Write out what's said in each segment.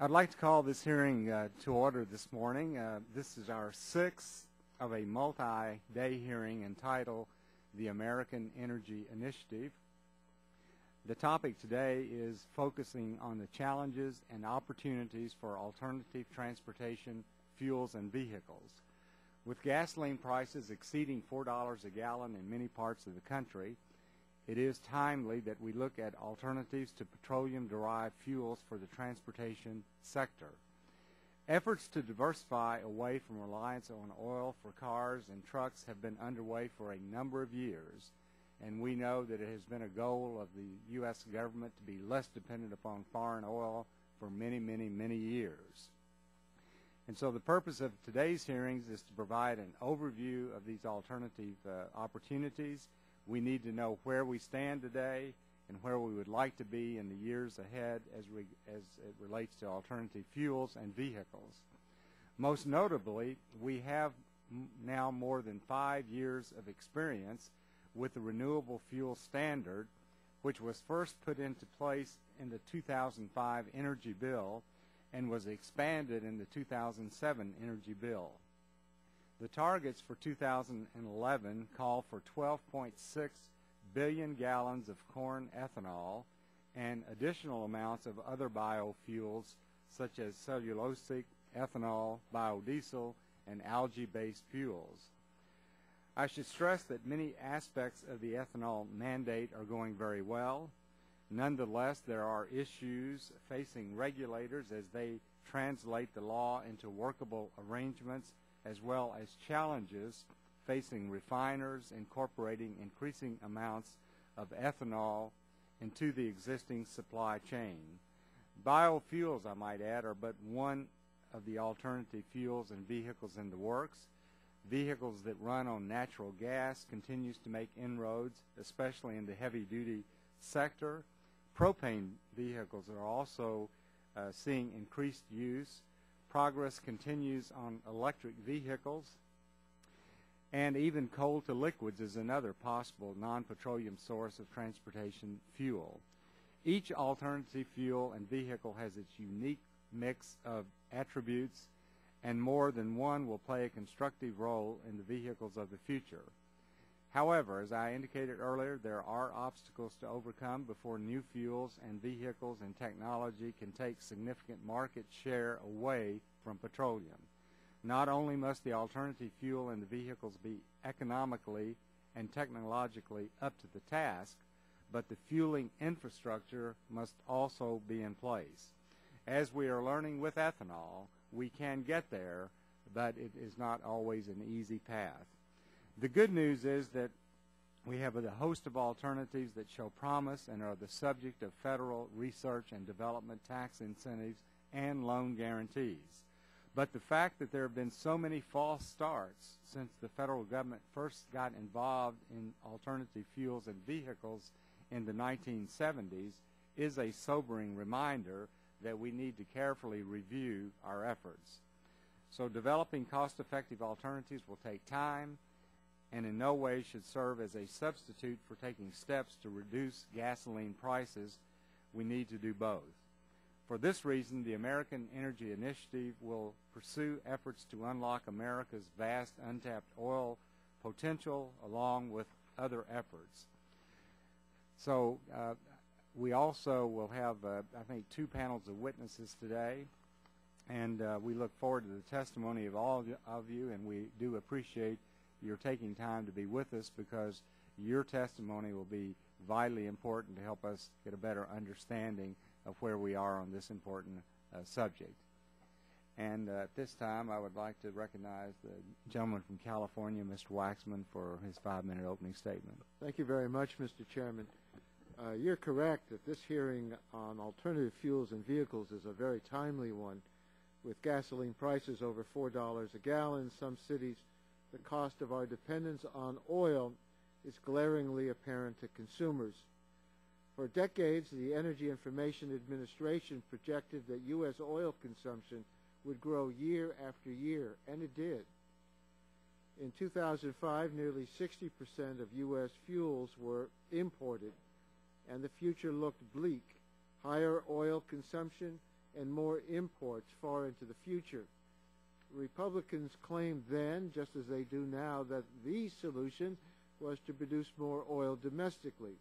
I'd like to call this hearing to order this morning. This is our sixth of a multi-day hearing entitled The American Energy Initiative. The topic today is focusing on the challenges and opportunities for alternative transportation, fuels, and vehicles. With gasoline prices exceeding $4 a gallon in many parts of the country, it is timely that we look at alternatives to petroleum-derived fuels for the transportation sector. Efforts to diversify away from reliance on oil for cars and trucks have been underway for a number of years, and we know that it has been a goal of the U.S. government to be less dependent upon foreign oil for many, many, many years. And so the purpose of today's hearings is to provide an overview of these alternative opportunities. We need to know where we stand today and where we would like to be in the years ahead as it relates to alternative fuels and vehicles. Most notably, we have now more than 5 years of experience with the Renewable Fuel Standard, which was first put into place in the 2005 Energy Bill and was expanded in the 2007 Energy Bill. The targets for 2011 call for 12.6 billion gallons of corn ethanol and additional amounts of other biofuels such as cellulosic, ethanol, biodiesel, and algae-based fuels. I should stress that many aspects of the ethanol mandate are going very well. Nonetheless, there are issues facing regulators as they translate the law into workable arrangements, as well as challenges facing refiners incorporating increasing amounts of ethanol into the existing supply chain. Biofuels, I might add, are but one of the alternative fuels and vehicles in the works. Vehicles that run on natural gas continues to make inroads, especially in the heavy-duty sector. Propane vehicles are also seeing increased use. Progress continues on electric vehicles, and even coal to liquids is another possible non-petroleum source of transportation fuel. Each alternative fuel and vehicle has its unique mix of attributes, and more than one will play a constructive role in the vehicles of the future. However, as I indicated earlier, there are obstacles to overcome before new fuels and vehicles and technology can take significant market share away from petroleum. Not only must the alternative fuel and the vehicles be economically and technologically up to the task, but the fueling infrastructure must also be in place. As we are learning with ethanol, we can get there, but it is not always an easy path. The good news is that we have a host of alternatives that show promise and are the subject of federal research and development tax incentives and loan guarantees. But the fact that there have been so many false starts since the federal government first got involved in alternative fuels and vehicles in the 1970s is a sobering reminder that we need to carefully review our efforts. So developing cost-effective alternatives will take time and in no way should serve as a substitute for taking steps to reduce gasoline prices. We need to do both. For this reason, the American Energy Initiative will pursue efforts to unlock America's vast untapped oil potential along with other efforts. So we also will have, I think, 2 panels of witnesses today, and we look forward to the testimony of all of you, and we do appreciate your taking time to be with us because your testimony will be vitally important to help us get a better understanding of where we are on this important subject. And at this time, I would like to recognize the gentleman from California, Mr. Waxman, for his 5-minute opening statement. Thank you very much, Mr. Chairman. You're correct that this hearing on alternative fuels and vehicles is a very timely one. With gasoline prices over $4 a gallon, some cities, the cost of our dependence on oil is glaringly apparent to consumers. For decades, the Energy Information Administration projected that U.S. oil consumption would grow year after year, and it did. In 2005, nearly 60% of U.S. fuels were imported, and the future looked bleak. Higher oil consumption and more imports far into the future. Republicans claimed then, just as they do now, that the solution was to produce more oil domestically.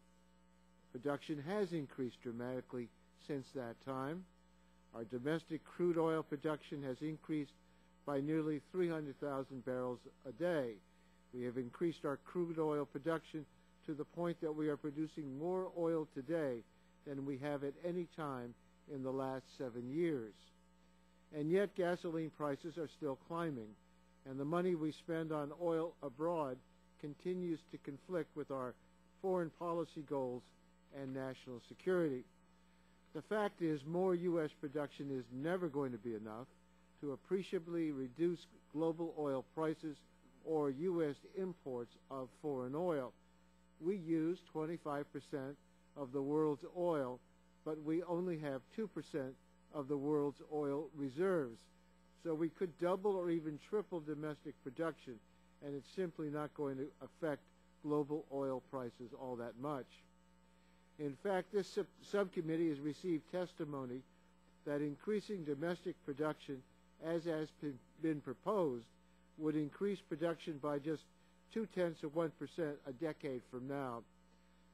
Production has increased dramatically since that time. Our domestic crude oil production has increased by nearly 300,000 barrels a day. We have increased our crude oil production to the point that we are producing more oil today than we have at any time in the last 7 years. And yet gasoline prices are still climbing, and the money we spend on oil abroad continues to conflict with our foreign policy goals and national security. The fact is, more U.S. production is never going to be enough to appreciably reduce global oil prices or U.S. imports of foreign oil. We use 25% of the world's oil, but we only have 2% of the world's oil reserves. So we could double or even triple domestic production, and it's simply not going to affect global oil prices all that much. In fact, this subcommittee has received testimony that increasing domestic production, as has been proposed, would increase production by just 0.2% a decade from now.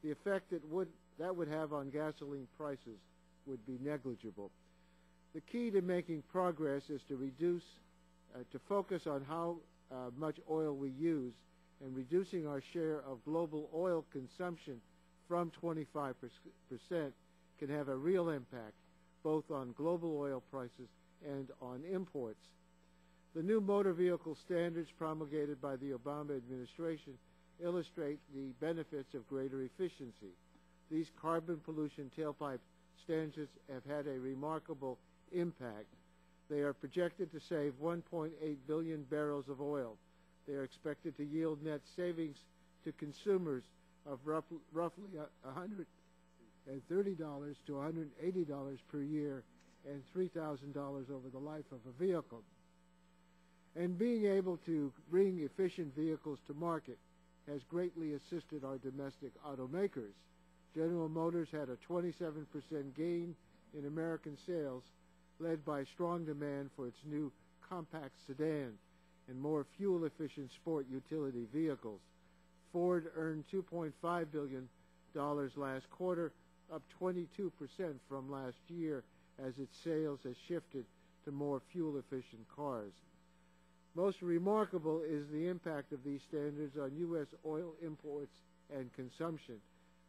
The effect that would have on gasoline prices would be negligible. The key to making progress is to focus on how much oil we use, and reducing our share of global oil consumption from 25% can have a real impact both on global oil prices and on imports. The new motor vehicle standards promulgated by the Obama administration illustrate the benefits of greater efficiency. These carbon pollution tailpipe standards have had a remarkable impact. They are projected to save 1.8 billion barrels of oil. They are expected to yield net savings to consumers of roughly $130 to $180 per year and $3,000 over the life of a vehicle. And being able to bring efficient vehicles to market has greatly assisted our domestic automakers. General Motors had a 27% gain in American sales, led by strong demand for its new compact sedan and more fuel-efficient sport utility vehicles. Ford earned $2.5 billion last quarter, up 22% from last year, as its sales has shifted to more fuel-efficient cars. Most remarkable is the impact of these standards on U.S. oil imports and consumption.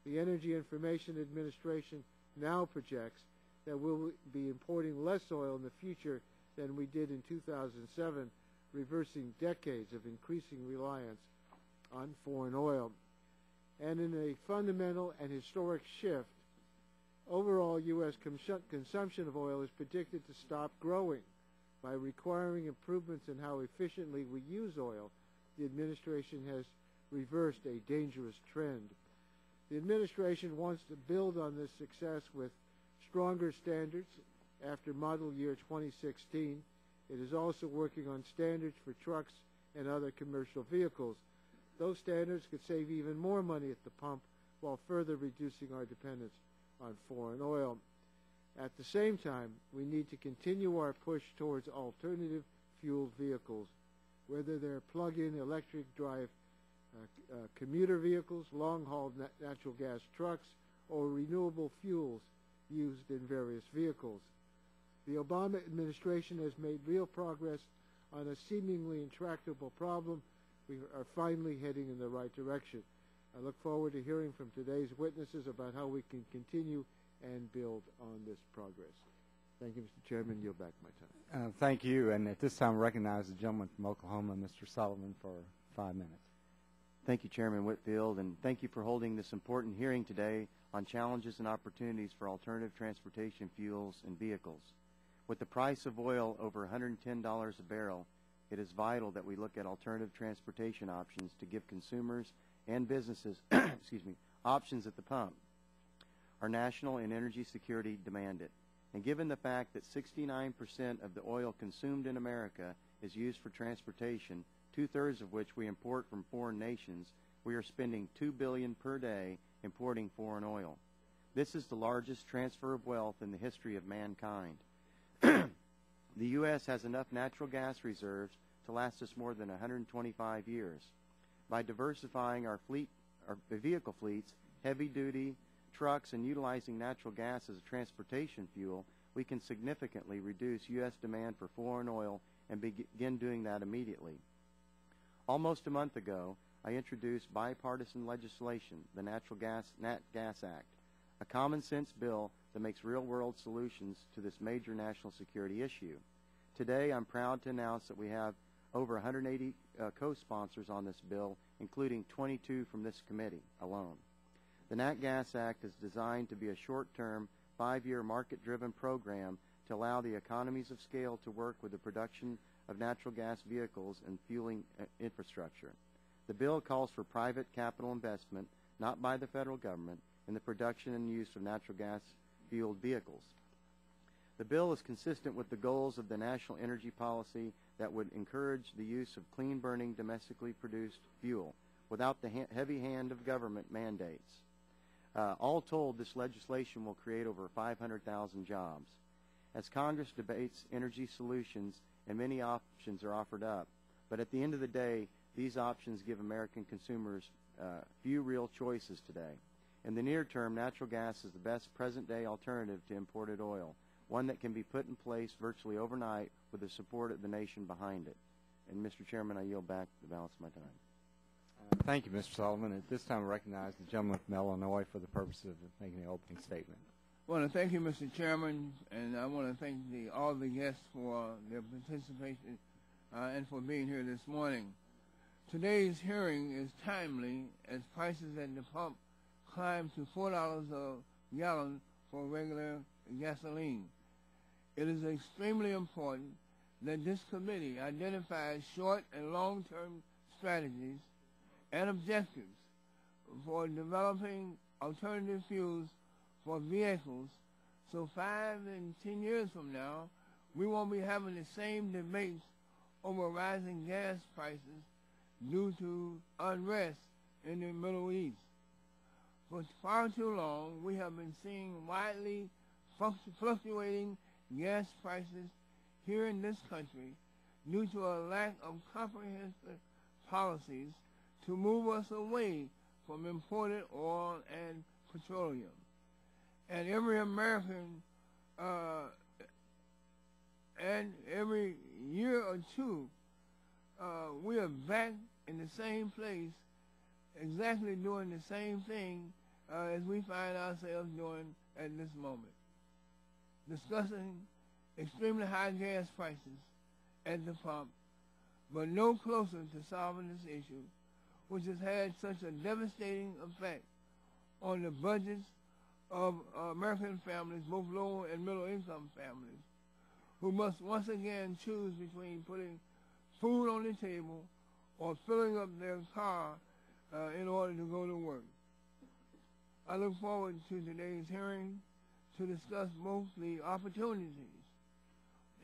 The Energy Information Administration now projects that we'll be importing less oil in the future than we did in 2007, reversing decades of increasing reliance on foreign oil. And in a fundamental and historic shift, overall U.S. consumption of oil is predicted to stop growing. By requiring improvements in how efficiently we use oil, the administration has reversed a dangerous trend. The administration wants to build on this success with stronger standards after model year 2016. It is also working on standards for trucks and other commercial vehicles. Those standards could save even more money at the pump while further reducing our dependence on foreign oil. At the same time, we need to continue our push towards alternative fueled vehicles, whether they're plug-in electric drive commuter vehicles, long-haul natural gas trucks, or renewable fuels used in various vehicles. The Obama administration has made real progress on a seemingly intractable problem. We are finally heading in the right direction. I look forward to hearing from today's witnesses about how we can continue and build on this progress. Thank you, Mr. Chairman. Yield back my time. Thank you. And at this time, I recognize the gentleman from Oklahoma, Mr. Sullivan, for 5 minutes. Thank you, Chairman Whitfield, and thank you for holding this important hearing today on challenges and opportunities for alternative transportation fuels and vehicles. With the price of oil over $110 a barrel, it is vital that we look at alternative transportation options to give consumers and businesses options at the pump. Our national and energy security demand it. And given the fact that 69% of the oil consumed in America is used for transportation, 2/3 of which we import from foreign nations, we are spending $2 billion per day importing foreign oil. This is the largest transfer of wealth in the history of mankind. The U.S. has enough natural gas reserves to last us more than 125 years. By diversifying our vehicle fleets, heavy-duty trucks, and utilizing natural gas as a transportation fuel, we can significantly reduce U.S. demand for foreign oil and begin doing that immediately. Almost a month ago, I introduced bipartisan legislation, the Nat Gas Act, a common-sense bill that makes real-world solutions to this major national security issue. Today, I'm proud to announce that we have over 180 co-sponsors on this bill, including 22 from this committee alone. The Nat Gas Act is designed to be a short-term, 5-year market-driven program to allow the economies of scale to work with the production of natural gas vehicles and fueling infrastructure. The bill calls for private capital investment, not by the federal government, in the production and use of natural gas-fueled vehicles. The bill is consistent with the goals of the national energy policy that would encourage the use of clean-burning, domestically produced fuel without the heavy hand of government mandates. All told, this legislation will create over 500,000 jobs. As Congress debates energy solutions, and many options are offered up, but at the end of the day, these options give American consumers few real choices today. In the near term, natural gas is the best present-day alternative to imported oil, one that can be put in place virtually overnight with the support of the nation behind it. And, Mr. Chairman, I yield back the balance of my time. Thank you, Mr. Sullivan. At this time, I recognize the gentleman from Illinois for the purpose of making the opening statement. I want to thank you, Mr. Chairman, and I want to thank all the guests for their participation and for being here this morning. Today's hearing is timely as prices at the pump climb to $4 a gallon for regular gasoline. It is extremely important that this committee identifies short and long-term strategies and objectives for developing alternative fuels for vehicles, so 5 and 10 years from now, we won't be having the same debates over rising gas prices due to unrest in the Middle East. For far too long, we have been seeing widely fluctuating gas prices here in this country due to a lack of comprehensive policies to move us away from imported oil and petroleum. And every American, and every year or two, we are back in the same place, exactly doing the same thing as we find ourselves doing at this moment. Discussing extremely high gas prices at the pump, but no closer to solving this issue, which has had such a devastating effect on the budgets of American families, both low and middle income families, who must once again choose between putting food on the table or filling up their car in order to go to work. I look forward to today's hearing to discuss both the opportunities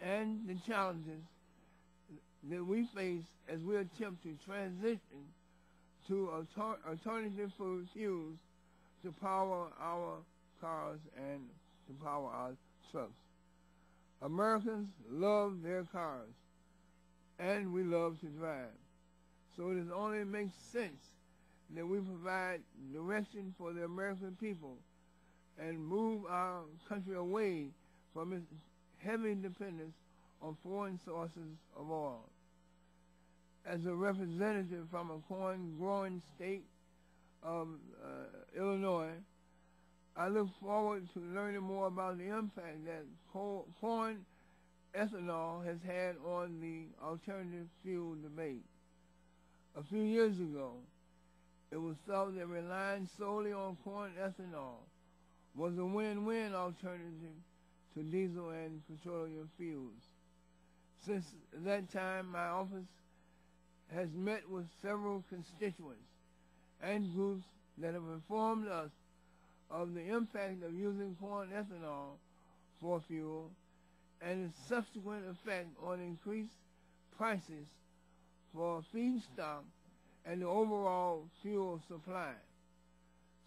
and the challenges that we face as we attempt to transition to alternative fuels to power our cars and to power our trucks. Americans love their cars, and we love to drive. So it only makes sense that we provide direction for the American people and move our country away from its heavy dependence on foreign sources of oil. As a representative from a corn-growing state of Illinois, I look forward to learning more about the impact that corn ethanol has had on the alternative fuel debate. A few years ago, it was thought that relying solely on corn ethanol was a win-win alternative to diesel and petroleum fuels. Since that time, my office has met with several constituents and groups that have informed us of the impact of using corn ethanol for fuel and its subsequent effect on increased prices for feedstock and the overall fuel supply.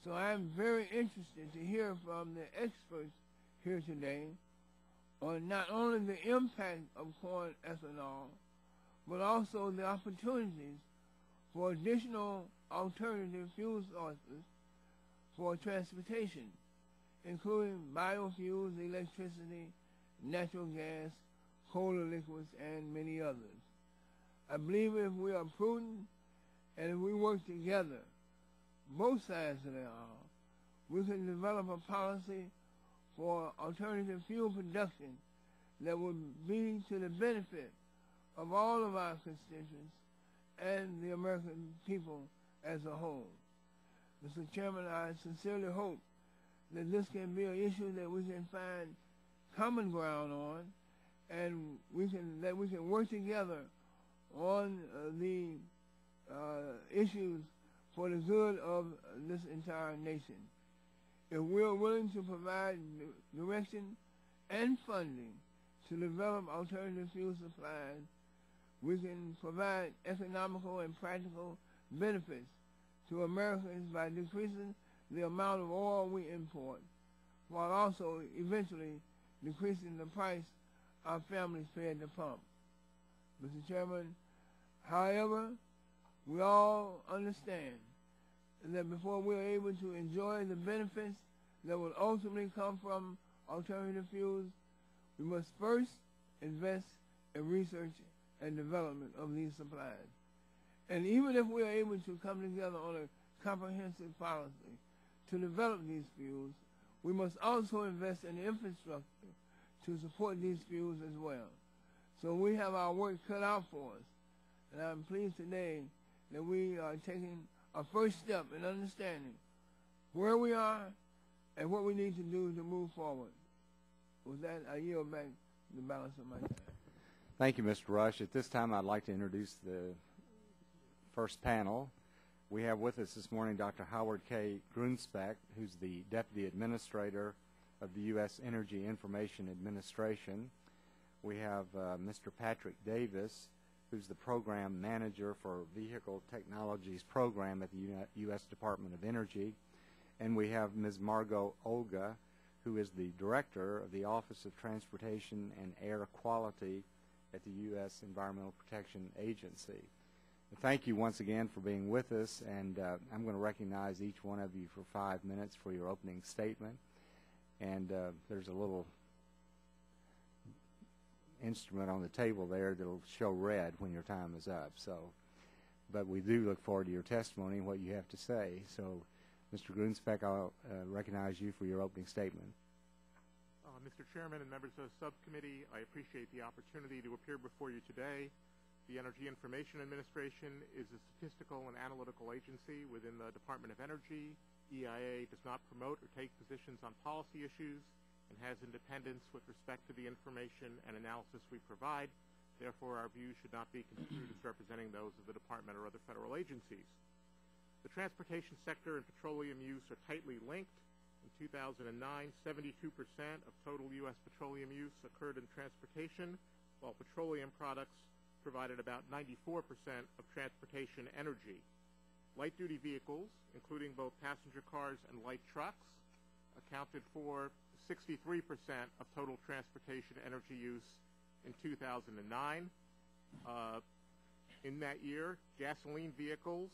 So I am very interested to hear from the experts here today on not only the impact of corn ethanol, but also the opportunities for additional alternative fuel sources for transportation, including biofuels, electricity, natural gas, coal liquids, and many others. I believe if we are prudent and if we work together, both sides of the aisle, we can develop a policy for alternative fuel production that would be to the benefit of all of our constituents and the American people as a whole. Mr. Chairman, I sincerely hope that this can be an issue that we can find common ground on, and that we can work together on the issues for the good of this entire nation. If we are willing to provide direction and funding to develop alternative fuel supplies, we can provide economical and practical benefits to Americans by decreasing the amount of oil we import, while also eventually decreasing the price our families pay at the pump. Mr. Chairman, however, we all understand that before we are able to enjoy the benefits that will ultimately come from alternative fuels, we must first invest in research and development of these supplies. And even if we are able to come together on a comprehensive policy to develop these fuels, we must also invest in the infrastructure to support these fuels as well. So we have our work cut out for us. And I'm pleased today that we are taking a first step in understanding where we are and what we need to do to move forward. With that, I yield back the balance of my time. Thank you, Mr. Rush. At this time, I'd like to introduce the first panel. We have with us this morning Dr. Howard K. Grunspeck, who's the Deputy Administrator of the U.S. Energy Information Administration. We have Mr. Patrick Davis, who's the Program Manager for Vehicle Technologies Program at the U.S. Department of Energy. And we have Ms. Margot Olga, who is the Director of the Office of Transportation and Air Quality at the U.S. Environmental Protection Agency. Thank you once again for being with us, and I'm going to recognize each one of you for 5 minutes for your opening statement. And there's a little instrument on the table there that'll show red when your time is up. But we do look forward to your testimony and what you have to say. So, Mr. Grunspeck, I'll recognize you for your opening statement. Mr. Chairman and members of the Subcommittee, I appreciate the opportunity to appear before you today. The Energy Information Administration is a statistical and analytical agency within the Department of Energy. EIA does not promote or take positions on policy issues and has independence with respect to the information and analysis we provide. Therefore, our views should not be construed as representing those of the Department or other federal agencies. The transportation sector and petroleum use are tightly linked. In 2009, 72% of total U.S. petroleum use occurred in transportation, while petroleum products provided about 94% of transportation energy. Light-duty vehicles, including both passenger cars and light trucks, accounted for 63% of total transportation energy use in 2009. In that year, gasoline vehicles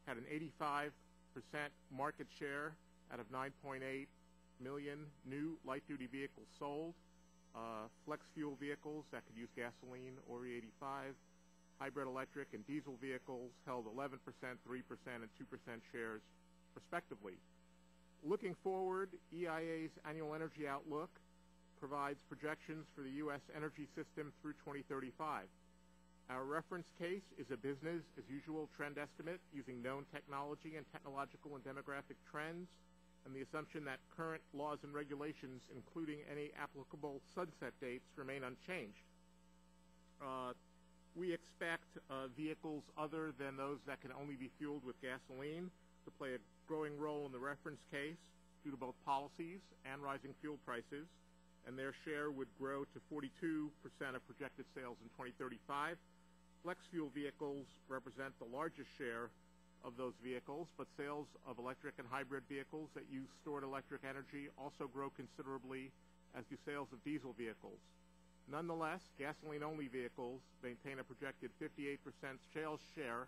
had an 85% market share out of 9.8 million new light-duty vehicles sold. Flex fuel vehicles that could use gasoline or E85, hybrid electric and diesel vehicles held 11%, 3%, and 2% shares respectively. Looking forward, EIA's annual energy outlook provides projections for the U.S. energy system through 2035. Our reference case is a business-as-usual trend estimate using known technology and technological and demographic trends, and the assumption that current laws and regulations, including any applicable sunset dates, remain unchanged. We expect vehicles other than those that can only be fueled with gasoline to play a growing role in the reference case due to both policies and rising fuel prices, and their share would grow to 42% of projected sales in 2035. Flex fuel vehicles represent the largest share of those vehicles, but sales of electric and hybrid vehicles that use stored electric energy also grow considerably as do sales of diesel vehicles. Nonetheless, gasoline-only vehicles maintain a projected 58% sales share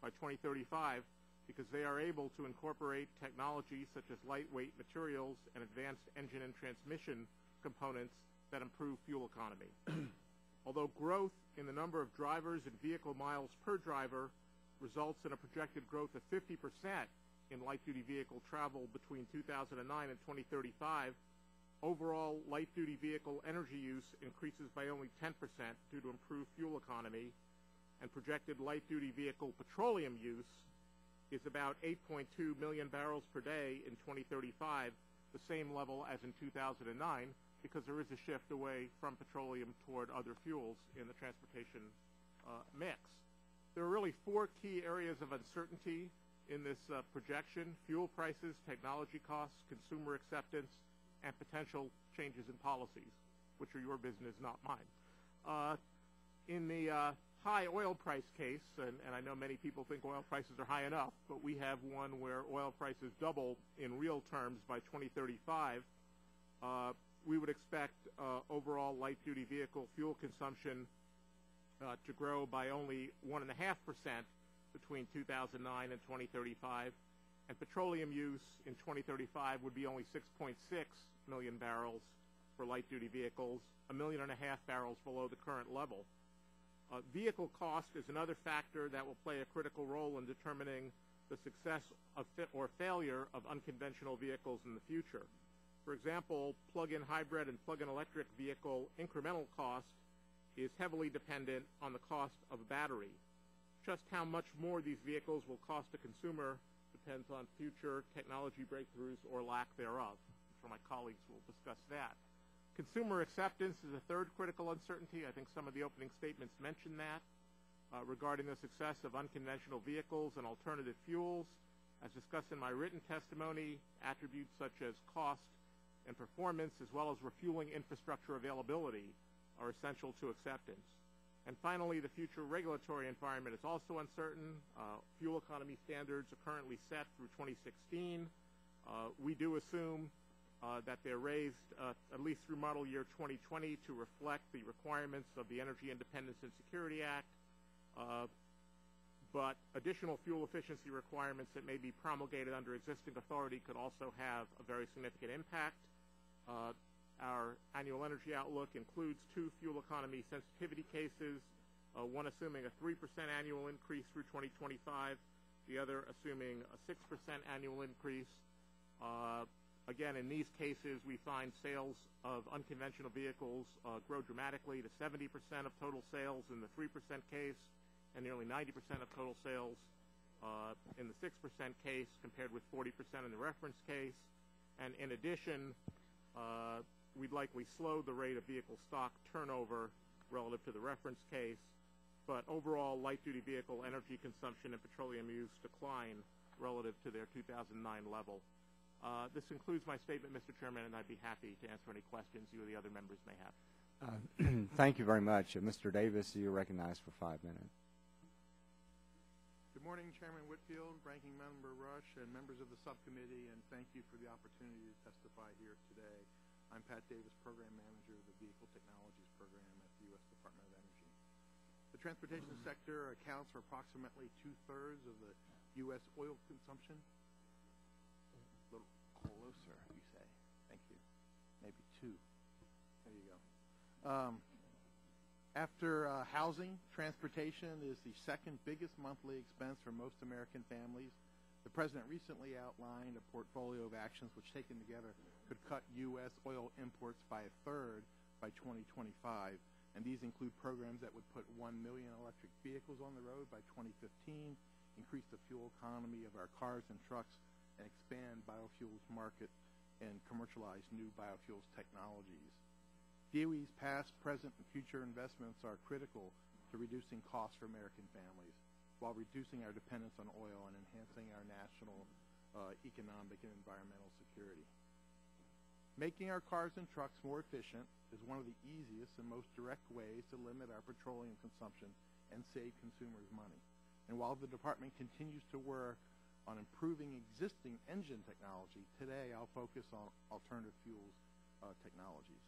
by 2035 because they are able to incorporate technologies such as lightweight materials and advanced engine and transmission components that improve fuel economy. Although growth in the number of drivers and vehicle miles per driver results in a projected growth of 50% in light-duty vehicle travel between 2009 and 2035, overall light-duty vehicle energy use increases by only 10% due to improved fuel economy, and projected light-duty vehicle petroleum use is about 8.2 million barrels per day in 2035, the same level as in 2009, because there is a shift away from petroleum toward other fuels in the transportation mix. There are really four key areas of uncertainty in this projection: fuel prices, technology costs, consumer acceptance, and potential changes in policies, which are your business, not mine. In the high oil price case, and I know many people think oil prices are high enough, but we have one where oil prices double in real terms by 2035, we would expect overall light-duty vehicle fuel consumption to grow by only 1.5% between 2009 and 2035, and petroleum use in 2035 would be only 6.6 million barrels for light-duty vehicles, 1.5 million barrels below the current level. Vehicle cost is another factor that will play a critical role in determining the success or failure of unconventional vehicles in the future. For example, plug-in hybrid and plug-in electric vehicle incremental cost is heavily dependent on the cost of a battery. Just how much more these vehicles will cost a consumer depends on future technology breakthroughs or lack thereof. I'm sure my colleagues will discuss that. Consumer acceptance is a third critical uncertainty. I think some of the opening statements mentioned that regarding the success of unconventional vehicles and alternative fuels. As discussed in my written testimony, attributes such as cost and performance, as well as refueling infrastructure availability, are essential to acceptance. And finally, the future regulatory environment is also uncertain. Fuel economy standards are currently set through 2016. We do assume that they're raised at least through model year 2020 to reflect the requirements of the Energy Independence and Security Act, but additional fuel efficiency requirements that may be promulgated under existing authority could also have a very significant impact. Our annual energy outlook includes two fuel economy sensitivity cases, one assuming a 3% annual increase through 2025, the other assuming a 6% annual increase. Again, in these cases, we find sales of unconventional vehicles grow dramatically to 70% of total sales in the 3% case and nearly 90% of total sales in the 6% case, compared with 40% in the reference case. And in addition, we'd likely slow the rate of vehicle stock turnover relative to the reference case, but overall light-duty vehicle energy consumption and petroleum use decline relative to their 2009 level. This concludes my statement, Mr. Chairman, and I'd be happy to answer any questions you or the other members may have. Thank you very much. Mr. Davis, you're recognized for 5 minutes. Good morning, Chairman Whitfield, Ranking Member Rush, and members of the subcommittee, and thank you for the opportunity to testify here today. I'm Pat Davis, Program Manager of the Vehicle Technologies Program at the U.S. Department of Energy. The transportation sector accounts for approximately 2/3 of the U.S. oil consumption. A little closer, you say. Thank you. Maybe two. There you go. After housing, transportation is the second biggest monthly expense for most American families. The President recently outlined a portfolio of actions which, taken together, could cut U.S. oil imports by 1/3 by 2025. And these include programs that would put 1 million electric vehicles on the road by 2015, increase the fuel economy of our cars and trucks, and expand biofuels market and commercialize new biofuels technologies. DOE's past, present, and future investments are critical to reducing costs for American families while reducing our dependence on oil and enhancing our national economic and environmental security. Making our cars and trucks more efficient is one of the easiest and most direct ways to limit our petroleum consumption and save consumers money. And while the department continues to work on improving existing engine technology, today I'll focus on alternative fuels technologies.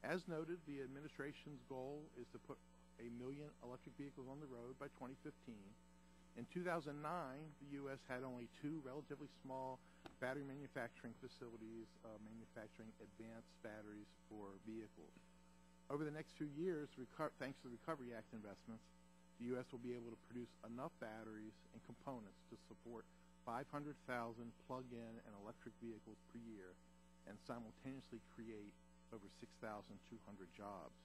As noted, the administration's goal is to put 1 million electric vehicles on the road by 2015. In 2009, the U.S. had only 2 relatively small battery manufacturing facilities manufacturing advanced batteries for vehicles. Over the next few years, thanks to the Recovery Act investments, the U.S. will be able to produce enough batteries and components to support 500,000 plug-in and electric vehicles per year and simultaneously create over 6,200 jobs.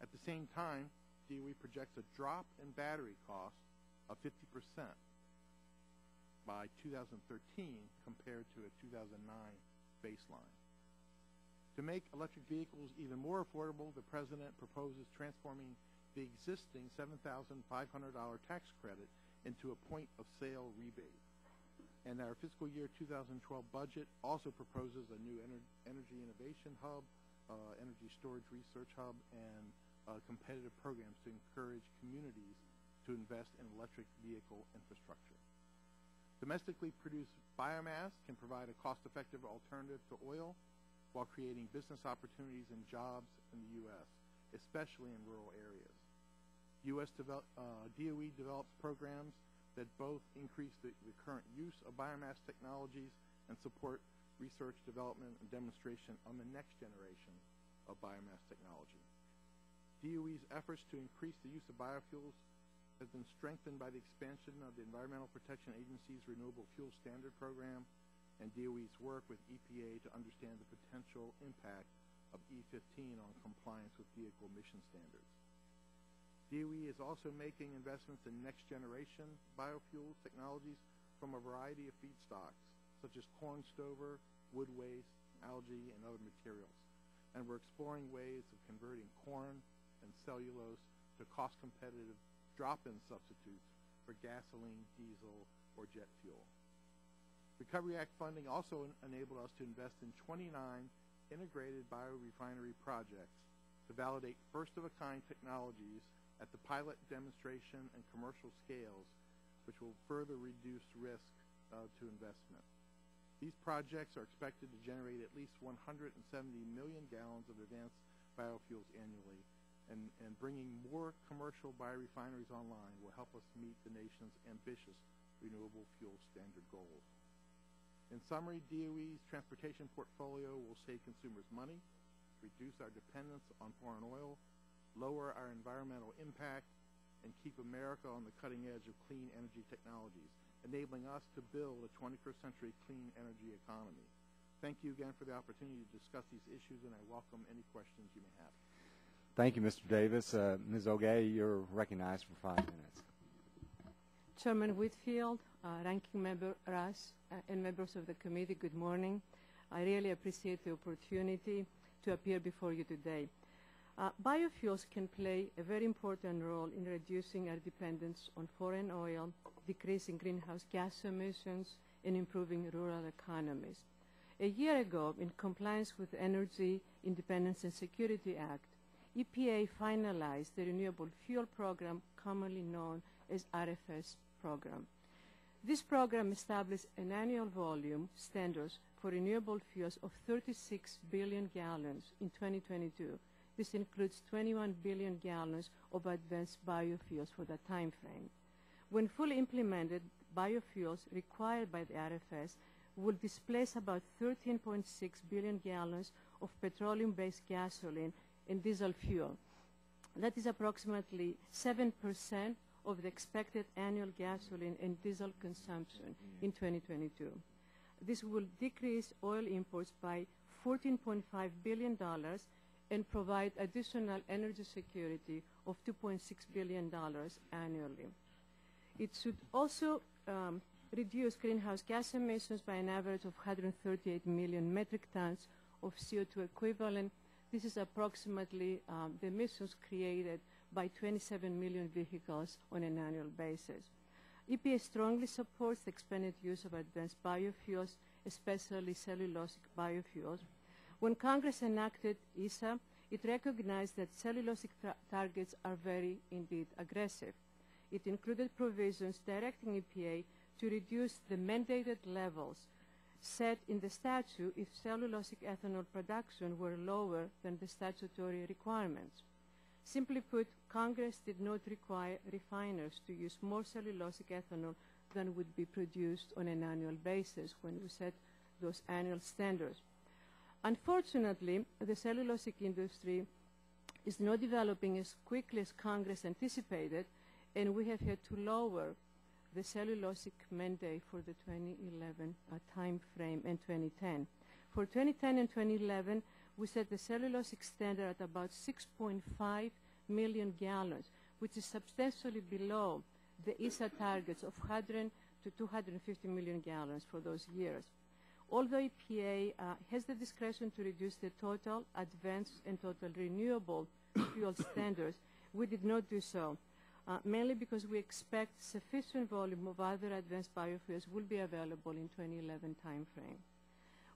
At the same time, DOE projects a drop in battery costs of 50% by 2013 compared to a 2009 baseline. To make electric vehicles even more affordable, the President proposes transforming the existing $7,500 tax credit into a point-of-sale rebate. And our fiscal year 2012 budget also proposes a new energy innovation hub, energy storage research hub, and competitive programs to encourage communities to invest in electric vehicle infrastructure. Domestically produced biomass can provide a cost-effective alternative to oil while creating business opportunities and jobs in the U.S., especially in rural areas. DOE develops programs that both increase the current use of biomass technologies and support research, development, and demonstration on the next generation of biomass technology. DOE's efforts to increase the use of biofuels has been strengthened by the expansion of the Environmental Protection Agency's Renewable Fuel Standard Program and DOE's work with EPA to understand the potential impact of E15 on compliance with vehicle emission standards. DOE is also making investments in next-generation biofuel technologies from a variety of feedstocks, such as corn stover, wood waste, algae, and other materials. And we're exploring ways of converting corn and cellulose to cost-competitive drop-in substitutes for gasoline, diesel, or jet fuel. Recovery Act funding also enabled us to invest in 29 integrated biorefinery projects to validate first-of-a-kind technologies at the pilot, demonstration, and commercial scales, which will further reduce risk to investment. These projects are expected to generate at least 170 million gallons of advanced biofuels annually, and bringing more commercial biorefineries online will help us meet the nation's ambitious renewable fuel standard goals. In summary, DOE's transportation portfolio will save consumers money, reduce our dependence on foreign oil, lower our environmental impact, and keep America on the cutting edge of clean energy technologies, enabling us to build a 21st century clean energy economy. Thank you again for the opportunity to discuss these issues, and I welcome any questions you may have. Thank you, Mr. Davis. Ms. O'Gay, you're recognized for 5 minutes. Chairman Whitfield, Ranking Member Russ, and members of the committee, good morning. I really appreciate the opportunity to appear before you today. Biofuels can play a very important role in reducing our dependence on foreign oil, decreasing greenhouse gas emissions, and improving rural economies. A year ago, in compliance with the Energy Independence and Security Act, EPA finalized the Renewable Fuel Program, commonly known as RFS program. This program established an annual volume standards for renewable fuels of 36 billion gallons in 2022. This includes 21 billion gallons of advanced biofuels for that time frame. When fully implemented, biofuels required by the RFS will displace about 13.6 billion gallons of petroleum-based gasoline and diesel fuel. That is approximately 7% of the expected annual gasoline and diesel consumption in 2022. This will decrease oil imports by $14.5 billion and provide additional energy security of $2.6 billion annually. It should also reduce greenhouse gas emissions by an average of 138 million metric tons of CO2 equivalent. This is approximately the emissions created by 27 million vehicles on an annual basis. EPA strongly supports the expanded use of advanced biofuels, especially cellulosic biofuels. When Congress enacted ESA, it recognized that cellulosic targets are very, indeed, aggressive. It included provisions directing EPA to reduce the mandated levels set in the statute if cellulosic ethanol production were lower than the statutory requirements. Simply put, Congress did not require refiners to use more cellulosic ethanol than would be produced on an annual basis when we set those annual standards. Unfortunately, the cellulosic industry is not developing as quickly as Congress anticipated, and we have had to lower the cellulosic mandate for the 2011 time frame and 2010. For 2010 and 2011, we set the cellulosic standard at about 6.5 million gallons, which is substantially below the ESA targets of 100 to 250 million gallons for those years. Although EPA has the discretion to reduce the total advanced and total renewable fuel standards, we did not do so, mainly because we expect sufficient volume of other advanced biofuels will be available in 2011 timeframe.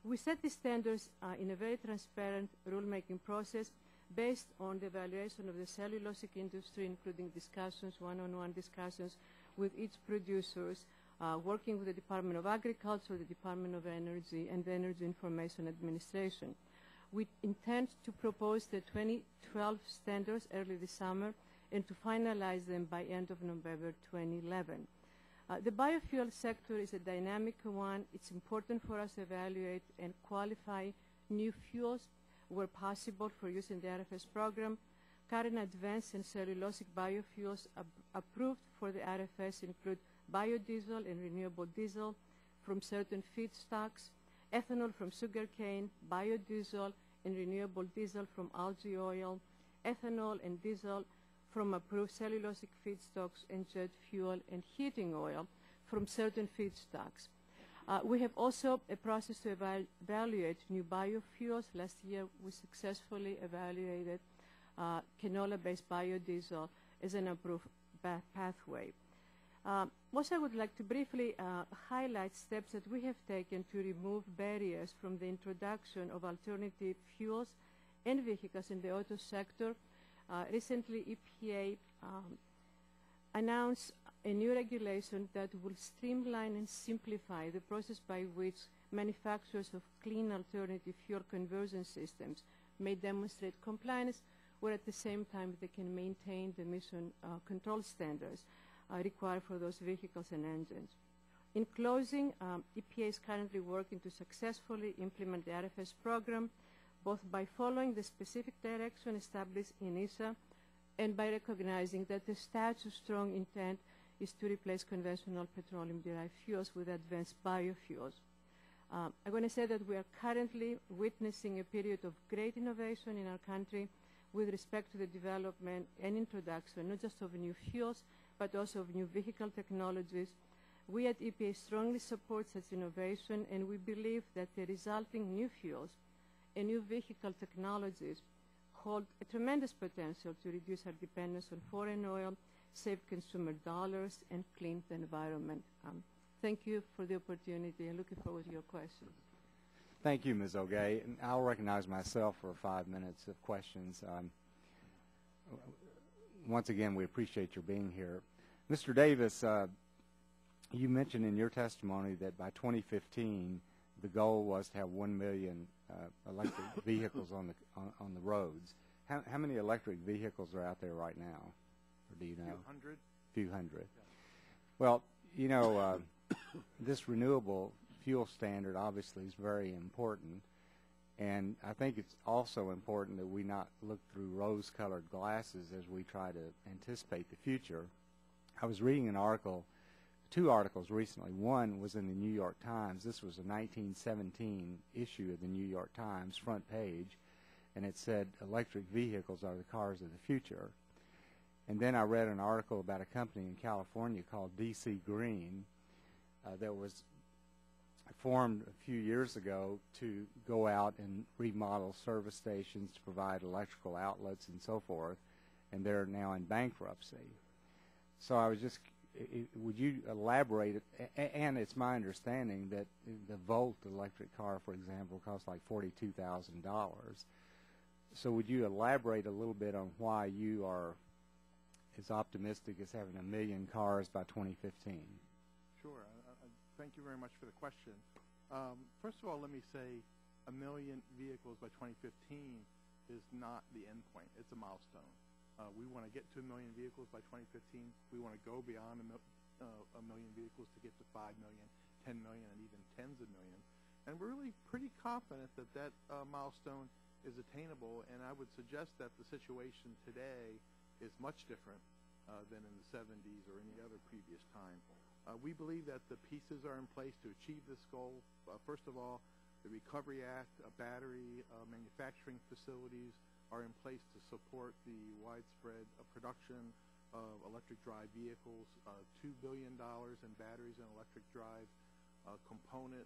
We set the standards in a very transparent rulemaking process based on the evaluation of the cellulosic industry, including discussions, one-on-one discussions with each producers, working with the Department of Agriculture, the Department of Energy, and the Energy Information Administration. We intend to propose the 2012 standards early this summer and to finalize them by end of November 2011. The biofuel sector is a dynamic one. It's important for us to evaluate and qualify new fuels where possible for use in the RFS program. Current advanced and cellulosic biofuels approved for the RFS include biodiesel and renewable diesel from certain feedstocks, ethanol from sugarcane, biodiesel and renewable diesel from algae oil, ethanol and diesel from approved cellulosic feedstocks, and jet fuel and heating oil from certain feedstocks. We have also a process to evaluate new biofuels. Last year, we successfully evaluated canola-based biodiesel as an approved pathway. Also, I would like to briefly highlight steps that we have taken to remove barriers from the introduction of alternative fuels and vehicles in the auto sector. Recently, EPA announced a new regulation that will streamline and simplify the process by which manufacturers of clean alternative fuel conversion systems may demonstrate compliance, where at the same time they can maintain the emission control standards required for those vehicles and engines. In closing, EPA is currently working to successfully implement the RFS program, both by following the specific direction established in ESA and by recognizing that the statute's strong intent is to replace conventional petroleum-derived fuels with advanced biofuels. I'm going to say that we are currently witnessing a period of great innovation in our country with respect to the development and introduction not just of new fuels, but also of new vehicle technologies. We at EPA strongly support such innovation, and we believe that the resulting new fuels and new vehicle technologies hold a tremendous potential to reduce our dependence on foreign oil, save consumer dollars, and clean the environment. Thank you for the opportunity, and looking forward to your questions. Thank you, Ms. O'Gay. And I'll recognize myself for 5 minutes of questions. Once again, we appreciate your being here. Mr. Davis, you mentioned in your testimony that by 2015, the goal was to have 1 million electric vehicles on the roads. How many electric vehicles are out there right now? Or do you know? A few hundred. Yeah. Well, you know, this renewable fuel standard obviously is very important, and I think it's also important that we not look through rose-colored glasses as we try to anticipate the future. I was reading an article, 2 articles recently. One was in the New York Times. This was a 1917 issue of the New York Times, front page, and it said, "Electric vehicles are the cars of the future." And then I read an article about a company in California called DC Green that was formed a few years ago to go out and remodel service stations to provide electrical outlets and so forth, and they're now in bankruptcy. So I was just, would you elaborate, and it's my understanding that the Volt electric car, for example, costs like $42,000. So would you elaborate a little bit on why you are as optimistic as having 1 million cars by 2015? Sure. Thank you very much for the question. First of all, let me say 1 million vehicles by 2015 is not the end point. It's a milestone. We want to get to 1 million vehicles by 2015. We want to go beyond a million vehicles to get to 5 million, 10 million, and even tens of millions. And we're really pretty confident that that milestone is attainable, and I would suggest that the situation today is much different than in the 70s or any other previous time. We believe that the pieces are in place to achieve this goal. First of all, the Recovery Act, battery manufacturing facilities are in place to support the widespread production of electric drive vehicles, $2 billion in batteries and electric drive component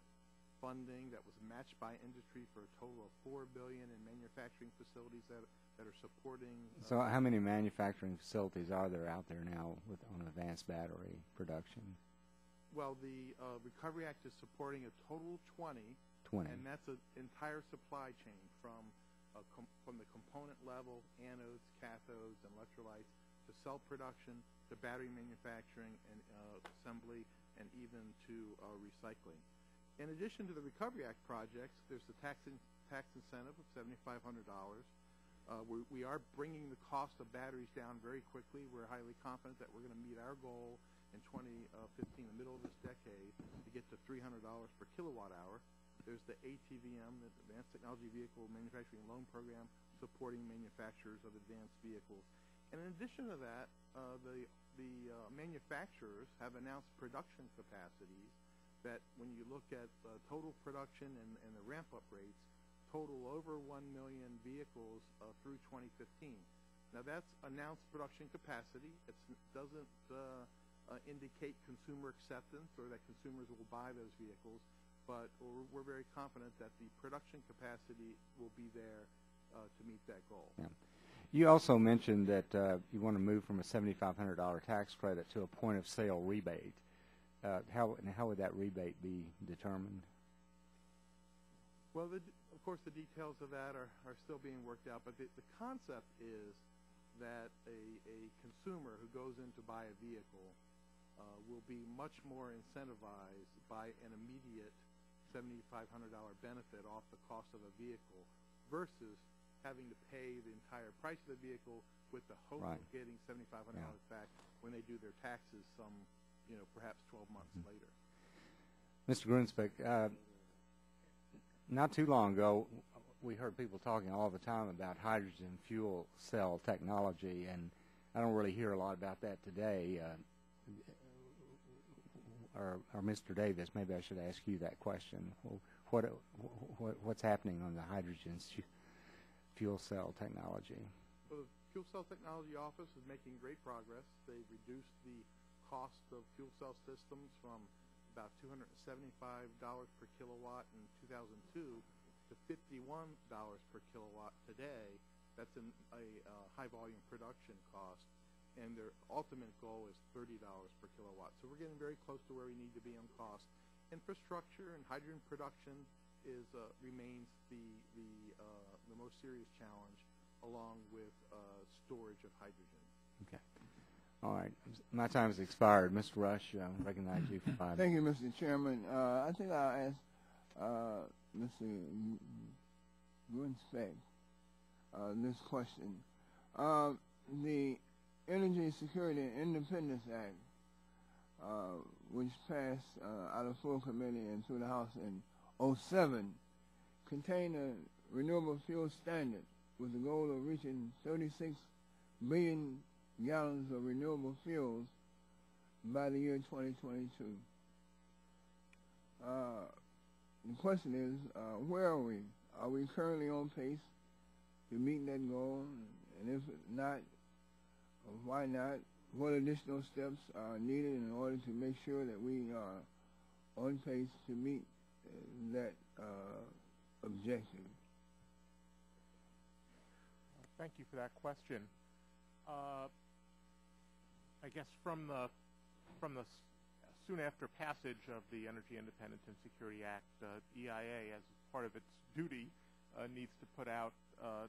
funding that was matched by industry for a total of $4 billion in manufacturing facilities that are supporting. So how many manufacturing facilities are there out there now on advanced battery production? Well, the Recovery Act is supporting a total of 20. And that's an entire supply chain from the component level, anodes, cathodes, and electrolytes, to cell production, to battery manufacturing and assembly, and even to recycling. In addition to the Recovery Act projects, there's the tax incentive of $7,500. We are bringing the cost of batteries down very quickly. We're highly confident that we're going to meet our goal in 2015, the middle of this decade, to get to $300 per kilowatt hour. There's the ATVM, the Advanced Technology Vehicle Manufacturing Loan Program, supporting manufacturers of advanced vehicles. And in addition to that, the manufacturers have announced production capacities that, when you look at total production and the ramp-up rates, total over 1 million vehicles through 2015. Now, that's announced production capacity. It doesn't indicate consumer acceptance or that consumers will buy those vehicles, but we're very confident that the production capacity will be there to meet that goal. Yeah. You also mentioned that you want to move from a $7,500 tax credit to a point-of-sale rebate. How would that rebate be determined? Well, of course, the details of that are still being worked out, but the concept is that a consumer who goes in to buy a vehicle will be much more incentivized by an immediate $7,500 benefit off the cost of a vehicle versus having to pay the entire price of the vehicle with the hope of getting $7,500 back when they do their taxes perhaps 12 months later. Mr. Grunsbeck, not too long ago, we heard people talking all the time about hydrogen fuel cell technology, and I don't really hear a lot about that today. Or Mr. Davis, maybe I should ask you that question. What's happening on the hydrogen fuel cell technology? Well, the Fuel Cell Technology Office is making great progress. They've reduced the cost of fuel cell systems from about $275 per kilowatt in 2002 to $51 per kilowatt today. That's a high-volume production cost. And their ultimate goal is $30 per kilowatt. So we're getting very close to where we need to be on cost. Infrastructure and hydrogen production remains the most serious challenge, along with storage of hydrogen. Okay. All right. My time has expired. Mr. Rush, I recognize you for 5 minutes. Thank you, Mr. Chairman. I think I'll ask Mr. Grunsbeck this question. The Energy Security and Independence Act, which passed out of full committee and through the House in 2007, contained a renewable fuel standard with the goal of reaching 36 billion gallons of renewable fuels by the year 2022. The question is, where are we? Are we currently on pace to meet that goal? And if not, why not? What additional steps are needed in order to make sure that we are on pace to meet that objective? Thank you for that question. I guess from the soon after passage of the Energy Independence and Security Act, EIA, as part of its duty, needs to put out a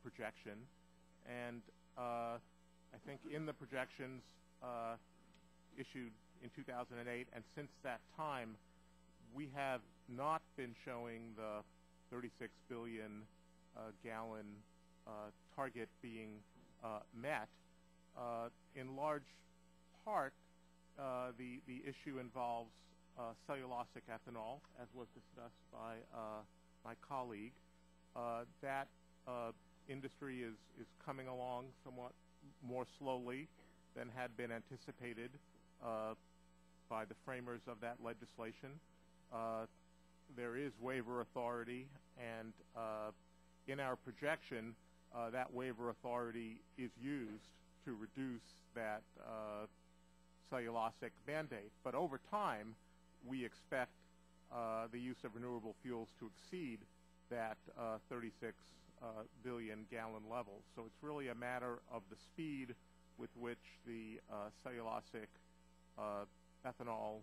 projection, and I think in the projections issued in 2008, and since that time, we have not been showing the 36 billion gallon target being met. In large part, the issue involves cellulosic ethanol, as was discussed by my colleague. That industry is coming along somewhat more slowly than had been anticipated by the framers of that legislation. There is waiver authority, and in our projection, that waiver authority is used to reduce that cellulosic mandate. But over time, we expect the use of renewable fuels to exceed that 36 billion gallon level. So it's really a matter of the speed with which the cellulosic ethanol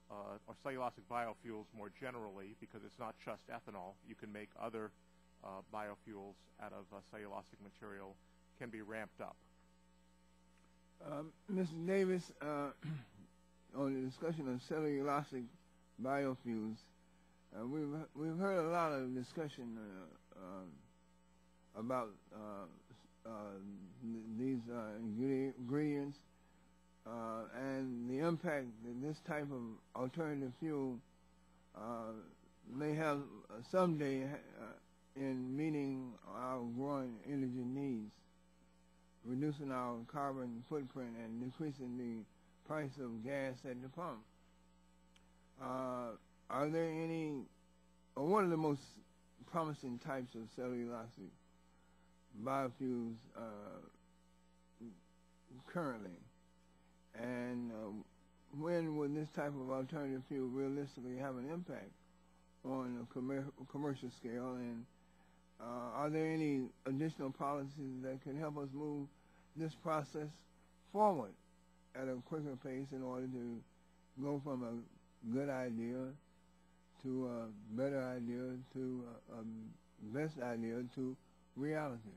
or cellulosic biofuels more generally, because it's not just ethanol, you can make other biofuels out of cellulosic material, can be ramped up. Mr. Davis, on the discussion of cellulosic biofuels, we've heard a lot of discussion about these ingredients and the impact that this type of alternative fuel may have someday in meeting our growing energy needs, reducing our carbon footprint and decreasing the price of gas at the pump. Are there any, or what are the most promising types of cellulosic biofuels currently? And when would this type of alternative fuel realistically have an impact on a commercial scale? And are there any additional policies that can help us move this process forward at a quicker pace in order to go from a good idea to a better idea to a best idea to reality?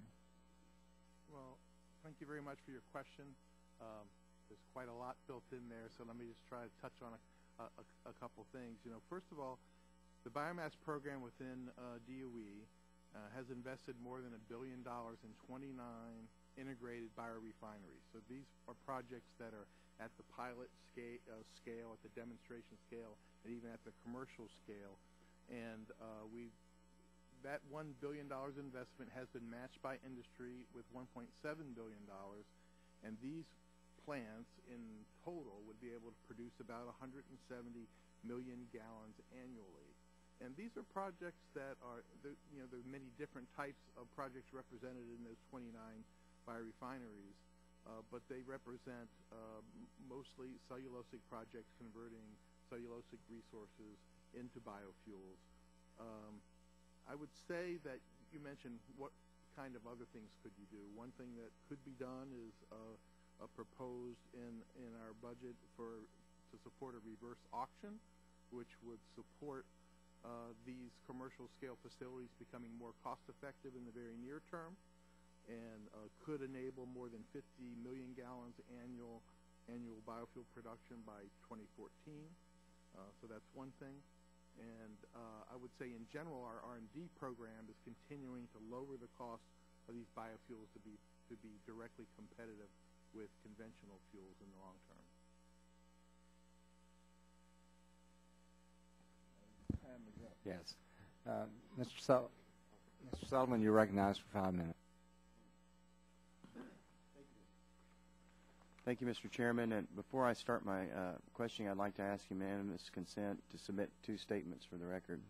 Well, thank you very much for your question. There's quite a lot built in there, so let me just try to touch on a couple things. You know, first of all, the biomass program within DOE has invested more than $1 billion in 29 integrated biorefineries. So these are projects that are at the pilot scale, at the demonstration scale, and even at the commercial scale. And that $1 billion investment has been matched by industry with $1.7 billion, and these plants in total would be able to produce about 170 million gallons annually. And these are projects that are, there are many different types of projects represented in those 29 biorefineries, but they represent mostly cellulosic projects converting cellulosic resources into biofuels. I would say that you mentioned what kind of other things could you do. One thing that could be done is proposed in our budget to support a reverse auction, which would support these commercial scale facilities becoming more cost effective in the very near term, and could enable more than 50 million gallons annual biofuel production by 2014. So that's one thing. And I would say in general our R&D program is continuing to lower the cost of these biofuels to be directly competitive with conventional fuels in the long term. Yes. Mr. Sullivan, you're recognized for 5 minutes. Thank you, Mr. Chairman. And before I start my questioning, I'd like to ask unanimous consent to submit 2 statements for the record.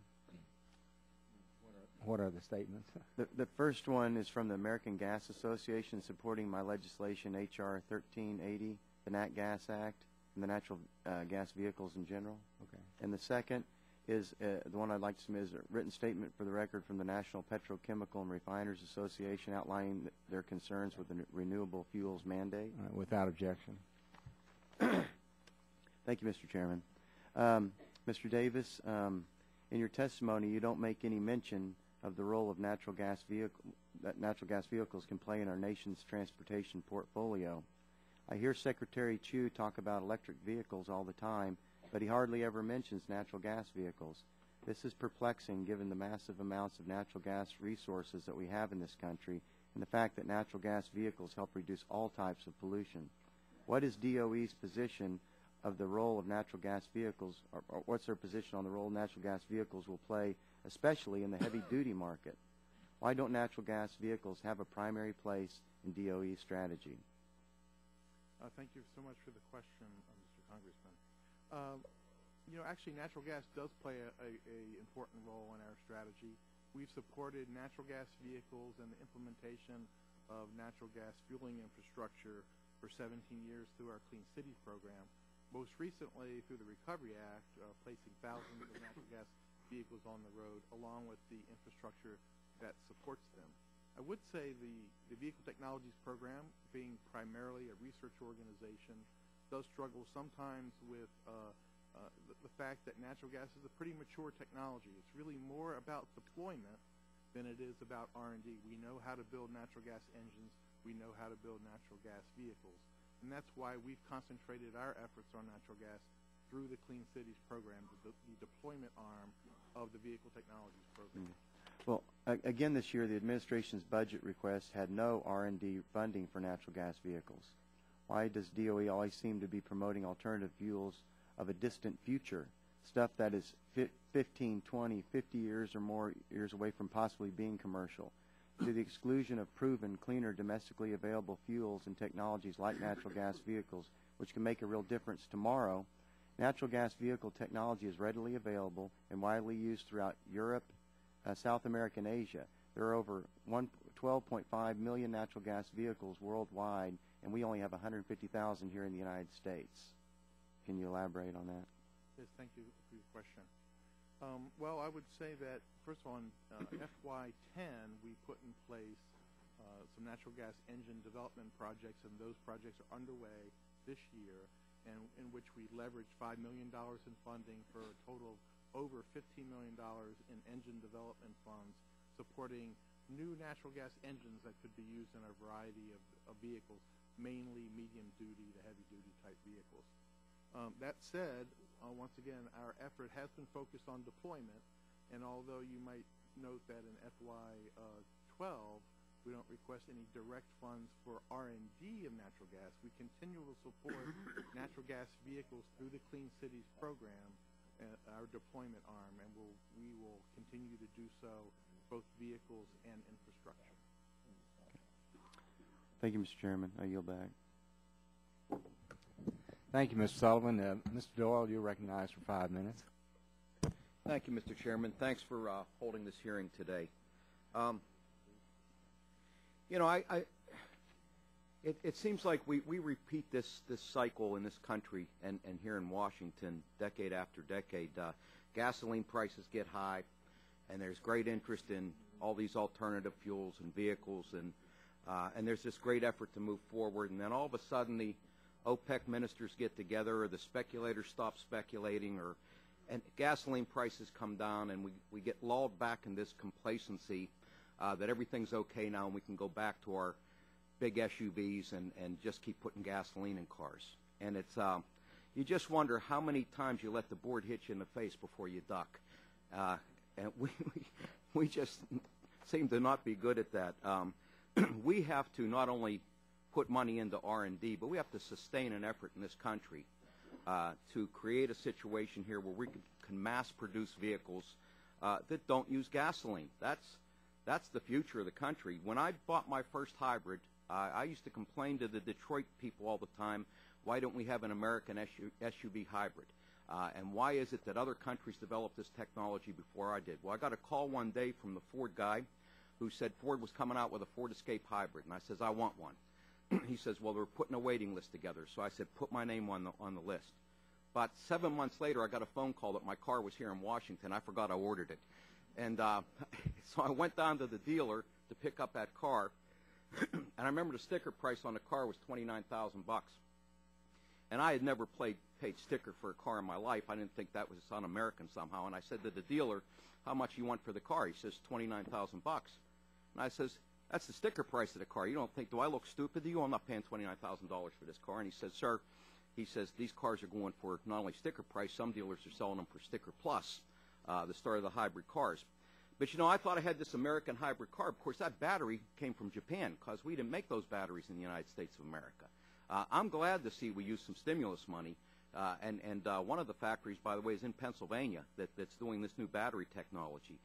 What are the statements? The first one is from the American Gas Association supporting my legislation, H.R. 1380, the Nat Gas Act, and the natural gas vehicles in general. Okay. And the second is the one I'd like to submit is a written statement for the record from the National Petrochemical and Refiners Association outlining their concerns with the renewable fuels mandate. Without objection. Thank you, Mr. Chairman. Mr. Davis, in your testimony, you don't make any mention of the role of natural gas vehicles can play in our nation's transportation portfolio. I hear Secretary Chu talk about electric vehicles all the time, but he hardly ever mentions natural gas vehicles. This is perplexing given the massive amounts of natural gas resources that we have in this country and the fact that natural gas vehicles help reduce all types of pollution. What is DOE's position of the role of natural gas vehicles, or what's their position on the role natural gas vehicles will play, especially in the heavy-duty market? Why don't natural gas vehicles have a primary place in DOE's strategy? Thank you so much for the question, Mr. Congressman. Actually, natural gas does play a important role in our strategy. We've supported natural gas vehicles and the implementation of natural gas fueling infrastructure for 17 years through our Clean Cities program. Most recently, through the Recovery Act, placing thousands of natural gas vehicles on the road, along with the infrastructure that supports them. I would say the Vehicle Technologies Program, being primarily a research organization, does struggle sometimes with the fact that natural gas is a pretty mature technology. It's really more about deployment than it is about R&D. We know how to build natural gas engines. We know how to build natural gas vehicles. And that's why we've concentrated our efforts on natural gas through the Clean Cities program, the deployment arm of the Vehicle Technologies program. Well, again this year, the administration's budget request had no R&D funding for natural gas vehicles. Why does DOE always seem to be promoting alternative fuels of a distant future, stuff that is 15, 20, 50 years or more years away from possibly being commercial, to the exclusion of proven, cleaner, domestically available fuels and technologies like natural gas vehicles, which can make a real difference tomorrow? Natural gas vehicle technology is readily available and widely used throughout Europe, South America, and Asia. There are over 12.5 million natural gas vehicles worldwide, and we only have 150,000 here in the United States. Can you elaborate on that? Yes, thank you for your question. Well, I would say that, first of all, in FY10, we put in place some natural gas engine development projects, and those projects are underway this year, and in which we leveraged $5 million in funding for a total of over $15 million in engine development funds supporting new natural gas engines that could be used in a variety of vehicles, mainly medium-duty to heavy-duty type vehicles. That said, once again, our effort has been focused on deployment, and although you might note that in FY12 we don't request any direct funds for R&D of natural gas, we continue to support natural gas vehicles through the Clean Cities program, our deployment arm, and we will continue to do so, both vehicles and infrastructure. Thank you, Mr. Chairman. I yield back. Thank you, Mr. Sullivan. Mr. Doyle, you're recognized for 5 minutes. Thank you, Mr. Chairman. Thanks for holding this hearing today. It seems like we repeat this cycle in this country and here in Washington decade after decade. Gasoline prices get high, and there's great interest in all these alternative fuels and vehicles, and there's this great effort to move forward, and then all of a sudden the OPEC ministers get together, or the speculators stop speculating, and gasoline prices come down, and we get lulled back in this complacency that everything's okay now and we can go back to our big SUVs and just keep putting gasoline in cars. And it's you just wonder how many times you let the board hit you in the face before you duck. And we just seem to not be good at that. We have to not only put money into R&D, but we have to sustain an effort in this country to create a situation here where we can mass produce vehicles that don't use gasoline. That's the future of the country. When I bought my first hybrid, I used to complain to the Detroit people all the time, why don't we have an American SUV hybrid? And why is it that other countries developed this technology before I did? Well, I got a call one day from the Ford guy who said Ford was coming out with a Ford Escape hybrid, and I says, I want one. He says, well, they're putting a waiting list together. So I said, put my name on the list. But 7 months later, I got a phone call that my car was here in Washington. I forgot I ordered it. And so I went down to the dealer to pick up that car, and I remember the sticker price on the car was $29,000. And I had never paid sticker for a car in my life. I didn't think that was un-American somehow. And I said to the dealer, how much you want for the car? He says, $29,000. And I says, that's the sticker price of the car. You don't think, do I look stupid to you? I'm not paying $29,000 for this car. And he said, sir, he says these cars are going for not only sticker price, some dealers are selling them for sticker plus, the start of the hybrid cars. But, you know, I thought I had this American hybrid car. Of course, that battery came from Japan because we didn't make those batteries in the United States of America. I'm glad to see we use some stimulus money. And one of the factories, by the way, is in Pennsylvania that's doing this new battery technology.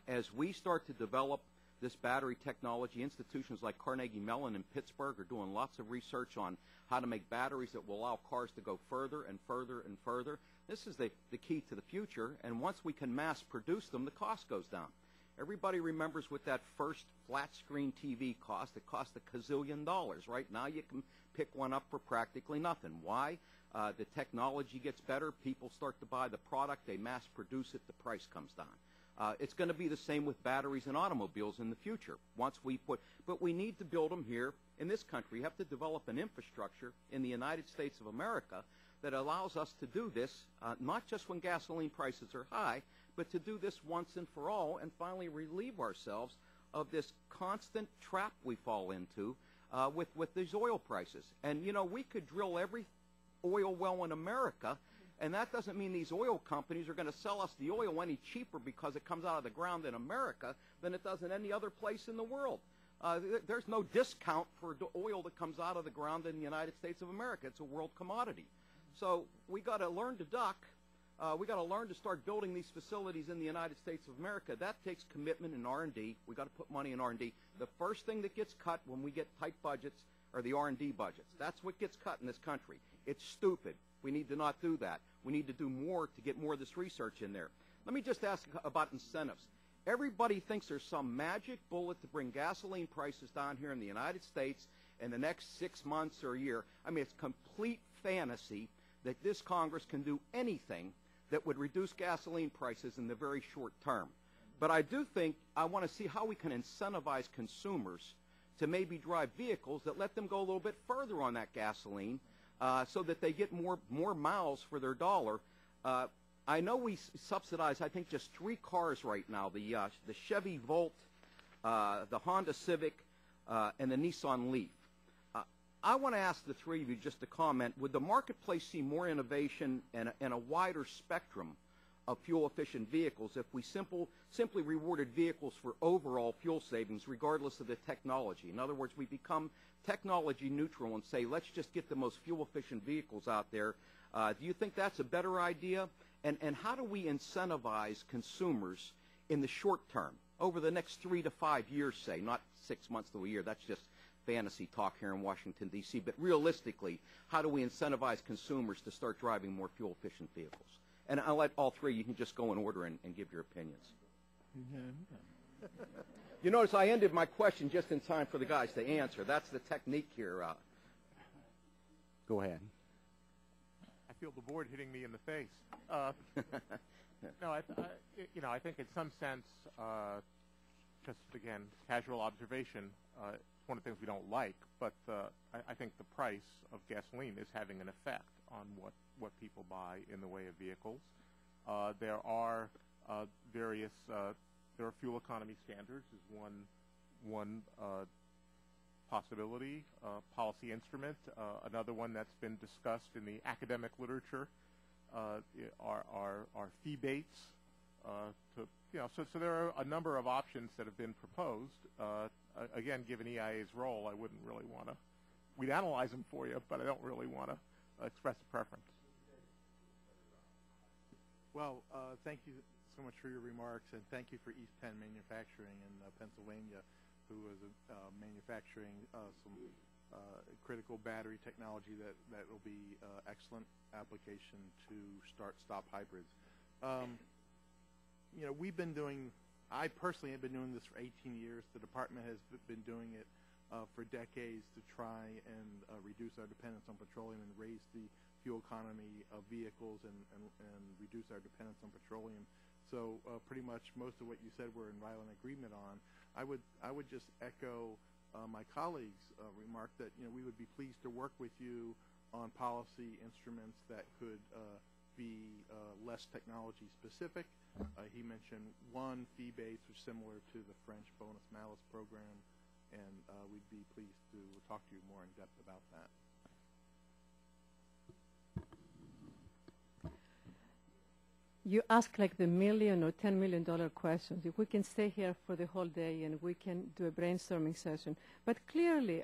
As we start to develop this battery technology, institutions like Carnegie Mellon in Pittsburgh are doing lots of research on how to make batteries that will allow cars to go further and further and further. This is the key to the future, and once we can mass produce them, the cost goes down. Everybody remembers what that first flat-screen TV cost. It cost $1 gazillion. Right now you can pick one up for practically nothing. Why? The technology gets better. People start to buy the product. They mass produce it. The price comes down. It's going to be the same with batteries and automobiles in the future. But we need to build them here in this country. We have to develop an infrastructure in the United States of America that allows us to do this, not just when gasoline prices are high, but to do this once and for all and finally relieve ourselves of this constant trap we fall into with these oil prices. And, you know, we could drill every oil well in America, and that doesn't mean these oil companies are going to sell us the oil any cheaper because it comes out of the ground in America than it does in any other place in the world. There's no discount for oil that comes out of the ground in the United States of America. It's a world commodity. So we got to learn to duck. We got to learn to start building these facilities in the United States of America. That takes commitment in R&D. We got to put money in R&D. The first thing that gets cut when we get tight budgets are the R&D budgets. That's what gets cut in this country. It's stupid. We need to not do that. We need to do more to get more of this research in there. Let me just ask about incentives. Everybody thinks there's some magic bullet to bring gasoline prices down here in the United States in the next 6 months or a year. I mean, it's complete fantasy that this Congress can do anything that would reduce gasoline prices in the very short term. But I do think I want to see how we can incentivize consumers to maybe drive vehicles that let them go a little bit further on that gasoline so that they get more miles for their dollar. I know we subsidize, I think, just 3 cars right now, the Chevy Volt, the Honda Civic, and the Nissan Leaf. I want to ask the three of you just to comment, would the marketplace see more innovation and a wider spectrum of fuel-efficient vehicles if we simply rewarded vehicles for overall fuel savings regardless of the technology? In other words, we become technology neutral and say, let's just get the most fuel-efficient vehicles out there. Do you think that's a better idea? And how do we incentivize consumers in the short term, over the next 3 to 5 years, say, not 6 months to a year? That's just fantasy talk here in Washington, D.C. But realistically, how do we incentivize consumers to start driving more fuel-efficient vehicles? And I'll let all three, you can just go in order and give your opinions. You notice I ended my question just in time for the guys to answer. That's the technique here. Go ahead. I feel the board hitting me in the face. No, I think in some sense, just again, casual observation, it's one of the things we don't like, but I think the price of gasoline is having an effect on what people buy in the way of vehicles. There are various there are fuel economy standards is one possibility, policy instrument. Another one that's been discussed in the academic literature are fee baits. So there are a number of options that have been proposed. Again, given EIA's role, I wouldn't really want to. We'd analyze them for you, but I don't really want to express a preference. Well, thank you so much for your remarks, and thank you for East Penn Manufacturing in Pennsylvania, who is manufacturing some critical battery technology that will be excellent application to start-stop hybrids. We've been doing. I personally have been doing this for 18 years. The department has been doing it for decades to try and reduce our dependence on petroleum and raise the fuel economy of vehicles and reduce our dependence on petroleum. So pretty much most of what you said we're in violent agreement on. I would just echo my colleagues' remark that we would be pleased to work with you on policy instruments that could be less technology specific. He mentioned one fee base, which is similar to the French bonus malus program, and we'd be pleased to talk to you more in depth about that. You ask like the million or $10 million questions. If we can stay here for the whole day and we can do a brainstorming session. But clearly,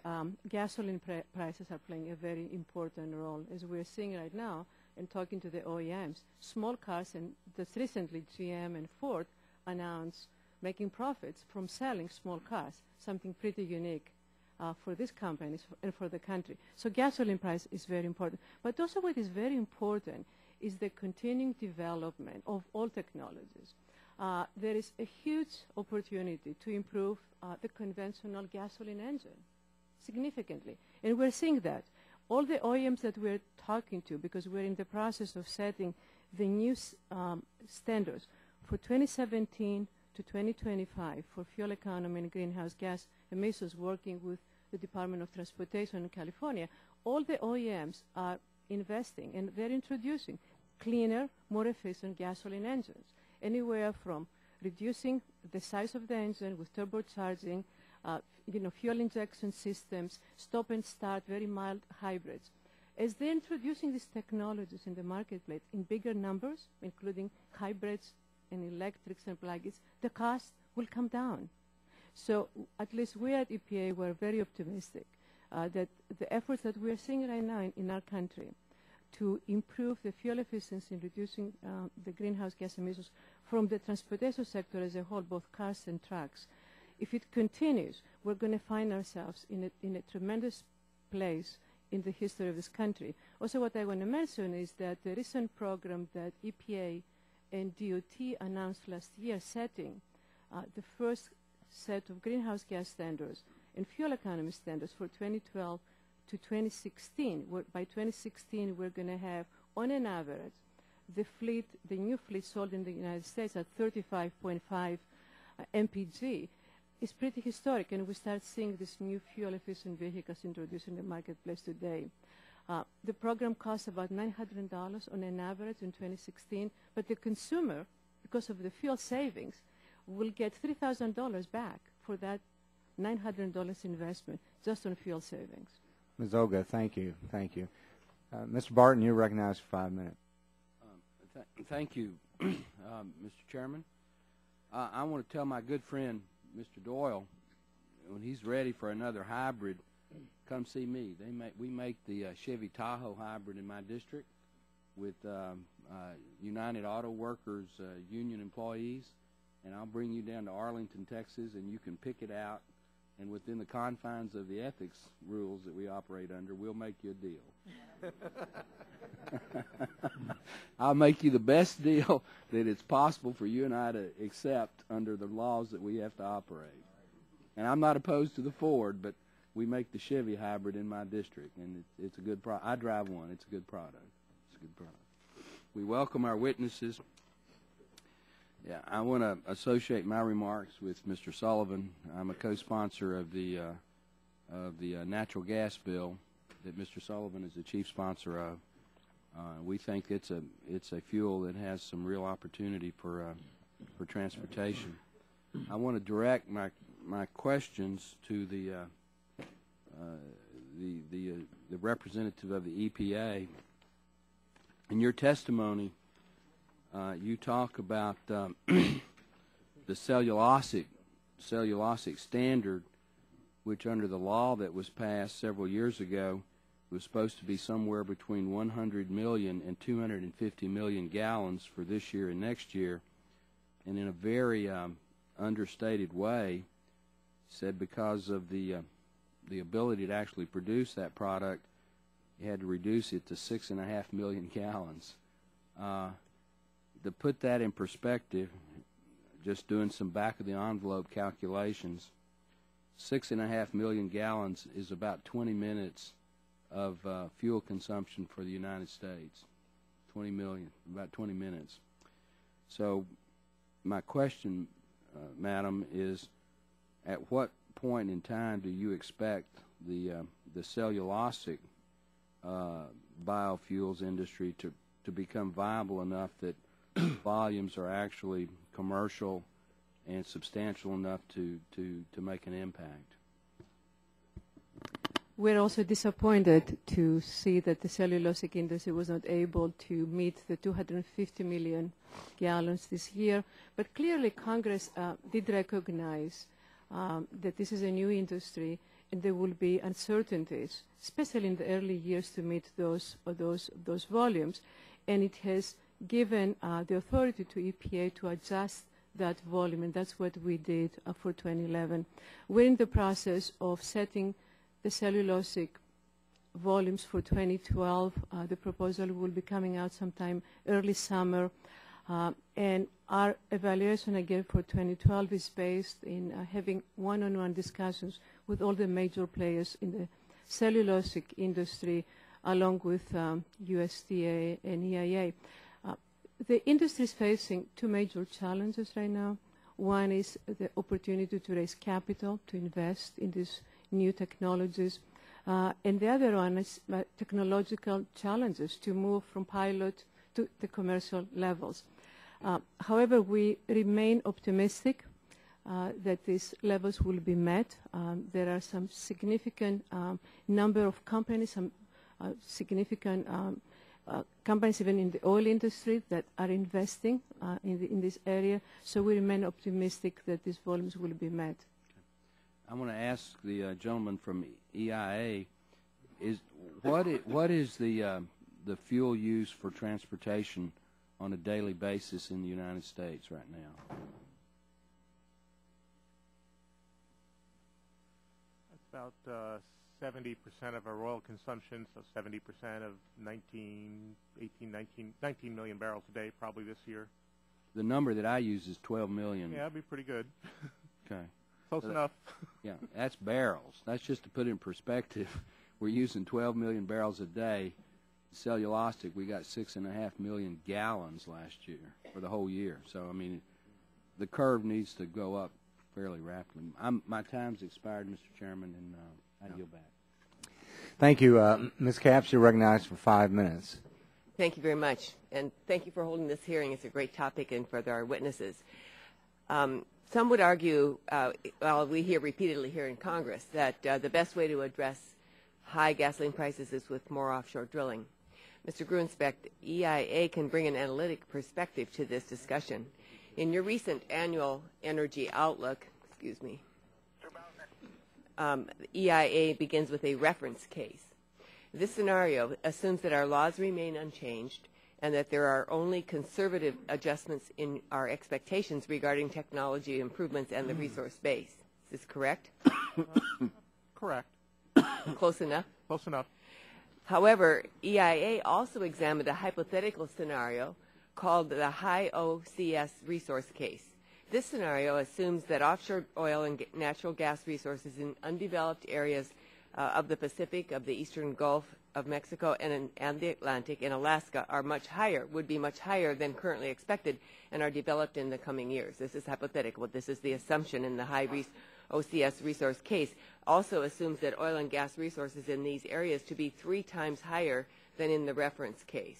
gasoline prices are playing a very important role, as we're seeing right now and talking to the OEMs. Small cars, and just recently GM and Ford announced making profits from selling small cars, something pretty unique for these companies and for the country. So gasoline price is very important. But also what is very important is the continuing development of all technologies. There is a huge opportunity to improve the conventional gasoline engine significantly. And we're seeing that. All the OEMs that we're talking to, because we're in the process of setting the new standards for 2017 to 2025 for fuel economy and greenhouse gas emissions, working with the Department of Transportation in California, all the OEMs are investing and they're introducing cleaner, more efficient gasoline engines, anywhere from reducing the size of the engine with turbocharging, fuel injection systems, stop and start, very mild hybrids. As they're introducing these technologies in the marketplace in bigger numbers, including hybrids and electrics and plug-ins, the cost will come down. So at least we at EPA were very optimistic that the efforts that we're seeing right now in our country to improve the fuel efficiency in reducing the greenhouse gas emissions from the transportation sector as a whole, both cars and trucks. If it continues, we're going to find ourselves in a tremendous place in the history of this country. Also, what I want to mention is that the recent program that EPA and DOT announced last year, setting the first set of greenhouse gas standards and fuel economy standards for 2012 to 2016. By 2016, we're going to have, on an average, the new fleet sold in the United States at 35.5 mpg. Is pretty historic, and we start seeing these new fuel-efficient vehicles introduced in the marketplace today. The program costs about $900 on an average in 2016, but the consumer, because of the fuel savings, will get $3,000 back for that $900 investment just on fuel savings. Ms. Olga, thank you. Thank you. Mr. Barton, you're recognized for 5 minutes. Thank you, Mr. Chairman. I want to tell my good friend, Mr. Doyle, when he's ready for another hybrid, come see me. We make the Chevy Tahoe hybrid in my district with United Auto Workers union employees, and I'll bring you down to Arlington, Texas, and you can pick it out. And within the confines of the ethics rules that we operate under, we'll make you a deal. I'll make you the best deal that it's possible for you and I to accept under the laws that we have to operate. And I'm not opposed to the Ford, but we make the Chevy hybrid in my district, and it's a good product. I drive one. It's a good product. It's a good product. We welcome our witnesses. Yeah, I want to associate my remarks with Mr. Sullivan. I'm a co-sponsor of the natural gas bill that Mr. Sullivan is the chief sponsor of. We think it's a fuel that has some real opportunity for transportation. I want to direct my questions to the representative of the EPA. In your testimony, you talk about the cellulosic standard, which under the law that was passed several years ago was supposed to be somewhere between 100 million and 250 million gallons for this year and next year, and in a very understated way said because of the ability to actually produce that product, you had to reduce it to 6.5 million gallons. To put that in perspective, just doing some back-of-the-envelope calculations, 6.5 million gallons is about 20 minutes of fuel consumption for the United States. 20 million, about 20 minutes. So my question, Madam, is at what point in time do you expect the cellulosic biofuels industry to become viable enough that volumes are actually commercial and substantial enough to make an impact? We're also disappointed to see that the cellulosic industry was not able to meet the 250 million gallons this year. But clearly Congress did recognize that this is a new industry and there will be uncertainties, especially in the early years, to meet those volumes. And it has given the authority to EPA to adjust that volume, and that's what we did for 2011. We're in the process of setting the cellulosic volumes for 2012. The proposal will be coming out sometime early summer. And our evaluation again for 2012 is based in having one-on-one discussions with all the major players in the cellulosic industry, along with USDA and EIA. The industry is facing two major challenges right now. One is the opportunity to raise capital to invest in these new technologies. And the other one is technological challenges to move from pilot to the commercial levels. However, we remain optimistic that these levels will be met. There are some significant number of companies, some significant companies even in the oil industry that are investing in this area. So we remain optimistic that these volumes will be met. I want to ask the gentleman from EIA, what is the fuel used for transportation on a daily basis in the United States right now? That's about 70% of our oil consumption, so 70% of 19 million barrels a day probably this year. The number that I use is 12 million. Yeah, that'd be pretty good. Okay. Close enough. Yeah, that's barrels. That's just to put it in perspective. We're using 12 million barrels a day. Cellulosic, we got 6.5 million gallons last year for the whole year. So, I mean, the curve needs to go up fairly rapidly. My time's expired, Mr. Chairman, and I yield back. Thank you. Ms. Capps, you're recognized for 5 minutes. Thank you very much, and thank you for holding this hearing. It's a great topic and for our witnesses. Some would argue, well, we hear repeatedly here in Congress, that the best way to address high gasoline prices is with more offshore drilling. Mr. Gruensbeck, EIA can bring an analytic perspective to this discussion. In your recent annual energy outlook, EIA begins with a reference case. This scenario assumes that our laws remain unchanged and that there are only conservative adjustments in our expectations regarding technology improvements and the resource base. Is this correct? Correct. Close enough? Close enough. However, EIA also examined a hypothetical scenario called the high OCS resource case. This scenario assumes that offshore oil and natural gas resources in undeveloped areas of the Pacific, of the Eastern Gulf of Mexico, and the Atlantic and Alaska are would be much higher than currently expected and are developed in the coming years. This is hypothetical. This is the assumption in the high OCS resource case. Also assumes that oil and gas resources in these areas to be 3 times higher than in the reference case.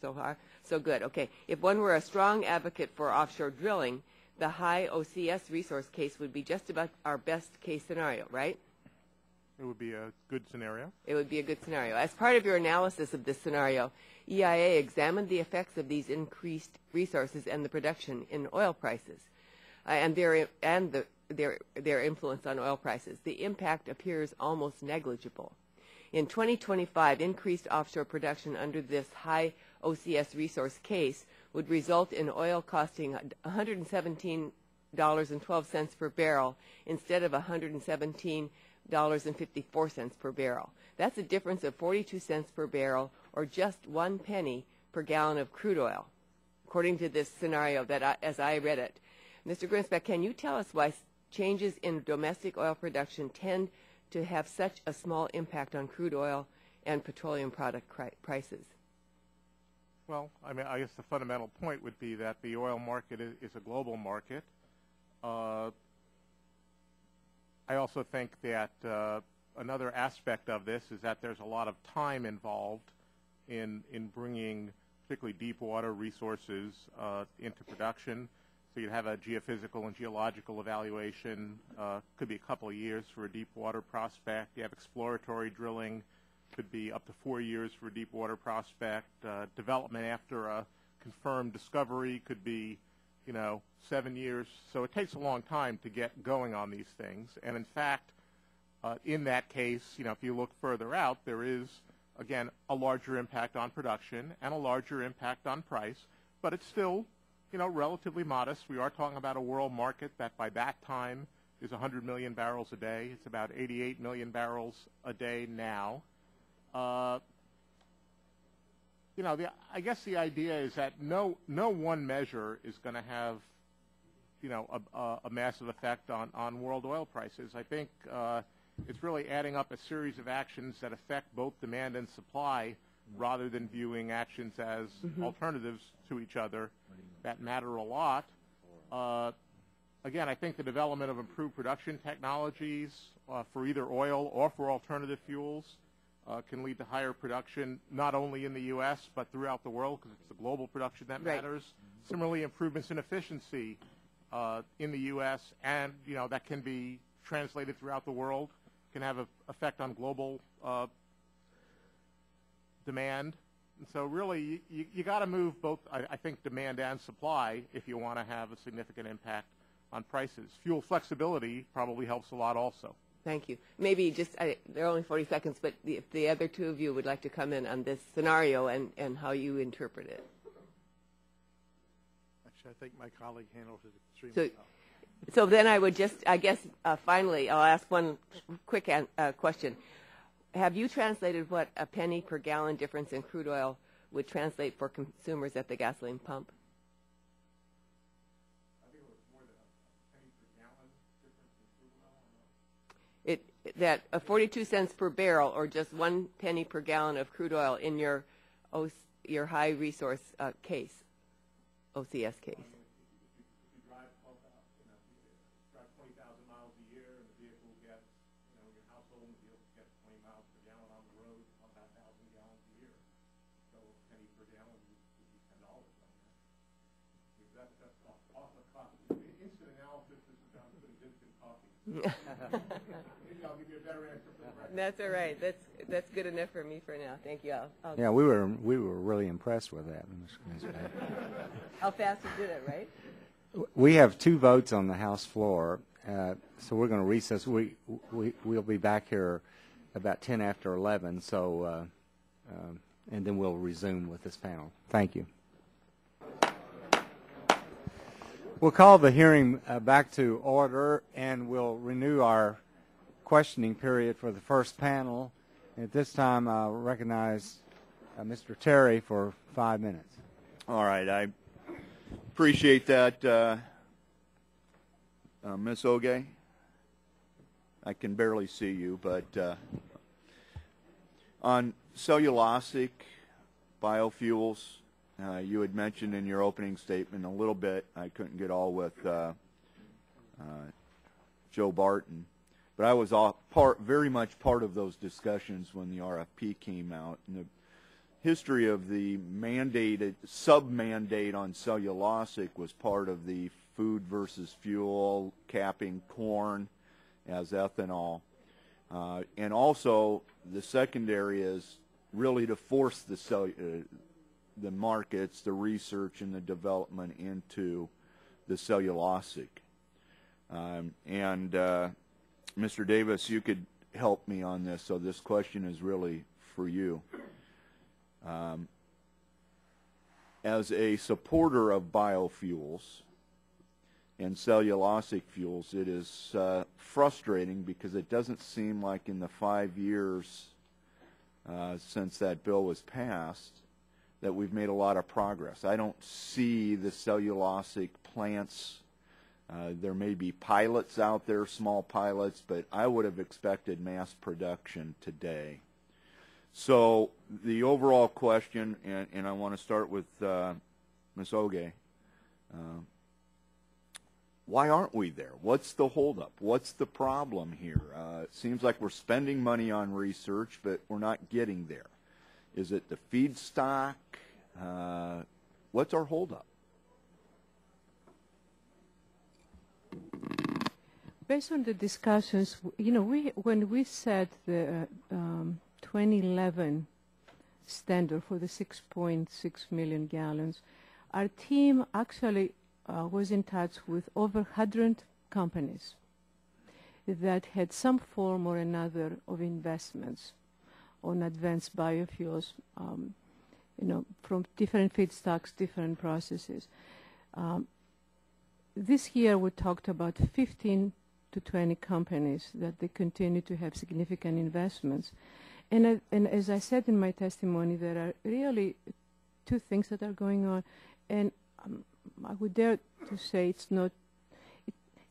So far, so good. Okay. If one were a strong advocate for offshore drilling, the high OCS resource case would be just about our best case scenario, right? It would be a good scenario. It would be a good scenario. As part of your analysis of this scenario, EIA examined the effects of these increased resources and the production in oil prices, and their influence on oil prices. The impact appears almost negligible. In 2025, increased offshore production under this high OCS resource case would result in oil costing $117.12 per barrel instead of $117.54 per barrel. That's a difference of 42 cents per barrel, or just 1 penny per gallon of crude oil, according to this scenario that as I read it. Mr. Gruensbeck, can you tell us why changes in domestic oil production tend to have such a small impact on crude oil and petroleum product prices? Well, I mean, I guess the fundamental point would be that the oil market is a global market. I also think that another aspect of this is that there's a lot of time involved in bringing particularly deep water resources into production. So you'd have a geophysical and geological evaluation, could be a couple of years for a deep water prospect. You have exploratory drilling, could be up to 4 years for a deep water prospect. Development after a confirmed discovery could be, 7 years. So it takes a long time to get going on these things. And in fact, in that case, if you look further out, there is, again, a larger impact on production and a larger impact on price, but it's still, relatively modest. We are talking about a world market that by that time is 100 million barrels a day. It's about 88 million barrels a day now. I guess the idea is that no one measure is going to have, a massive effect on world oil prices. I think it's really adding up a series of actions that affect both demand and supply rather than viewing actions as alternatives to each other that matter a lot. Again, I think the development of improved production technologies for either oil or for alternative fuels can lead to higher production, not only in the U.S., but throughout the world, because it's the global production that matters. Similarly, improvements in efficiency in the U.S., and, that can be translated throughout the world, can have an effect on global demand. And so really, you got to move both, I think, demand and supply if you want to have a significant impact on prices. Fuel flexibility probably helps a lot also. Thank you. Maybe just, there are only 40 seconds, but if the other two of you would like to come in on this scenario and how you interpret it. Actually, I think my colleague handled it extremely well. So then I would just, I guess, finally, I'll ask one quick question. Have you translated what a penny per gallon difference in crude oil would translate for consumers at the gasoline pump? I think it was more than a penny per gallon difference in crude oil. That 42 cents per barrel, or just 1 penny per gallon of crude oil in your high resource case, OCS case. Maybe I'll give you a better answer for the record. That's all right. That's good enough for me for now. Thank you. Yeah, we were really impressed with that. How fast you did it, right? We have 2 votes on the House floor, so we're going to recess. We'll be back here about 10 after 11. So, and then we'll resume with this panel. Thank you. We'll call the hearing back to order, and we'll renew our questioning period for the first panel. At this time, I'll recognize Mr. Terry for 5 minutes. All right. I appreciate that, Ms. Oge. I can barely see you, but on cellulosic biofuels, you had mentioned in your opening statement a little bit. I couldn't get all with Joe Barton, but I was very much part of those discussions when the RFP came out. And the history of the sub-mandate on cellulosic was part of the food versus fuel, capping corn as ethanol. And also the secondary is really to force the markets, the research, and the development into the cellulosic. Mr. Davis, you could help me on this, so this question is really for you. As a supporter of biofuels and cellulosic fuels, it is frustrating because it doesn't seem like in the 5 years since that bill was passed that we've made a lot of progress. I don't see the cellulosic plants. There may be pilots out there, small pilots, but I would have expected mass production today. So the overall question, and I want to start with Ms. Oge, why aren't we there? What's the holdup? What's the problem here? It seems like we're spending money on research, but we're not getting there. Is it the feedstock? What's our holdup? Based on the discussions, when we set the 2011 standard for the 6.6 million gallons, Our team actually was in touch with over 100 companies that had some form or another of investments on advanced biofuels, from different feedstocks, different processes. This year we talked about 15 to 20 companies that they continue to have significant investments. And as I said in my testimony, there are really two things that are going on. And I would dare to say it's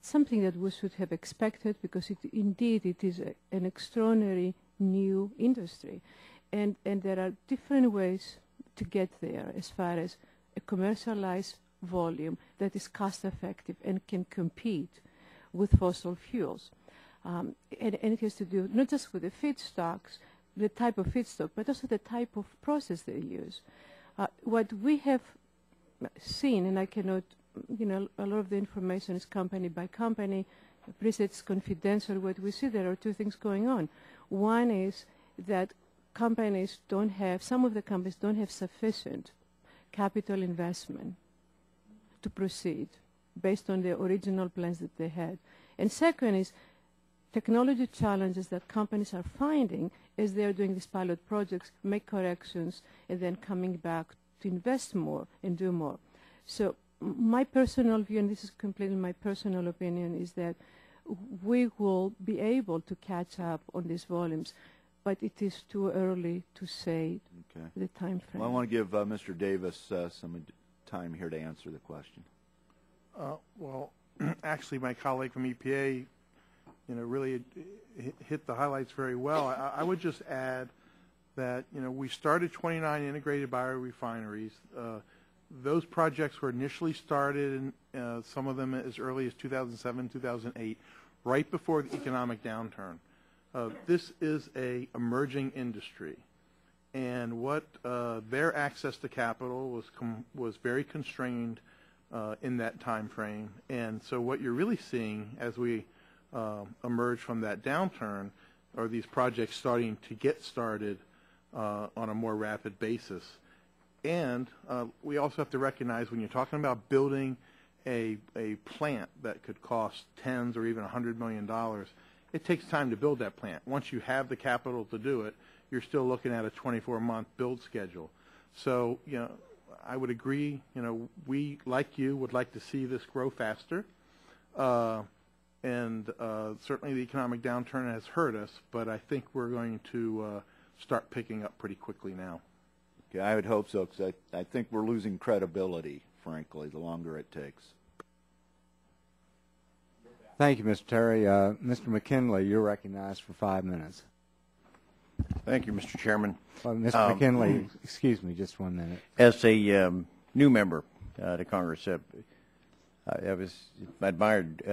something that we should have expected, because indeed it is an extraordinary new industry. And there are different ways to get there as far as a commercialized volume that is cost effective and can compete with fossil fuels. And it has to do not just with the feedstocks, the type of feedstock, but also the type of process they use. What we have seen, and I cannot, a lot of the information is company by company, it's confidential. What we see, there are two things going on. One is that some of the companies don't have sufficient capital investment to proceed based on the original plans that they had. And second is technology challenges that companies are finding as they're doing these pilot projects, make corrections, and then coming back to invest more and do more. So my personal view, and this is completely my personal opinion, is that we will be able to catch up on these volumes, but it is too early to say the time frame. Well, I want to give Mr. Davis some time here to answer the question. Well, actually, my colleague from EPA, really hit the highlights very well. I would just add that, we started 29 integrated biorefineries. Those projects were initially started, some of them as early as 2007, 2008, right before the economic downturn. This is an emerging industry, and what their access to capital was very constrained in that time frame. And so what you're really seeing as we emerge from that downturn are these projects starting to get started on a more rapid basis. And we also have to recognize, when you're talking about building a plant that could cost tens or even $100 million, it takes time to build that plant. Once you have the capital to do it, you're still looking at a 24-month build schedule. So, I would agree, we, like you, would like to see this grow faster. And certainly the economic downturn has hurt us, but I think we're going to start picking up pretty quickly now. Okay, I would hope so, because I think we're losing credibility, frankly, the longer it takes. Thank you, Mr. Terry. Mr. McKinley, you're recognized for 5 minutes. Thank you, Mr. Chairman. Well, Mr. McKinley, excuse me, just 1 minute. As a new member to Congress, I admired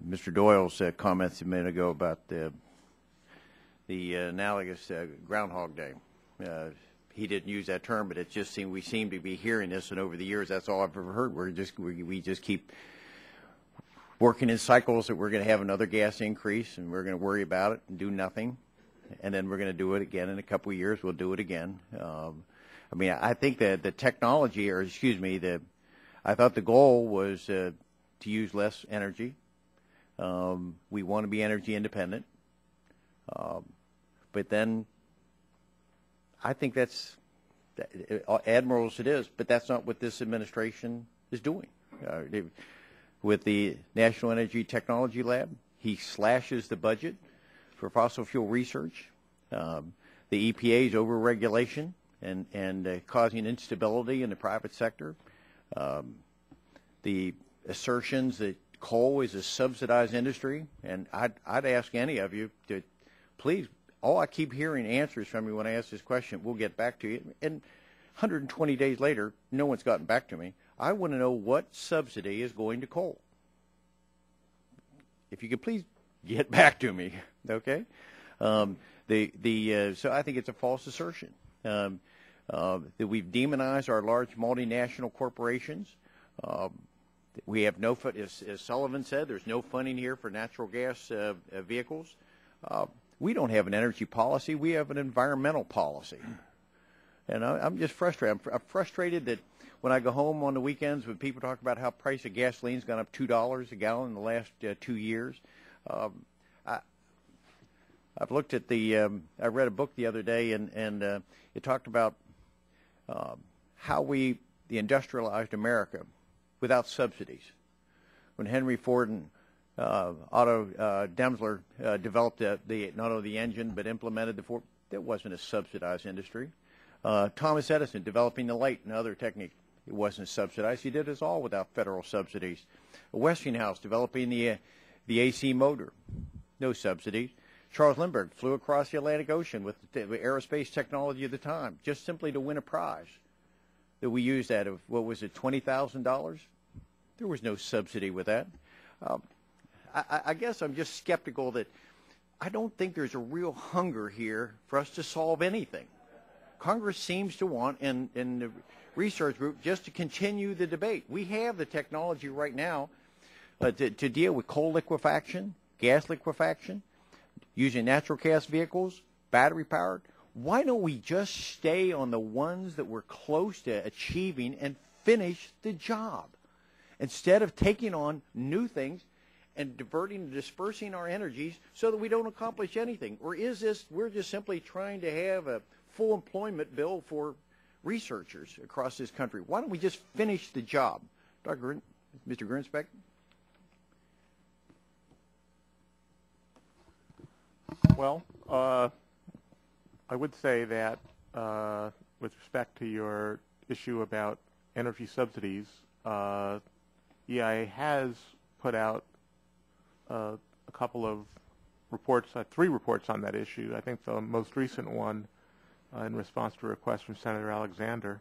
Mr. Doyle's comments a minute ago about the analogous Groundhog Day. He didn't use that term, but it just we seem to be hearing this, and over the years, that's all I've ever heard. We just keep working in cycles that we're going to have another gas increase, and we're going to worry about it and do nothing, and then we're going to do it again in a couple of years. We'll do it again. I think that the technology, I thought the goal was to use less energy. We want to be energy independent, but then I think that's admirable as it is, but that's not what this administration is doing. With the National Energy Technology Lab, he slashes the budget for fossil fuel research. The EPA's overregulation and causing instability in the private sector. The assertions that coal is a subsidized industry, and I'd ask any of you to please. All I keep hearing answers from you when I ask this question, we'll get back to you. And 120 days later, no one's gotten back to me. I want to know what subsidy is going to coal. If you could please get back to me, okay? So I think it's a false assertion that we've demonized our large multinational corporations. We have no, as Sullivan said, there's no funding here for natural gas vehicles. We don't have an energy policy. We have an environmental policy. And I'm just frustrated. I'm frustrated that when I go home on the weekends, when people talk about how price of gasoline's gone up $2 a gallon in the last 2 years, I've looked at I read a book the other day, and it talked about how we industrialized America without subsidies. When Henry Ford and Otto Daimler developed not only the engine but implemented the Ford, that wasn't a subsidized industry. Thomas Edison developing the light and other techniques, it wasn't subsidized. He did this all without federal subsidies. Westinghouse developing the AC motor, no subsidies. Charles Lindbergh flew across the Atlantic Ocean with the aerospace technology of the time, just simply to win a prize that we used out of, what was it, $20,000? There was no subsidy with that. I guess I'm just skeptical that I don't think there's a real hunger here for us to solve anything. Congress seems to want, and the research group, just to continue the debate. We have the technology right now to deal with coal liquefaction, gas liquefaction, using natural gas vehicles, battery powered. Why don't we just stay on the ones that we're close to achieving and finish the job instead of taking on new things and dispersing our energies so that we don't accomplish anything? Or is this, we're just simply trying to have a full employment bill for researchers across this country? Why don't we just finish the job? Mr. Grinspeck? Well, I would say that with respect to your issue about energy subsidies, EIA has put out a couple of reports, 3 reports on that issue. I think the most recent one in response to a request from Senator Alexander.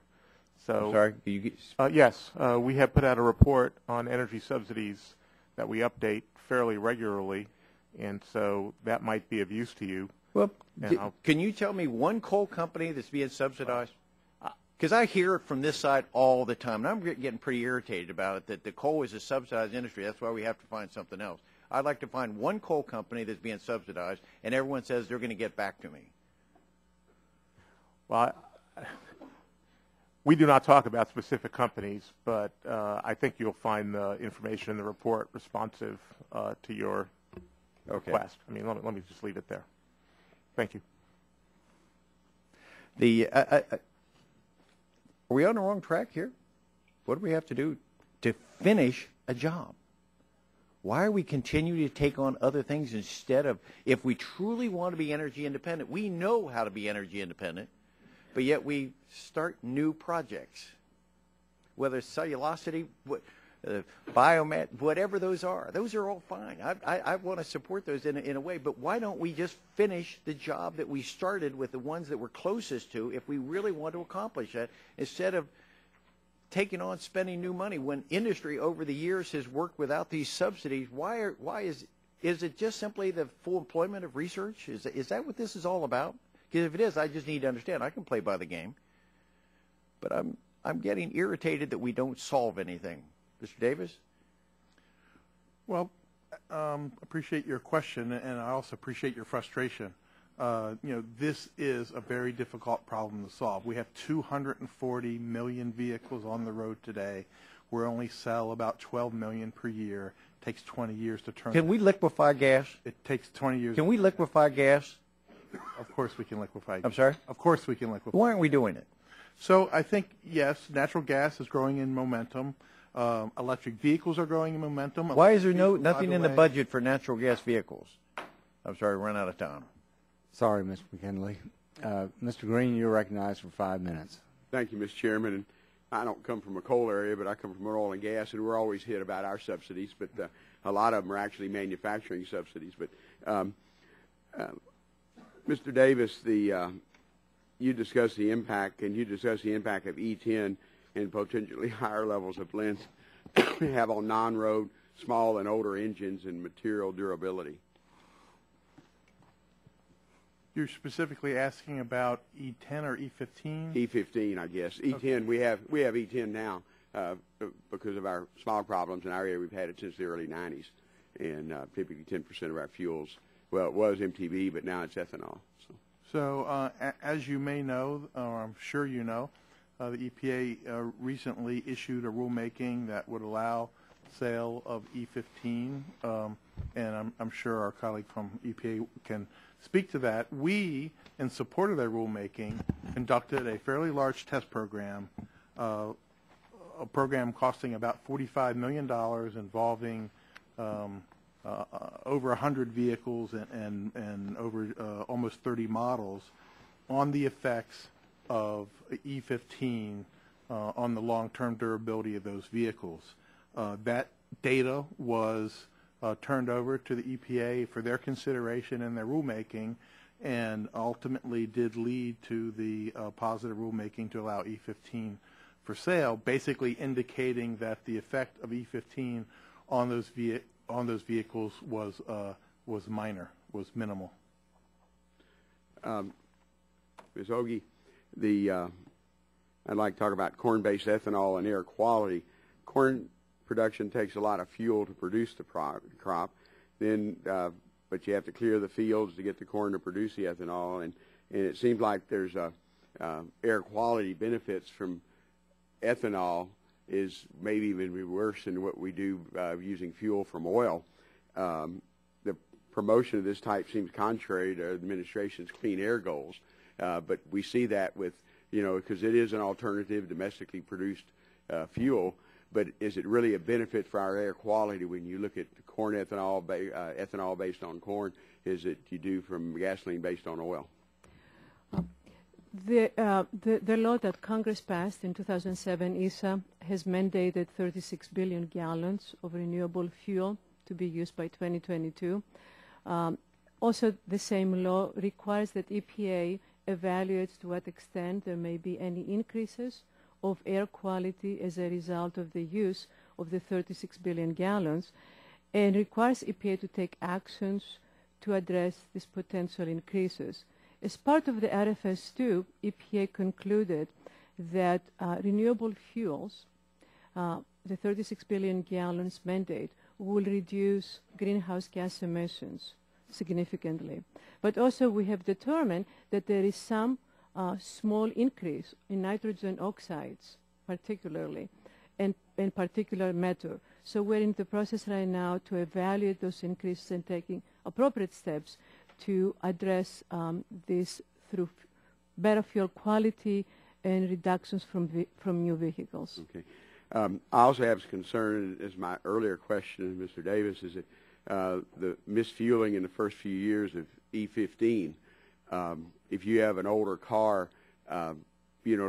So, I'm sorry? Yes, we have put out a report on energy subsidies that we update fairly regularly, and so that might be of use to you. Well, can you tell me one coal company that's being subsidized? Because I hear it from this side all the time, and I'm getting pretty irritated about it, that the coal is a subsidized industry. That's why we have to find something else. I'd like to find one coal company that's being subsidized, and everyone says they're going to get back to me. Well, we do not talk about specific companies, but I think you'll find the information in the report responsive to your request. I mean, let me just leave it there. Thank you. Are we on the wrong track here? What do we have to do to finish a job? Why are we continuing to take on other things instead of, if we truly want to be energy independent, we know how to be energy independent, but yet we start new projects, whether it's cellulosity, biomass, whatever those are all fine. I want to support those in a way, but why don't we just finish the job that we started with the ones that we're closest to if we really want to accomplish that, instead of taking on spending new money when industry over the years has worked without these subsidies? Why is it just simply the full employment of research? Is that what this is all about? Because if it is, I just need to understand. I can play by the game, but I'm getting irritated that we don't solve anything. Mr. Davis? Well, appreciate your question, and I also appreciate your frustration. This is a very difficult problem to solve. We have 240 million vehicles on the road today. We only sell about 12 million per year. It takes 20 years to turn. Can we liquefy gas? It takes 20 years. Can we liquefy gas? Of course we can liquefy gas. I'm sorry? Of course we can liquefy. Why aren't we doing it? So I think, yes, natural gas is growing in momentum. Electric vehicles are growing in momentum. Why is there nothing in the budget for natural gas vehicles? I'm sorry, we ran out of time. Sorry, Mr. McKinley. Mr. Green, you're recognized for 5 minutes. Thank you, Mr. Chairman. And I don't come from a coal area, but I come from oil and gas, and we're always hit about our subsidies, but a lot of them are actually manufacturing subsidies. But Mr. Davis, you discussed the impact, and you discussed the impact of E10 and potentially higher levels of blends we have on non-road, small and older engines and material durability. You're specifically asking about E10 or E15? E15, I guess. E10, okay. we have E10 now because of our small problems in our area. We've had it since the early 90s, and typically 10% of our fuels. Well, it was MTBE, but now it's ethanol. So as you may know, or I'm sure you know, the EPA recently issued a rulemaking that would allow sale of E15, and I'm sure our colleague from EPA can speak to that. We, in support of that rulemaking, conducted a fairly large test program, a program costing about $45 million, involving over 100 vehicles and over almost 30 models, on the effects of E15 on the long-term durability of those vehicles. That data was turned over to the EPA for their consideration in their rulemaking, and ultimately did lead to the positive rulemaking to allow E15 for sale, basically indicating that the effect of E15 on those vehicles was minor, was minimal. Ms. Ogie, I'd like to talk about corn-based ethanol and air quality. Corn production takes a lot of fuel to produce the crop, then but you have to clear the fields to get the corn to produce the ethanol, and it seems like there's air quality benefits from ethanol is maybe even worse than what we do using fuel from oil. The promotion of this type seems contrary to the administration's clean air goals, but we see that with, because it is an alternative domestically produced fuel. But is it really a benefit for our air quality when you look at corn ethanol, ethanol based on corn, as it you do from gasoline based on oil? The law that Congress passed in 2007, ISA, has mandated 36 billion gallons of renewable fuel to be used by 2022. Also, the same law requires that EPA evaluates to what extent there may be any increases of air quality as a result of the use of the 36 billion gallons, and requires EPA to take actions to address these potential increases. As part of the RFS2, EPA concluded that renewable fuels, the 36 billion gallons mandate, will reduce greenhouse gas emissions significantly. But also we have determined that there is some small increase in nitrogen oxides, particularly, and in particular matter. So we're in the process right now to evaluate those increases and taking appropriate steps to address this through better fuel quality and reductions from new vehicles. Okay. I also have concern, as my earlier question, Mr. Davis, is that the misfueling in the first few years of E15. If you have an older car, to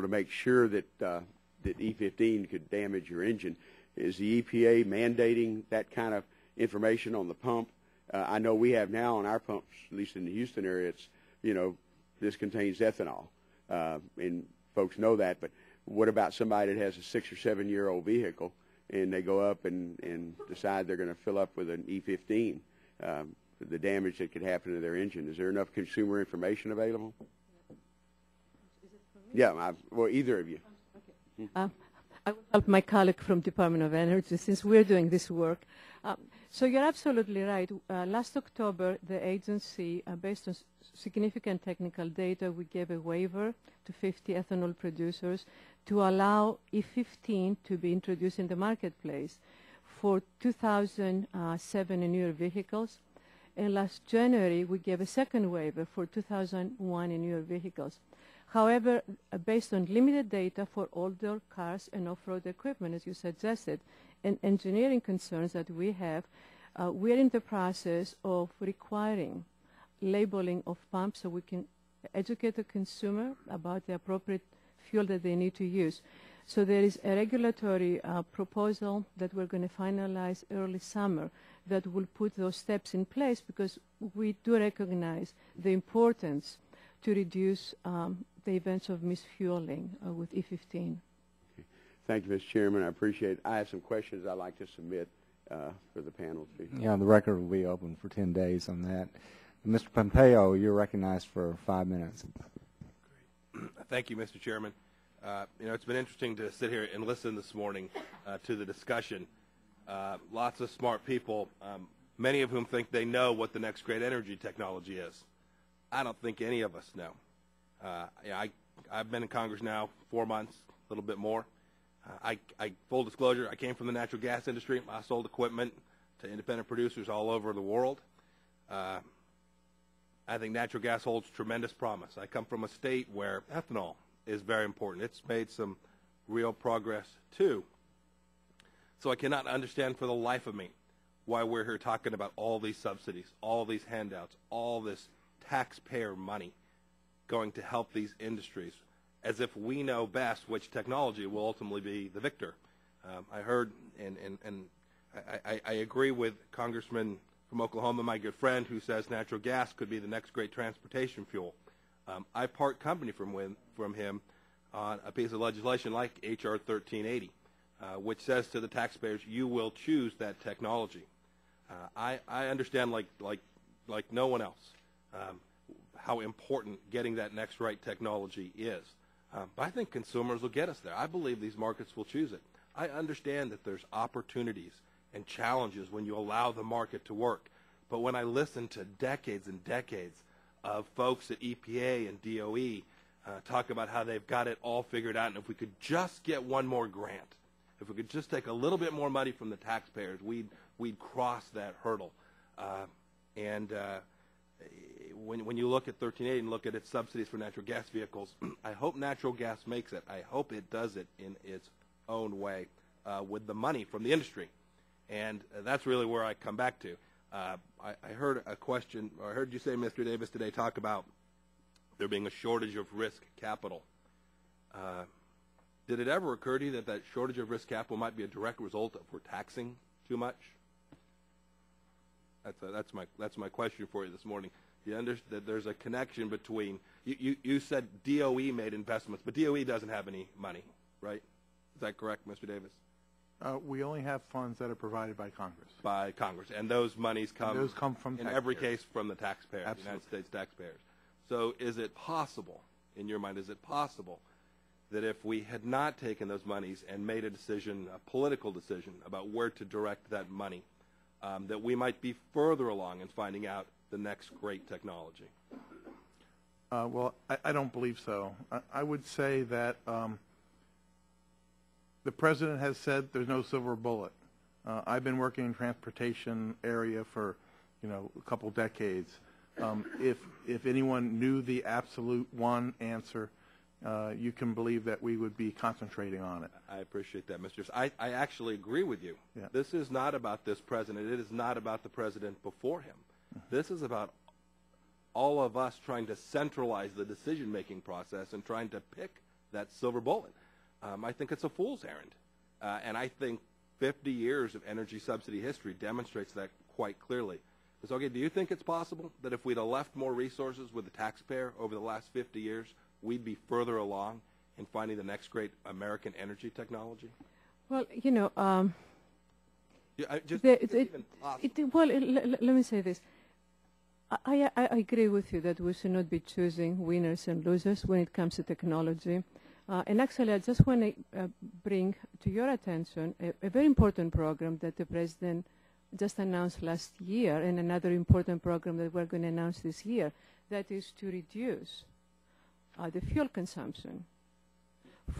make sure that that E15 could damage your engine, is the EPA mandating that kind of information on the pump? I know we have now on our pumps, at least in the Houston area, it's, this contains ethanol, and folks know that. But what about somebody that has a 6 or 7 year old vehicle and they go up and decide they're going to fill up with an E15? The damage that could happen to their engine. Is there enough consumer information available? Is it for me? Yeah, well, either of you. Okay. I will help my colleague from Department of Energy since we're doing this work. So you're absolutely right. Last October, the agency, based on significant technical data, we gave a waiver to 50 ethanol producers to allow E15 to be introduced in the marketplace for 2007 and newer vehicles. And last January, we gave a second waiver for 2001 and newer vehicles. However, based on limited data for older cars and off-road equipment, as you suggested, and engineering concerns that we have, we're in the process of requiring labeling of pumps so we can educate the consumer about the appropriate fuel that they need to use. So there is a regulatory proposal that we're going to finalize early summer that will put those steps in place, because we do recognize the importance to reduce the events of misfueling with E15. Okay. Thank you, Mr. Chairman. I appreciate it. I have some questions I'd like to submit for the panel. Yeah, the record will be open for 10 days on that. Mr. Pompeo, you're recognized for 5 minutes. Thank you, Mr. Chairman. It's been interesting to sit here and listen this morning to the discussion. Lots of smart people, many of whom think they know what the next great energy technology is. I don't think any of us know. I've been in Congress now 4 months, a little bit more. Full disclosure, I came from the natural gas industry. I sold equipment to independent producers all over the world. I think natural gas holds tremendous promise. I come from a state where ethanol is very important. It's made some real progress, too. So I cannot understand for the life of me why we're here talking about all these subsidies, all these handouts, all this taxpayer money going to help these industries, as if we know best which technology will ultimately be the victor. I heard, and I agree with Congressman from Oklahoma, my good friend, who says natural gas could be the next great transportation fuel. I part company from him on a piece of legislation like H.R. 1380, which says to the taxpayers, you will choose that technology. I understand like no one else how important getting that next right technology is. But I think consumers will get us there. I believe these markets will choose it. I understand that there's opportunities and challenges when you allow the market to work. But when I listen to decades and decades of folks at EPA and DOE talk about how they've got it all figured out, and if we could just get one more grant, if we could just take a little bit more money from the taxpayers, we'd cross that hurdle. When you look at 1380 and look at its subsidies for natural gas vehicles, I hope natural gas makes it. I hope it does it in its own way with the money from the industry. And that's really where I come back to. I heard a question, or I heard you say, Mr. Davis, today talk about there being a shortage of risk capital. Did it ever occur to you that that shortage of risk capital might be a direct result of we're taxing too much? That's my question for you this morning. You understand that there's a connection between, you said DOE made investments, but DOE doesn't have any money, right? Is that correct, Mr. Davis? We only have funds that are provided by Congress. By Congress, and those monies come from in every case from the taxpayers, Absolutely. the United States taxpayers. So is it possible, in your mind, is it possible that if we had not taken those monies and made a decision, a political decision, about where to direct that money, that we might be further along in finding out the next great technology? Well, I don't believe so. I would say that the President has said there's no silver bullet. I've been working in transportation area for, a couple decades. If anyone knew the absolute one answer, you can believe that we would be concentrating on it. I appreciate that, Mr. I actually agree with you. Yeah. This is not about this president. It is not about the president before him. This is about all of us trying to centralize the decision-making process and trying to pick that silver bullet. I think it's a fool's errand. And I think 50 years of energy subsidy history demonstrates that quite clearly. So, okay, do you think it's possible that if we'd have left more resources with the taxpayer over the last 50 years, we'd be further along in finding the next great American energy technology? Well, let me say this. I agree with you that we should not be choosing winners and losers when it comes to technology. And actually, I just want to bring to your attention a very important program that the President just announced last year, and another important program that we're going to announce this year, that is to reduce the fuel consumption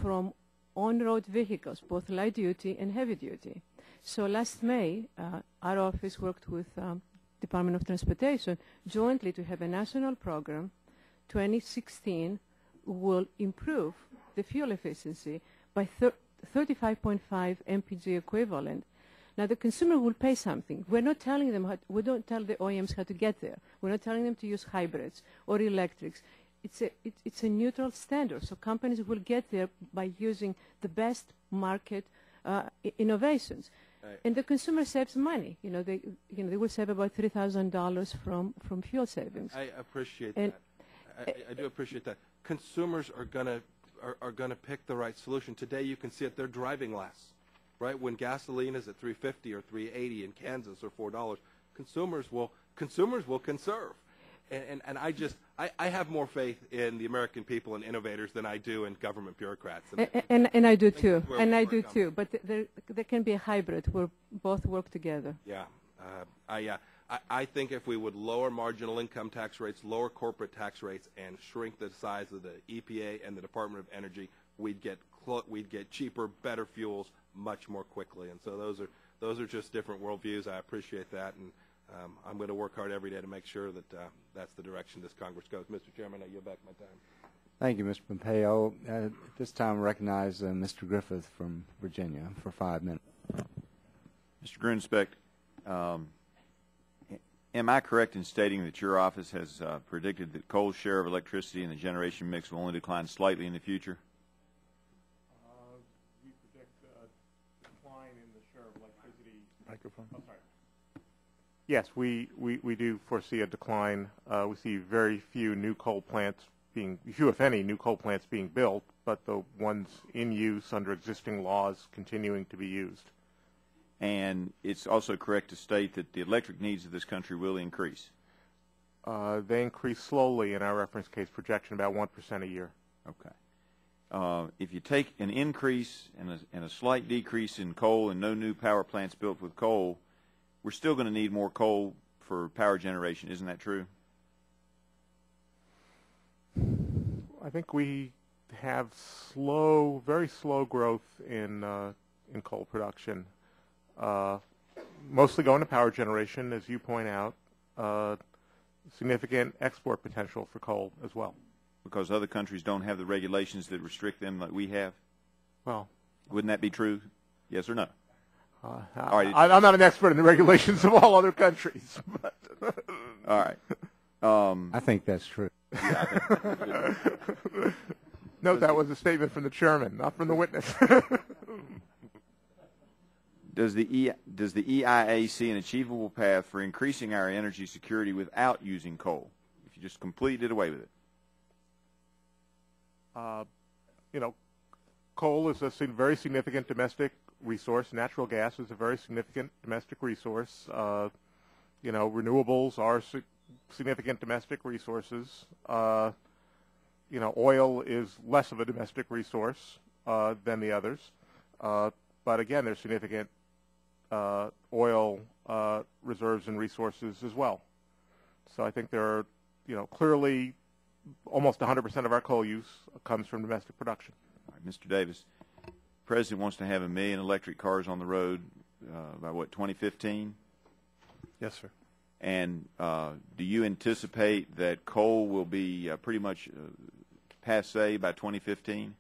from on-road vehicles, both light-duty and heavy-duty. So last May, our office worked with Department of Transportation jointly to have a national program. 2016 will improve the fuel efficiency by 35.5 mpg equivalent. Now the consumer will pay something. We're not telling them we don't tell the OEMs how to get there. We're not telling them to use hybrids or electrics. It's a neutral standard. So companies will get there by using the best market innovations. Right. And the consumer saves money. They will save about $3,000 from fuel savings. I appreciate that. I do appreciate that. Consumers are gonna pick the right solution. Today, you can see it. They're driving less, right? When gasoline is at $3.50 or $3.80 in Kansas or $4, consumers will conserve. And I have more faith in the American people and innovators than I do in government bureaucrats. And I do too. And I do too. But there can be a hybrid where both work together. Yeah. I think if we would lower marginal income tax rates, lower corporate tax rates, and shrink the size of the EPA and the Department of Energy, we'd get cheaper, better fuels much more quickly. And so those are just different worldviews. I appreciate that, and I'm going to work hard every day to make sure that that's the direction this Congress goes. Mr. Chairman, I yield back my time. Thank you, Mr. Pompeo. At this time, I recognize Mr. Griffith from Virginia for 5 minutes. Mr. Grunspeck, am I correct in stating that your office has predicted that coal's share of electricity in the generation mix will only decline slightly in the future? We predict a decline in the share of electricity. Microphone. Oh, sorry. Yes, we do foresee a decline. We see very few new coal plants few if any new coal plants being built, but the ones in use under existing laws continuing to be used. And it's also correct to state that the electric needs of this country will increase. They increase slowly in our reference case projection, about 1% a year. Okay. If you take an increase and a slight decrease in coal and no new power plants built with coal, we're still going to need more coal for power generation. Isn't that true? I think we have very slow growth in coal production. Mostly going to power generation, as you point out, significant export potential for coal as well. Because other countries don't have the regulations that restrict them like we have? Well, wouldn't that be true? Yes or no? All right. I'm not an expert in the regulations of all other countries. But all right. I think that's true. Note that was a statement from the chairman, not from the witness. Does the EIA see an achievable path for increasing our energy security without using coal? If you just completely did away with it. Coal is a very significant domestic resource. Natural gas is a very significant domestic resource. Renewables are significant domestic resources. Oil is less of a domestic resource than the others. But again, there's significant oil reserves and resources as well. So I think there are, clearly almost 100% of our coal use comes from domestic production. All right, Mr. Davis, the President wants to have 1 million electric cars on the road by, 2015? Yes, sir. And do you anticipate that coal will be pretty much passé by 2015?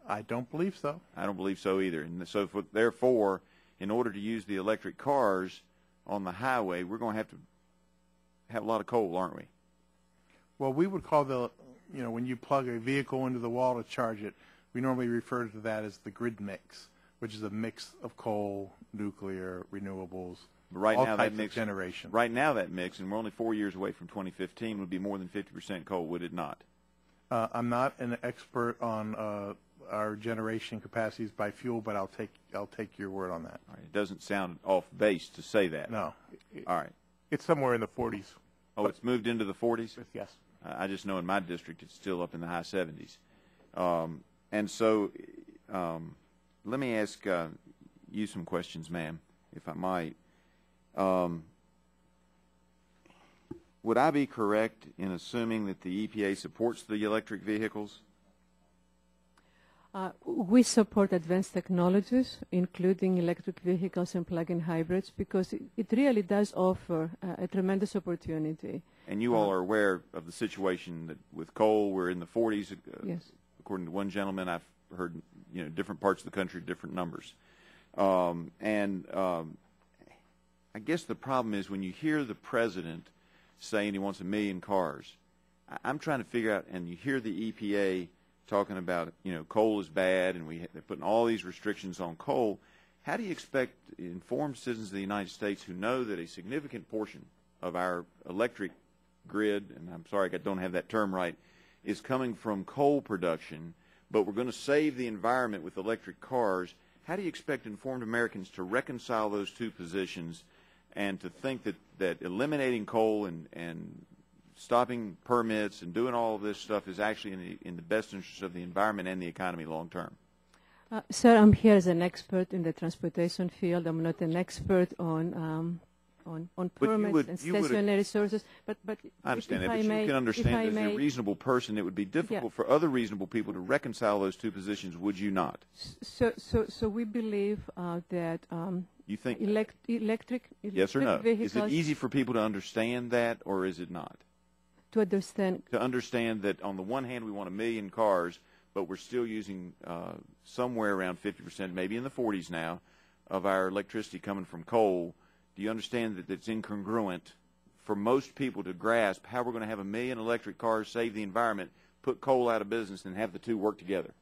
I don't believe so. I don't believe so either. And so, therefore, in order to use the electric cars on the highway, we're going to have a lot of coal, aren't we? Well, we would call when you plug a vehicle into the wall to charge it, we normally refer to that as the grid mix, which is a mix of coal, nuclear, renewables, right all now types that mix, of generation. Right now that mix, and we're only 4 years away from 2015, would be more than 50% coal, would it not? I'm not an expert on our generation capacities by fuel, but I'll take your word on that. All right. It doesn't sound off base to say that. No. All right. It's somewhere in the 40s. Oh, it's moved into the 40s? Yes. I just know in my district it's still up in the high 70s. And so let me ask you some questions, ma'am, if I might. Would I be correct in assuming that the EPA supports the electric vehicles? We support advanced technologies, including electric vehicles and plug-in hybrids, because it really does offer a tremendous opportunity. And you all are aware of the situation that with coal, we're in the 40s. Yes. According to one gentleman, I've heard, different parts of the country, different numbers. I guess the problem is when you hear the president saying he wants 1 million cars, I'm trying to figure out, and you hear the EPA talking about, coal is bad, and they're putting all these restrictions on coal. How do you expect informed citizens of the United States who know that a significant portion of our electric grid, and I'm sorry I don't have that term right, is coming from coal production, but we're going to save the environment with electric cars? How do you expect informed Americans to reconcile those two positions and to think that eliminating coal and stopping permits and doing all of this stuff is actually in the best interest of the environment and the economy long term? Sir, I'm here as an expert in the transportation field. I'm not an expert on on permits and stationary sources. But I understand if that, I but may, you can understand if I that as may, a reasonable person, it would be difficult for other reasonable people to reconcile those two positions, would you not? So we believe that you think electric yes or no? vehicles, is it easy for people to understand that, or is it not? To understand that on the one hand we want 1 million cars, but we're still using somewhere around 50%, maybe in the 40s now, of our electricity coming from coal. Do you understand that it's incongruent for most people to grasp how we're going to have 1 million electric cars, save the environment, put coal out of business, and have the two work together?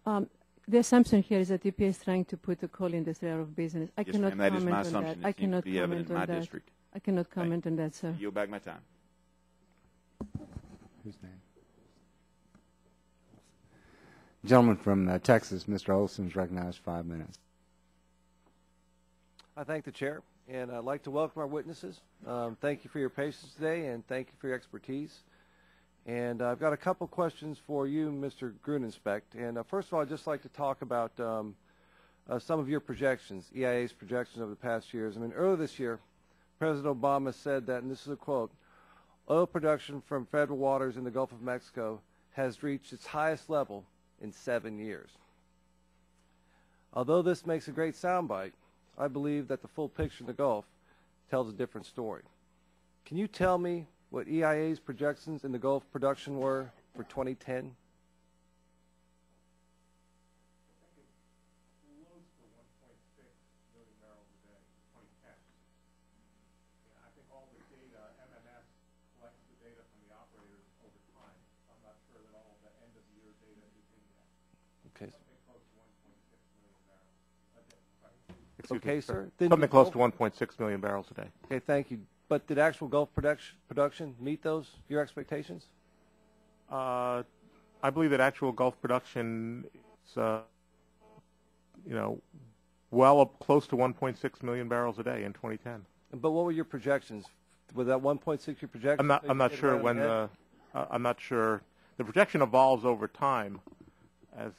The assumption here is that EPA is trying to put the coal industry out of business. I yes, cannot ma'am, comment that is my on assumption. that. I cannot comment on that. District. I cannot comment on that, sir. Yield back my time. Whose name? Gentleman from Texas, Mr. Olson, is recognized 5 minutes. I thank the chair, and I'd like to welcome our witnesses. Thank you for your patience today, and thank you for your expertise. And I've got a couple questions for you, Mr. Grunenspect. And first of all, I'd just like to talk about some of your projections, EIA's projections over the past years. I mean, earlier this year, President Obama said that, and this is a quote, oil production from federal waters in the Gulf of Mexico has reached its highest level in 7 years. Although this makes a great soundbite, I believe that the full picture in the Gulf tells a different story. Can you tell me what EIA's projections in the Gulf production were for 2010? Okay, sir. Something close to 1.6 million barrels a day. Okay, thank you. But did actual Gulf production meet your expectations? I believe that actual Gulf production is, well up close to 1.6 million barrels a day in 2010. But what were your projections? Was that 1.6 your projection? I'm not sure when I'm not sure. The projection evolves over time as.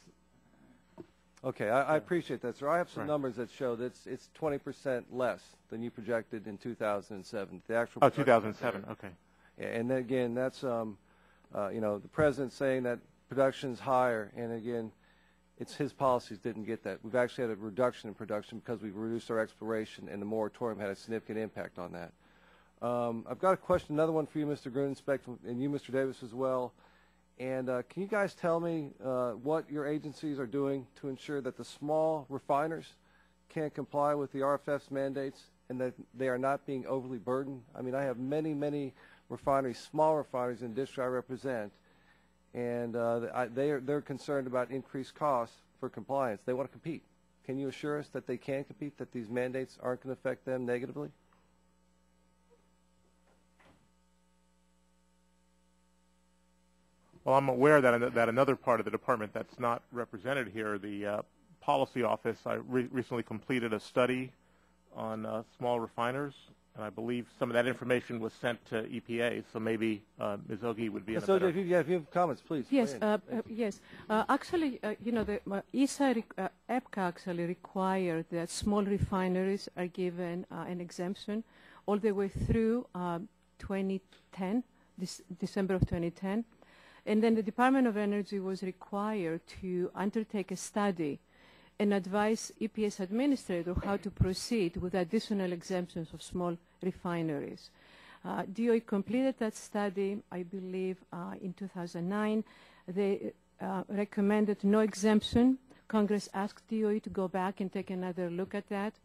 Okay, I appreciate that, sir. I have some numbers that show that it's 20% less than you projected in 2007. The actual 2007. Okay. Yeah, and then again, that's the president saying that production's higher, and again, it's his policies didn't get that. We've actually had a reduction in production because we reduced our exploration, and the moratorium had a significant impact on that. I've got a question, another one for you, Mr. Grunenspect, and you, Mr. Davis, as well. And can you guys tell me what your agencies are doing to ensure that the small refiners can comply with the RFF's mandates and that they are not being overly burdened? I mean, I have many, many refineries, small refineries in the district I represent, and they're concerned about increased costs for compliance. They want to compete. Can you assure us that they can compete, that these mandates aren't going to affect them negatively? Well, I'm aware that another part of the department that's not represented here, the policy office, I recently completed a study on small refiners, and I believe some of that information was sent to EPA. So maybe Ms. Ogie would be. So if you have comments, please. Yes, yes. Actually, the ESA EPCA actually required that small refineries are given an exemption all the way through 2010, December of 2010. And then the Department of Energy was required to undertake a study and advise EPA's administrator how to proceed with additional exemptions of small refineries. DOE completed that study, I believe, in 2009. They recommended no exemption. Congress asked DOE to go back and take another look at that.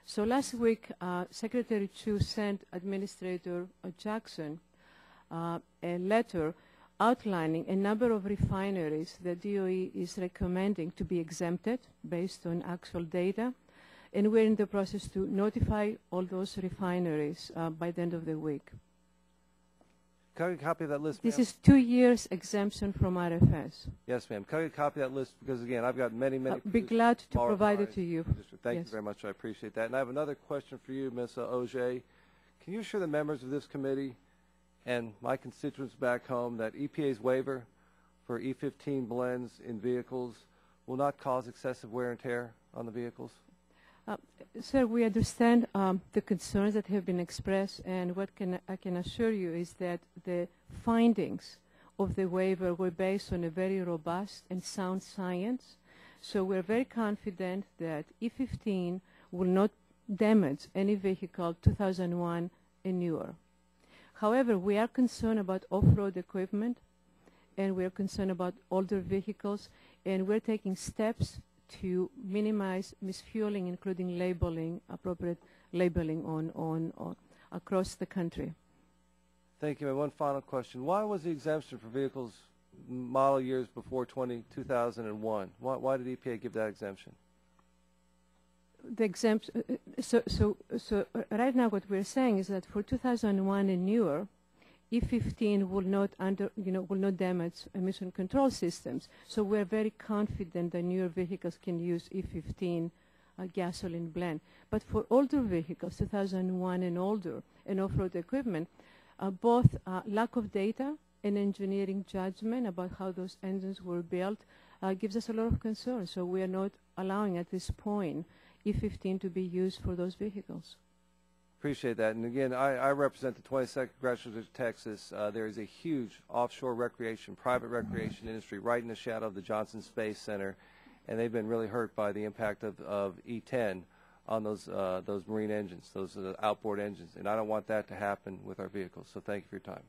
So last week, Secretary Chu sent Administrator Jackson a letter outlining a number of refineries that DOE is recommending to be exempted based on actual data, and we're in the process to notify all those refineries by the end of the week. Can I get a copy of that list, This is 2 years exemption from RFS. Yes, ma'am. Can I get a copy of that list? Because, again, I've got many, many. I'll be glad to provide it to you. Thank you very much. I appreciate that. And I have another question for you, Ms. Auger. Can you assure the members of this committee and my constituents back home that EPA's waiver for E15 blends in vehicles will not cause excessive wear and tear on the vehicles? Sir, we understand the concerns that have been expressed, and what I can assure you is that the findings of the waiver were based on a very robust and sound science. So we're very confident that E15 will not damage any vehicle 2001 and newer. However, we are concerned about off-road equipment, and we're concerned about older vehicles, and we're taking steps to minimize misfueling, including labeling, appropriate labeling on across the country. Thank you. And one final question. Why was the exemption for vehicles model years before 2001? Why did EPA give that exemption? The exemption. So right now, what we're saying is that for 2001 and newer, E15 will not damage emission control systems. So we're very confident that newer vehicles can use E15 gasoline blend. But for older vehicles, 2001 and older, and off-road equipment, both lack of data and engineering judgment about how those engines were built gives us a lot of concern. So we are not allowing at this point E15 to be used for those vehicles. Appreciate that. And again, I represent the 22nd Congressional District of Texas. There is a huge offshore recreation, private recreation industry right in the shadow of the Johnson Space Center, and they've been really hurt by the impact of E10 on those marine engines, those outboard engines. And I don't want that to happen with our vehicles. So thank you for your time.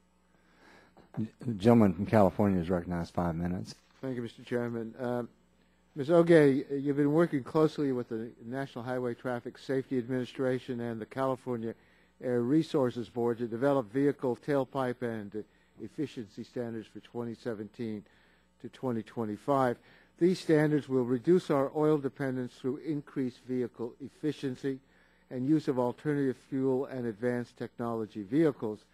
The gentleman from California is recognized 5 minutes. Thank you, Mr. Chairman. Ms. Ogay, you've been working closely with the National Highway Traffic Safety Administration and the California Air Resources Board to develop vehicle tailpipe and efficiency standards for 2017 to 2025. These standards will reduce our oil dependence through increased vehicle efficiency and use of alternative fuel and advanced technology vehicles.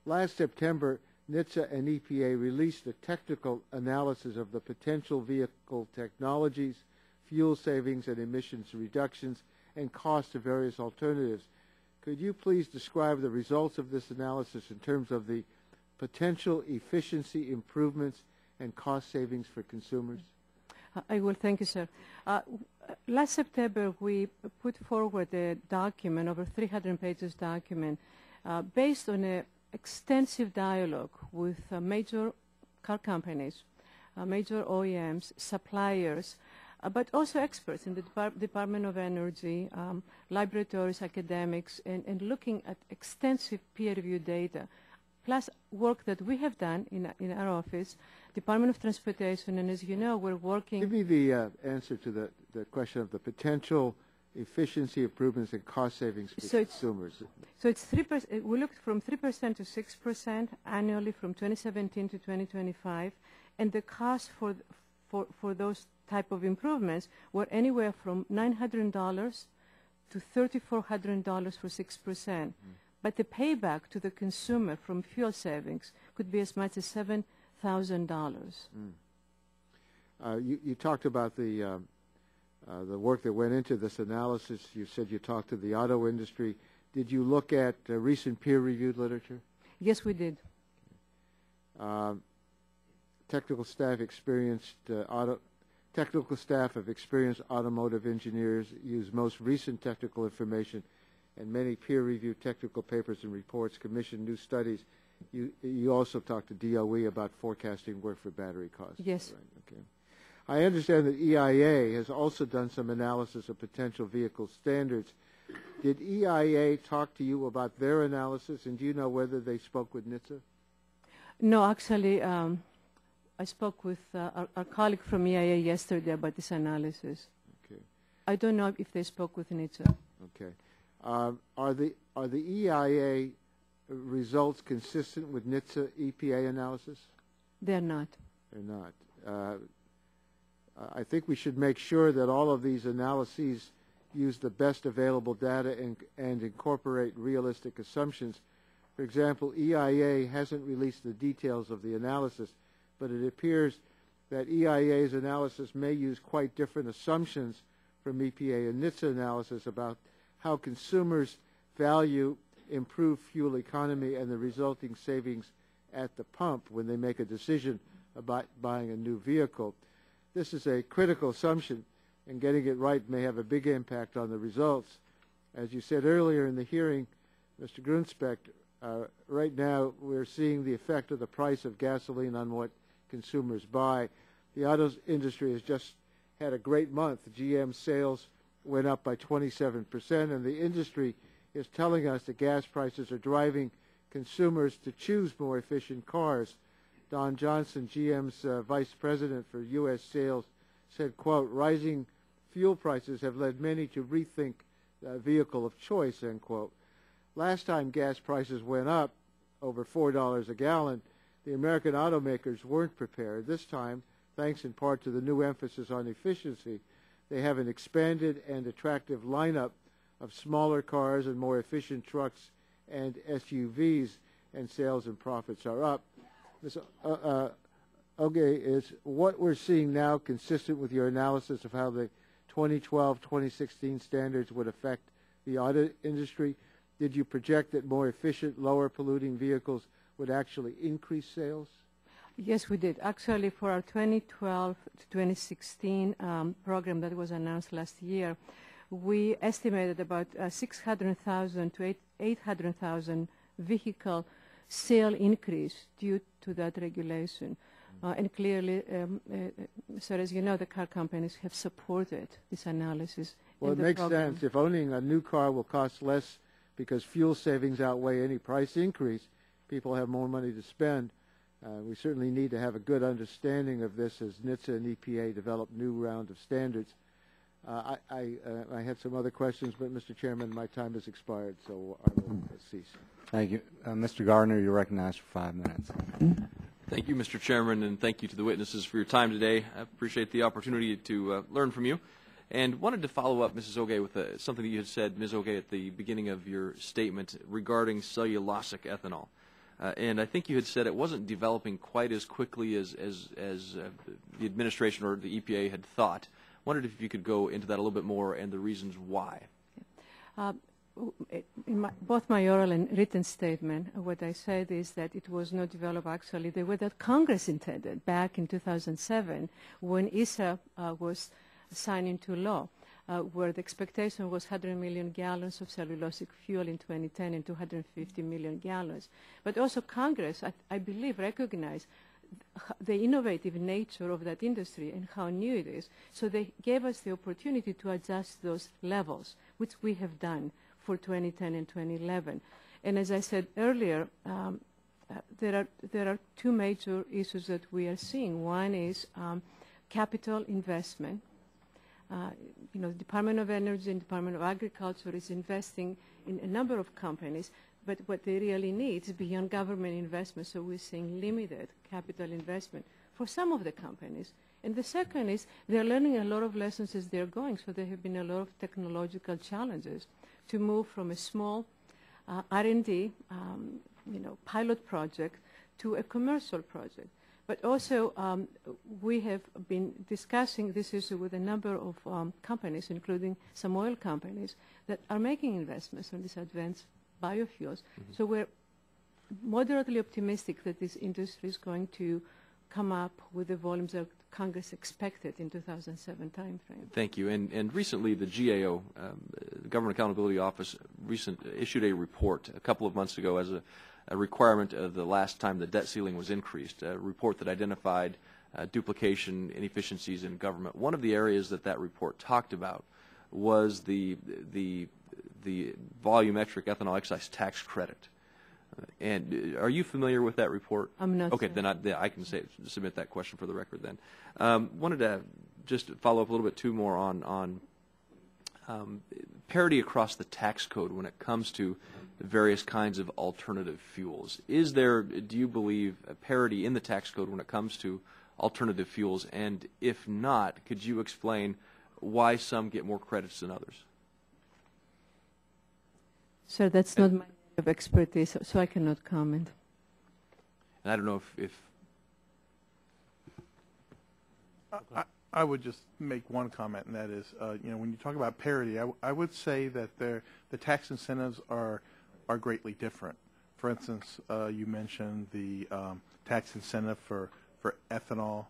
Last September, NHTSA and EPA released a technical analysis of the potential vehicle technologies, fuel savings and emissions reductions, and cost of various alternatives. Could you please describe the results of this analysis in terms of the potential efficiency improvements and cost savings for consumers? I will. Thank you, sir. Last September, we put forward a document, over 300 pages document, based on a extensive dialogue with major car companies, major OEMs, suppliers, but also experts in the Department of Energy, laboratories, academics, and looking at extensive peer-reviewed data, plus work that we have done in our office, Department of Transportation, and as you know, we're working... Give me the answer to the question of the potential efficiency improvements and cost savings for consumers. So it's 3%. We looked from 3% to 6% annually from 2017 to 2025, and the cost for those type of improvements were anywhere from $900 to $3,400 for 6%. But the payback to the consumer from fuel savings could be as much as $7,000. You talked about the work that went into this analysis. You said you talked to the auto industry. Did you look at recent peer-reviewed literature? Yes, we did. Technical staff of experienced automotive engineers use most recent technical information, and many peer-reviewed technical papers and reports, commission new studies. You also talked to DOE about forecasting work for battery costs. Yes. Right. Okay. I understand that EIA has also done some analysis of potential vehicle standards. Did EIA talk to you about their analysis, and do you know whether they spoke with NHTSA? No, actually, I spoke with our colleague from EIA yesterday about this analysis. Okay. I don't know if they spoke with NHTSA. Okay. Are the EIA results consistent with NHTSA EPA analysis? They're not. They're not. I think we should make sure that all of these analyses use the best available data and incorporate realistic assumptions. For example, EIA hasn't released the details of the analysis, but it appears that EIA's analysis may use quite different assumptions from EPA and NHTSA analysis about how consumers value improved fuel economy and the resulting savings at the pump when they make a decision about buying a new vehicle. This is a critical assumption, and getting it right may have a big impact on the results. As you said earlier in the hearing, Mr. Grunspeck, right now we're seeing the effect of the price of gasoline on what consumers buy. The auto industry has just had a great month. GM sales went up by 27%, and the industry is telling us that gas prices are driving consumers to choose more efficient cars. Don Johnson, GM's vice president for U.S. sales, said, quote, rising fuel prices have led many to rethink the vehicle of choice, end quote. Last time gas prices went up over $4 a gallon, the American automakers weren't prepared. This time, thanks in part to the new emphasis on efficiency, they have an expanded and attractive lineup of smaller cars and more efficient trucks and SUVs, and sales and profits are up. Ms. Oge, is what we're seeing now consistent with your analysis of how the 2012-2016 standards would affect the auto industry? Did you project that more efficient, lower polluting vehicles would actually increase sales? Yes, we did. Actually, for our 2012 to 2016 program that was announced last year, we estimated about 600,000 to 800,000 vehicle sale increase due to that regulation. And clearly, sir, as you know, the car companies have supported this analysis. Well, it makes sense. If owning a new car will cost less because fuel savings outweigh any price increase, people have more money to spend. We certainly need to have a good understanding of this as NHTSA and EPA develop new round of standards. I had some other questions, but Mr. Chairman, my time has expired, so I will cease. Thank you. Mr. Gardner, you're recognized for 5 minutes. Thank you, Mr. Chairman, and thank you to the witnesses for your time today. I appreciate the opportunity to learn from you. And wanted to follow up, Mrs. Oge, with something that you had said, Ms. Oge, at the beginning of your statement regarding cellulosic ethanol. And I think you had said it wasn't developing quite as quickly as the administration or the EPA had thought. Wondered if you could go into that a little bit more and the reasons why. In both my oral and written statement, what I said is that it was not developed actually the way that Congress intended back in 2007 when ISA was signed into law, where the expectation was 100 million gallons of cellulosic fuel in 2010 and 250 million gallons. But also Congress, I believe, recognized the innovative nature of that industry and how new it is. So they gave us the opportunity to adjust those levels, which we have done for 2010 and 2011. And as I said earlier, there are two major issues that we are seeing. One is capital investment. The Department of Energy and Department of Agriculture is investing in a number of companies, but what they really need is beyond government investment, so we're seeing limited capital investment for some of the companies. And the second is they're learning a lot of lessons as they're going, so there have been a lot of technological challenges to move from a small R&D pilot project to a commercial project. But also we have been discussing this issue with a number of companies, including some oil companies, that are making investments in these advanced biofuels. Mm-hmm. So we're moderately optimistic that this industry is going to come up with the volumes that Congress expected in 2007 timeframe. Thank you. And recently the GAO, the Government Accountability Office, issued a report a couple of months ago as a requirement of the last time the debt ceiling was increased, a report that identified duplication, inefficiencies in government. One of the areas that report talked about was the volumetric ethanol excise tax credit. And are you familiar with that report? I'm not. Okay, then I can submit that question for the record then. Wanted to just follow up a little bit too more on parity across the tax code when it comes to various kinds of alternative fuels. Is there, do you believe, a parity in the tax code when it comes to alternative fuels? And if not, could you explain why some get more credits than others? Sir, that's not my area of expertise, so I cannot comment. And I don't know if I would just make one comment, and that is, when you talk about parity, I would say that the tax incentives are greatly different. For instance, you mentioned the tax incentive for ethanol.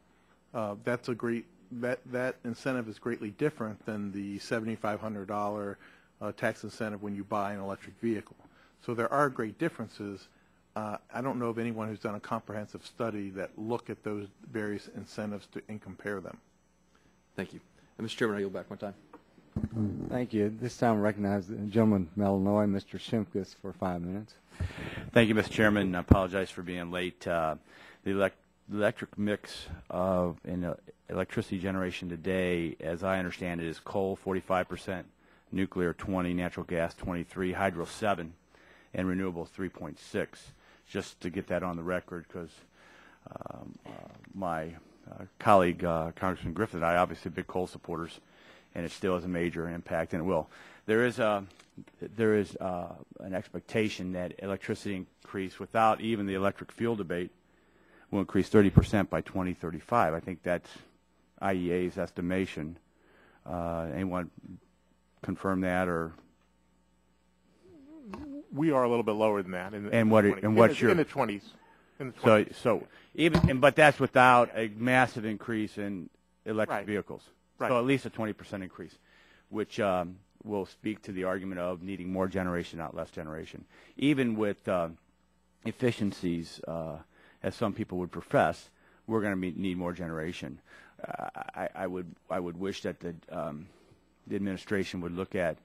That's a great that incentive is greatly different than the $7,500 tax incentive when you buy an electric vehicle. So there are great differences. I don't know of anyone who's done a comprehensive study that look at those various incentives and compare them. Thank you. And Mr. Chairman, I yield back one time. Thank you. This time I recognize the gentleman from Illinois, Mr. Shimkus, for 5 minutes. Thank you, Mr. Chairman. I apologize for being late. The electric mix of electricity generation today, as I understand it, is coal 45%, nuclear 20%, natural gas 23%, hydro 7%, and renewable 3.6%. Just to get that on the record, because my colleague, Congressman Griffith, and I, obviously big coal supporters, and it still has a major impact, and it will. There is an expectation that electricity increase, without even the electric fuel debate, will increase 30% by 2035. I think that's IEA's estimation. Anyone confirm that, or? We are a little bit lower than that. In the 20s. So even, but that's without a massive increase in electric vehicles. Right. So at least a 20% increase, which will speak to the argument of needing more generation, not less generation. Even with efficiencies, as some people would profess, we're going to need more generation. I would wish that the administration would look at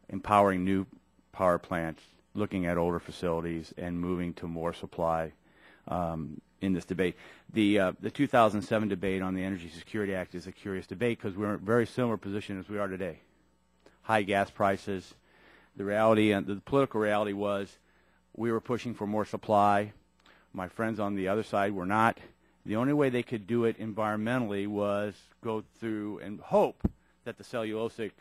empowering new power plants, looking at older facilities, and moving to more supply in this debate. The 2007 debate on the Energy Security Act is a curious debate because we're in a very similar position as we are today. High gas prices. The reality, and the political reality, was we were pushing for more supply. My friends on the other side were not. The only way they could do it environmentally was go through and hope that the cellulosic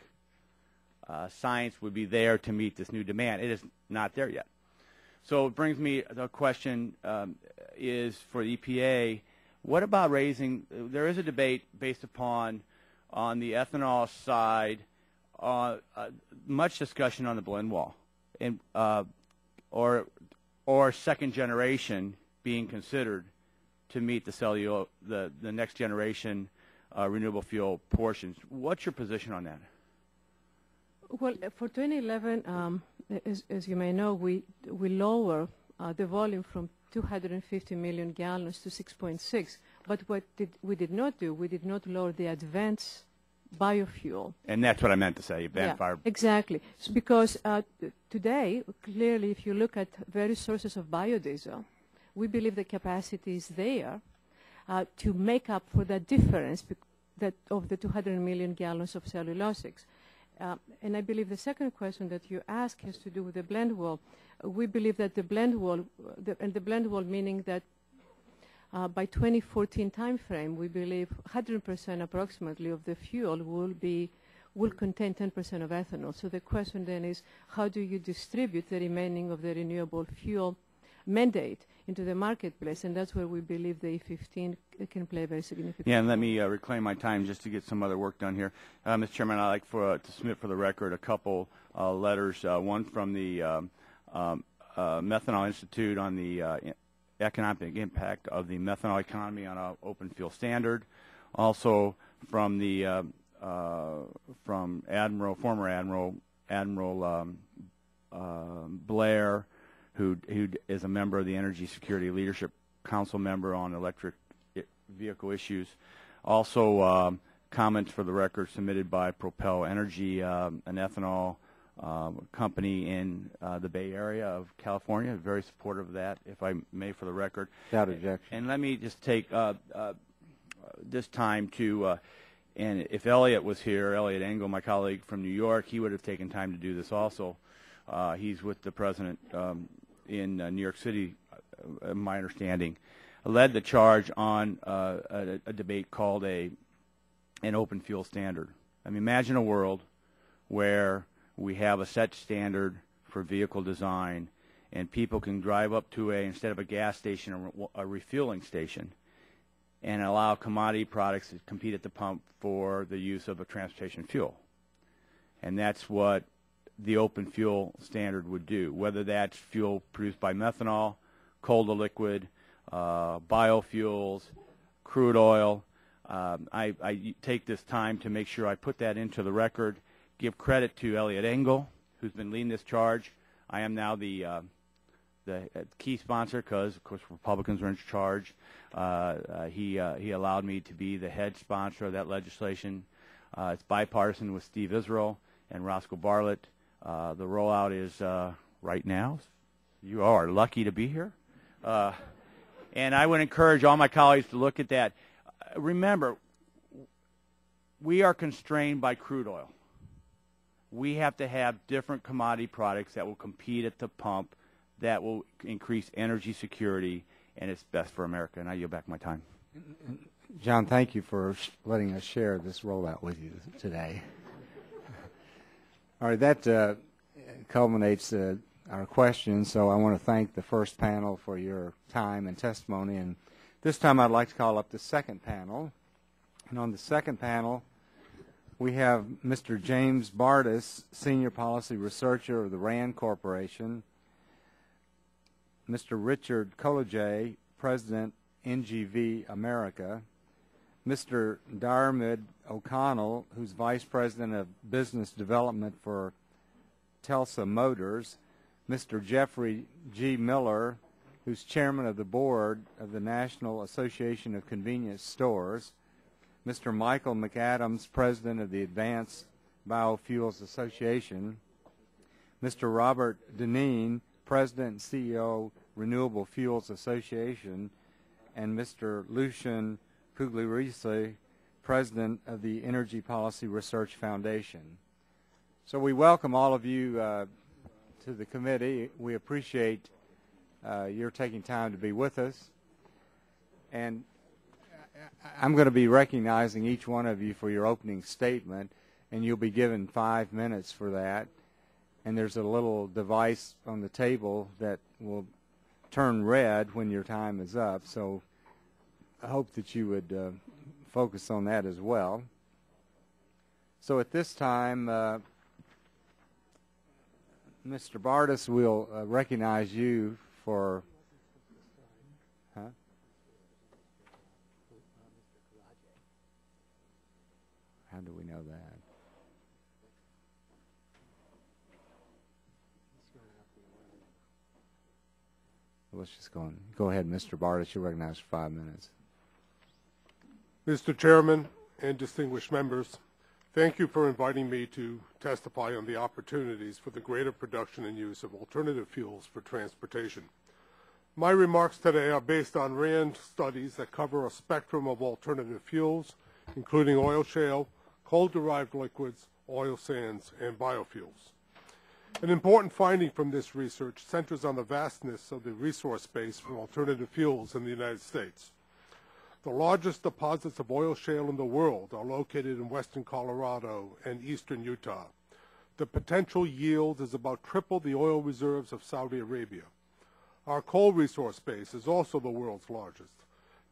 science would be there to meet this new demand. It is not there yet. So it brings me, the question is for the EPA, what about raising, there is a debate based upon, on the ethanol side, much discussion on the blend wall, and or second generation being considered to meet the next generation renewable fuel portions. What's your position on that? Well, for 2011, as you may know, we lower the volume from 250 million gallons to 6.6. But what we did not do, we did not lower the advanced biofuel. And that's what I meant to say, fire. Exactly. It's because today, clearly, if you look at various sources of biodiesel, we believe the capacity is there to make up for that difference of the 200 million gallons of cellulosics. And I believe the second question that you asked has to do with the blend wall. We believe that the blend wall, and the blend wall meaning that by 2014 timeframe, we believe 100% approximately of the fuel will contain 10% of ethanol. So the question then is, how do you distribute the remaining of the renewable fuel mandate into the marketplace? And that's where we believe the E15 can play a very significant role. Yeah, and let me reclaim my time just to get some other work done here. Mr. Chairman, I'd like to submit for the record a couple letters, one from the Methanol Institute on the economic impact of the methanol economy on an open fuel standard, also from the from former Admiral Blair, who is a member of the Energy Security Leadership Council member on electric vehicle issues. Also, comments for the record submitted by Propel Energy, an ethanol company in the Bay Area of California. Very supportive of that, if I may, for the record. Without objection. And let me just take this time to, and if Elliot was here, Elliot Engel, my colleague from New York, he would have taken time to do this also. He's with the president in New York City, my understanding, led the charge on a debate called an open fuel standard. I mean, imagine a world where we have a set standard for vehicle design, and people can drive up to instead of a gas station, a refueling station, and allow commodity products to compete at the pump for the use of a transportation fuel. And that's what the open fuel standard would do, whether that's fuel produced by methanol, coal to liquid, biofuels, crude oil. I take this time to make sure I put that into the record, give credit to Elliot Engel, who's been leading this charge. I am now the key sponsor because, of course, Republicans are in charge. He allowed me to be the head sponsor of that legislation. It's bipartisan with Steve Israel and Roscoe Bartlett. The rollout is right now. You are lucky to be here. And I would encourage all my colleagues to look at that. Remember, we are constrained by crude oil. We have to have different commodity products that will compete at the pump, that will increase energy security, and it's best for America. And I yield back my time. John, thank you for letting us share this rollout with you today. All right, that culminates our questions, so I want to thank the first panel for your time and testimony. And this time I'd like to call up the second panel. And on the second panel, we have Mr. James Bardis, Senior Policy Researcher of the RAND Corporation, Mr. Richard Colleget, President, NGV America, Mr. Diarmuid O'Connell, who's Vice President of Business Development for Telsa Motors, Mr. Jeffrey G. Miller, who's Chairman of the Board of the National Association of Convenience Stores, Mr. Michael McAdams, President of the Advanced Biofuels Association, Mr. Robert Deneen, President and CEO, Renewable Fuels Association, and Mr. Lucian Pugliese, President of the Energy Policy Research Foundation. So we welcome all of you to the committee. We appreciate your taking time to be with us. And I'm going to be recognizing each one of you for your opening statement, and you'll be given 5 minutes for that. And there's a little device on the table that will turn red when your time is up. So I hope that you would focus on that as well. So at this time, Mr. Bardis will recognize you for... Huh? How do we know that? Let's just go ahead, Mr. Bardis. You're recognized for 5 minutes. Mr. Chairman and distinguished members, thank you for inviting me to testify on the opportunities for the greater production and use of alternative fuels for transportation. My remarks today are based on RAND studies that cover a spectrum of alternative fuels, including oil shale, coal-derived liquids, oil sands, and biofuels. An important finding from this research centers on the vastness of the resource base for alternative fuels in the United States. The largest deposits of oil shale in the world are located in western Colorado and eastern Utah. The potential yield is about triple the oil reserves of Saudi Arabia. Our coal resource base is also the world's largest,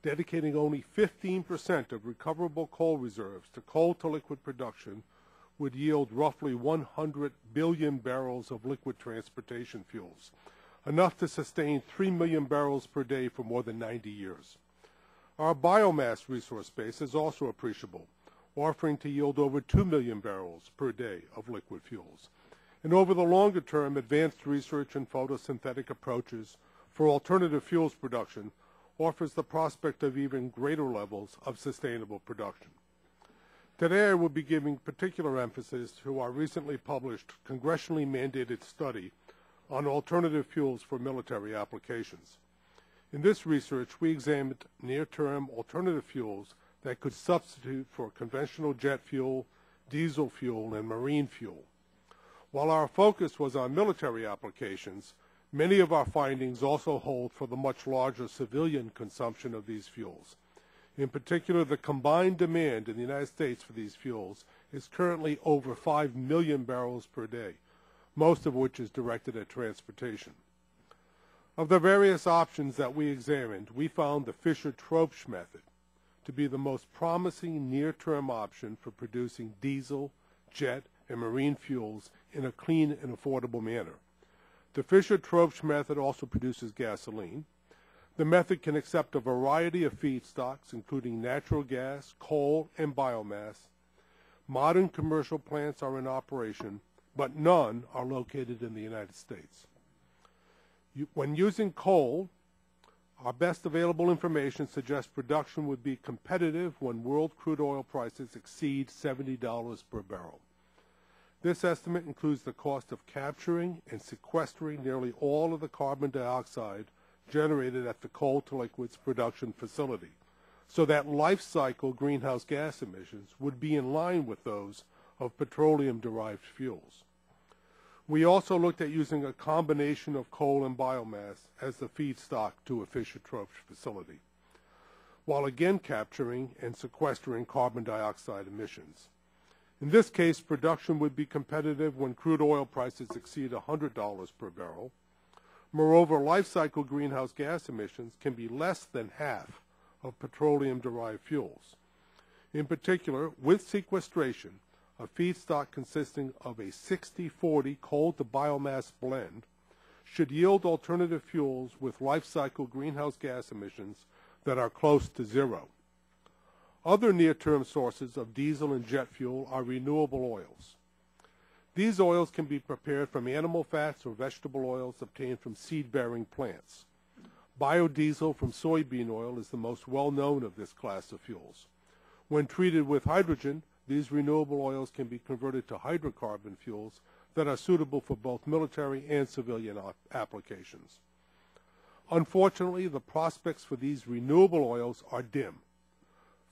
dedicating only 15% of recoverable coal reserves to coal-to-liquid production would yield roughly 100 billion barrels of liquid transportation fuels, enough to sustain 3 million barrels per day for more than 90 years. Our biomass resource base is also appreciable, offering to yield over 2 million barrels per day of liquid fuels. And over the longer term, advanced research in photosynthetic approaches for alternative fuels production offers the prospect of even greater levels of sustainable production. Today I will be giving particular emphasis to our recently published congressionally mandated study on alternative fuels for military applications. In this research, we examined near-term alternative fuels that could substitute for conventional jet fuel, diesel fuel, and marine fuel. While our focus was on military applications, many of our findings also hold for the much larger civilian consumption of these fuels. In particular, the combined demand in the United States for these fuels is currently over 5 million barrels per day, most of which is directed at transportation. Of the various options that we examined, we found the Fischer-Tropsch method to be the most promising near-term option for producing diesel, jet, and marine fuels in a clean and affordable manner. The Fischer-Tropsch method also produces gasoline, The method can accept a variety of feedstocks, including natural gas, coal, and biomass. Modern commercial plants are in operation, but none are located in the United States. When using coal, our best available information suggests production would be competitive when world crude oil prices exceed $70 per barrel. This estimate includes the cost of capturing and sequestering nearly all of the carbon dioxide generated at the coal-to-liquids production facility, so that life cycle greenhouse gas emissions would be in line with those of petroleum-derived fuels. We also looked at using a combination of coal and biomass as the feedstock to a Fischer-Tropsch facility, while again capturing and sequestering carbon dioxide emissions. In this case, production would be competitive when crude oil prices exceed $100 per barrel. Moreover, life cycle greenhouse gas emissions can be less than half of petroleum-derived fuels. In particular, with sequestration, a feedstock consisting of a 60-40 coal-to-biomass blend should yield alternative fuels with life cycle greenhouse gas emissions that are close to zero. Other near-term sources of diesel and jet fuel are renewable oils. These oils can be prepared from animal fats or vegetable oils obtained from seed-bearing plants. Biodiesel from soybean oil is the most well-known of this class of fuels. When treated with hydrogen, these renewable oils can be converted to hydrocarbon fuels that are suitable for both military and civilian applications. Unfortunately, the prospects for these renewable oils are dim.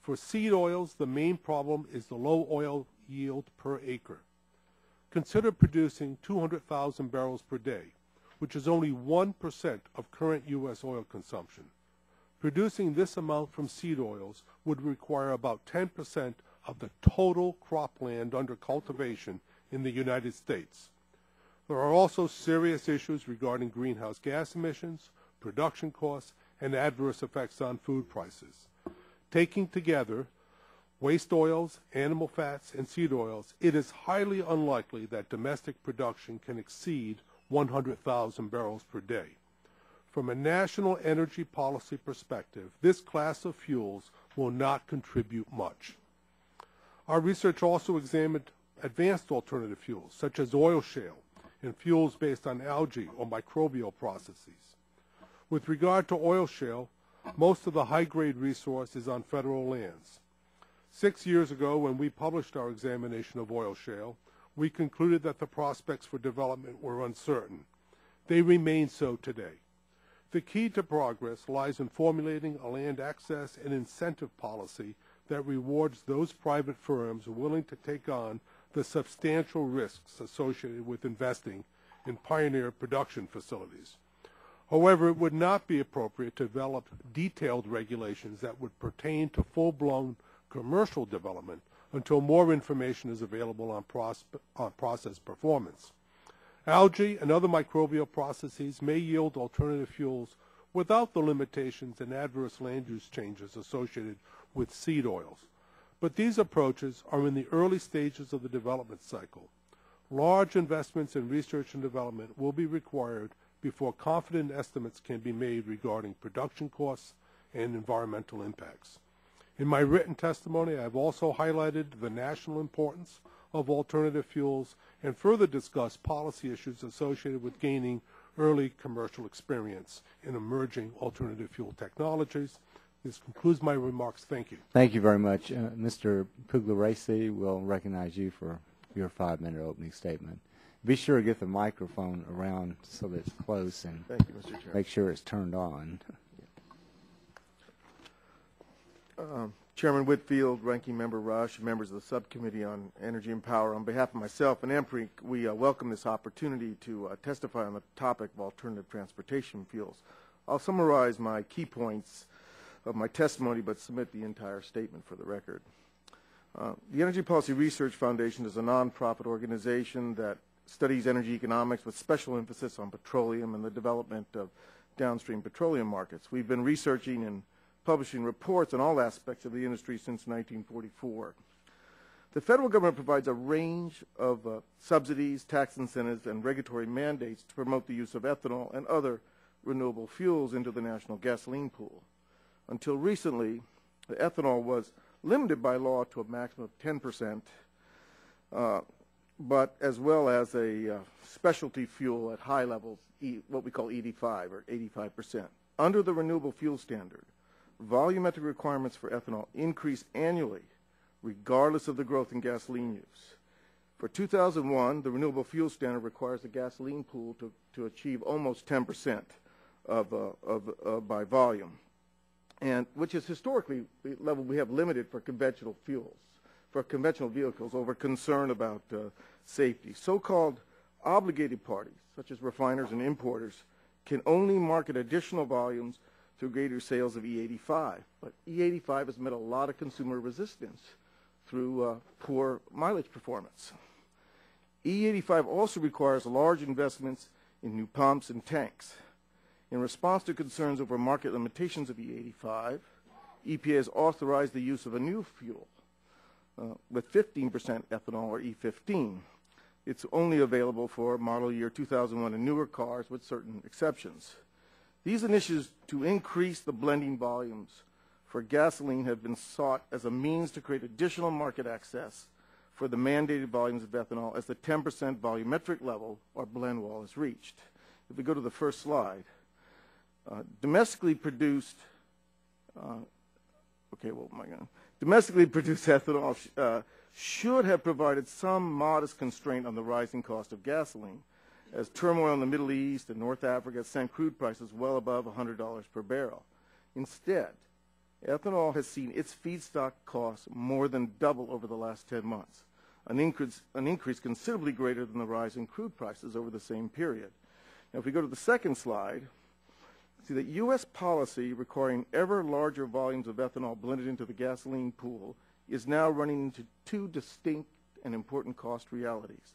For seed oils, the main problem is the low oil yield per acre. Consider producing 200,000 barrels per day, which is only 1% of current U.S. oil consumption. Producing this amount from seed oils would require about 10% of the total cropland under cultivation in the United States. There are also serious issues regarding greenhouse gas emissions, production costs, and adverse effects on food prices. Taking together waste oils, animal fats, and seed oils, it is highly unlikely that domestic production can exceed 100,000 barrels per day. From a national energy policy perspective, this class of fuels will not contribute much. Our research also examined advanced alternative fuels, such as oil shale and fuels based on algae or microbial processes. With regard to oil shale, most of the high-grade resource is on federal lands. 6 years ago, when we published our examination of oil shale, we concluded that the prospects for development were uncertain. They remain so today. The key to progress lies in formulating a land access and incentive policy that rewards those private firms willing to take on the substantial risks associated with investing in pioneer production facilities. However, it would not be appropriate to develop detailed regulations that would pertain to full-blown commercial development until more information is available on process performance. Algae and other microbial processes may yield alternative fuels without the limitations and adverse land use changes associated with seed oils. But these approaches are in the early stages of the development cycle. Large investments in research and development will be required before confident estimates can be made regarding production costs and environmental impacts. In my written testimony, I have also highlighted the national importance of alternative fuels and further discussed policy issues associated with gaining early commercial experience in emerging alternative fuel technologies. This concludes my remarks. Thank you. Thank you very much. Mr. Pugliaresi will recognize you for your 5-minute opening statement. Be sure to get the microphone around so that it's close and Thank you, Mr. Chair. make sure it's turned on. Chairman Whitfield, Ranking Member Rush, members of the Subcommittee on Energy and Power, on behalf of myself and EMPRI, we welcome this opportunity to testify on the topic of alternative transportation fuels. I'll summarize my key points of my testimony, but submit the entire statement for the record. The Energy Policy Research Foundation is a nonprofit organization that studies energy economics with special emphasis on petroleum and the development of downstream petroleum markets. We've been researching and publishing reports on all aspects of the industry since 1944. The federal government provides a range of subsidies, tax incentives, and regulatory mandates to promote the use of ethanol and other renewable fuels into the national gasoline pool. Until recently, the ethanol was limited by law to a maximum of 10%, but as well as a specialty fuel at high levels, what we call ED5 or 85%. Under the renewable fuel standard, volumetric requirements for ethanol increase annually, regardless of the growth in gasoline use. For 2001, the renewable fuel standard requires the gasoline pool to achieve almost 10% by volume, and which is historically the level we have limited for conventional fuels, for conventional vehicles, over concern about safety. So-called obligated parties, such as refiners and importers, can only market additional volumes through greater sales of E85. But E85 has met a lot of consumer resistance through poor mileage performance. E85 also requires large investments in new pumps and tanks. In response to concerns over market limitations of E85, EPA has authorized the use of a new fuel with 15% ethanol, or E15. It's only available for model year 2001 and newer cars with certain exceptions. These initiatives to increase the blending volumes for gasoline have been sought as a means to create additional market access for the mandated volumes of ethanol as the 10% volumetric level or blend wall is reached. If we go to the first slide, domestically produced ethanol should have provided some modest constraint on the rising cost of gasoline, as turmoil in the Middle East and North Africa sent crude prices well above $100 per barrel. Instead, ethanol has seen its feedstock costs more than double over the last 10 months, an increase considerably greater than the rise in crude prices over the same period. Now, if we go to the second slide, see that U.S. policy requiring ever larger volumes of ethanol blended into the gasoline pool is now running into two distinct and important cost realities,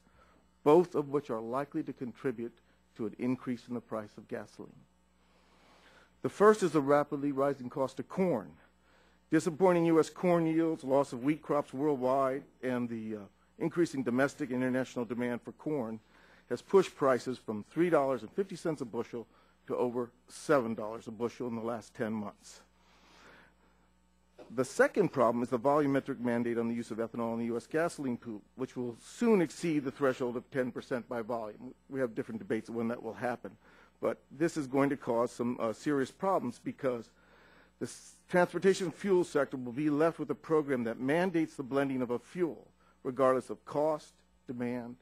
both of which are likely to contribute to an increase in the price of gasoline. The first is the rapidly rising cost of corn. Disappointing U.S. corn yields, loss of wheat crops worldwide, and the increasing domestic and international demand for corn has pushed prices from $3.50 a bushel to over $7 a bushel in the last 10 months. The second problem is the volumetric mandate on the use of ethanol in the U.S. gasoline pool, which will soon exceed the threshold of 10% by volume. We have different debates on when that will happen. But this is going to cause some serious problems because the transportation fuel sector will be left with a program that mandates the blending of a fuel, regardless of cost, demand,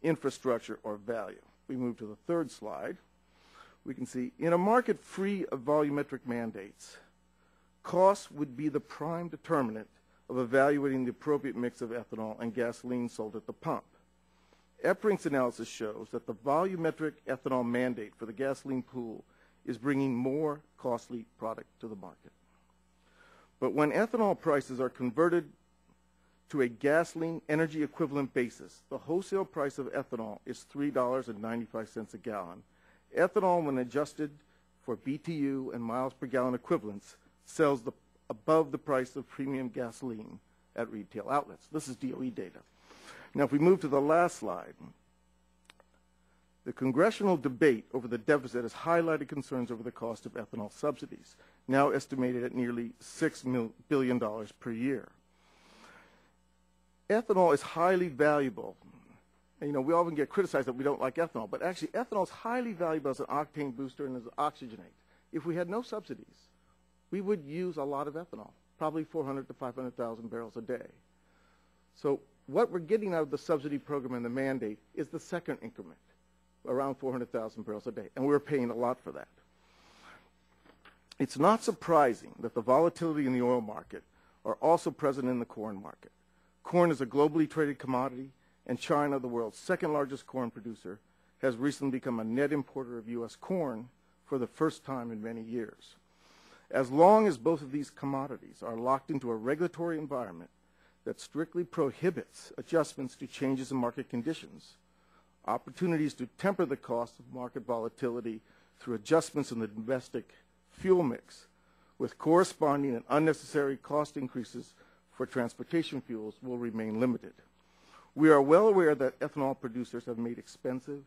infrastructure, or value. We move to the third slide. We can see in a market free of volumetric mandates, cost would be the prime determinant of evaluating the appropriate mix of ethanol and gasoline sold at the pump. EPRINC's analysis shows that the volumetric ethanol mandate for the gasoline pool is bringing more costly product to the market. But when ethanol prices are converted to a gasoline energy equivalent basis, the wholesale price of ethanol is $3.95 a gallon. Ethanol, when adjusted for BTU and miles per gallon equivalents, sells above the price of premium gasoline at retail outlets. This is DOE data. Now, if we move to the last slide, the congressional debate over the deficit has highlighted concerns over the cost of ethanol subsidies, now estimated at nearly $6 billion per year. Ethanol is highly valuable. And, you know, we often get criticized that we don't like ethanol, but actually ethanol is highly valuable as an octane booster and as an oxygenate. If we had no subsidies, we would use a lot of ethanol, probably 400 to 500,000 barrels a day. So what we're getting out of the subsidy program and the mandate is the second increment, around 400,000 barrels a day, and we're paying a lot for that. It's not surprising that the volatility in the oil market are also present in the corn market. Corn is a globally traded commodity, and China, the world's second largest corn producer, has recently become a net importer of U.S. corn for the first time in many years. As long as both of these commodities are locked into a regulatory environment that strictly prohibits adjustments to changes in market conditions, opportunities to temper the cost of market volatility through adjustments in the domestic fuel mix with corresponding and unnecessary cost increases for transportation fuels will remain limited. We are well aware that ethanol producers have made expensive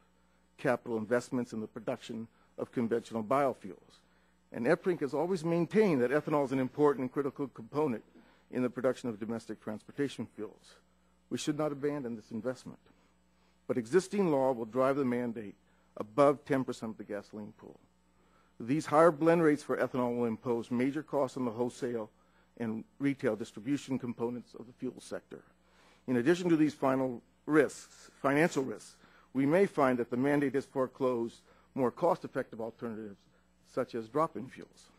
capital investments in the production of conventional biofuels. And EPRINC has always maintained that ethanol is an important and critical component in the production of domestic transportation fuels. We should not abandon this investment. But existing law will drive the mandate above 10% of the gasoline pool. These higher blend rates for ethanol will impose major costs on the wholesale and retail distribution components of the fuel sector. In addition to these financial risks, we may find that the mandate has foreclosed more cost-effective alternatives, such as drop-in fuels.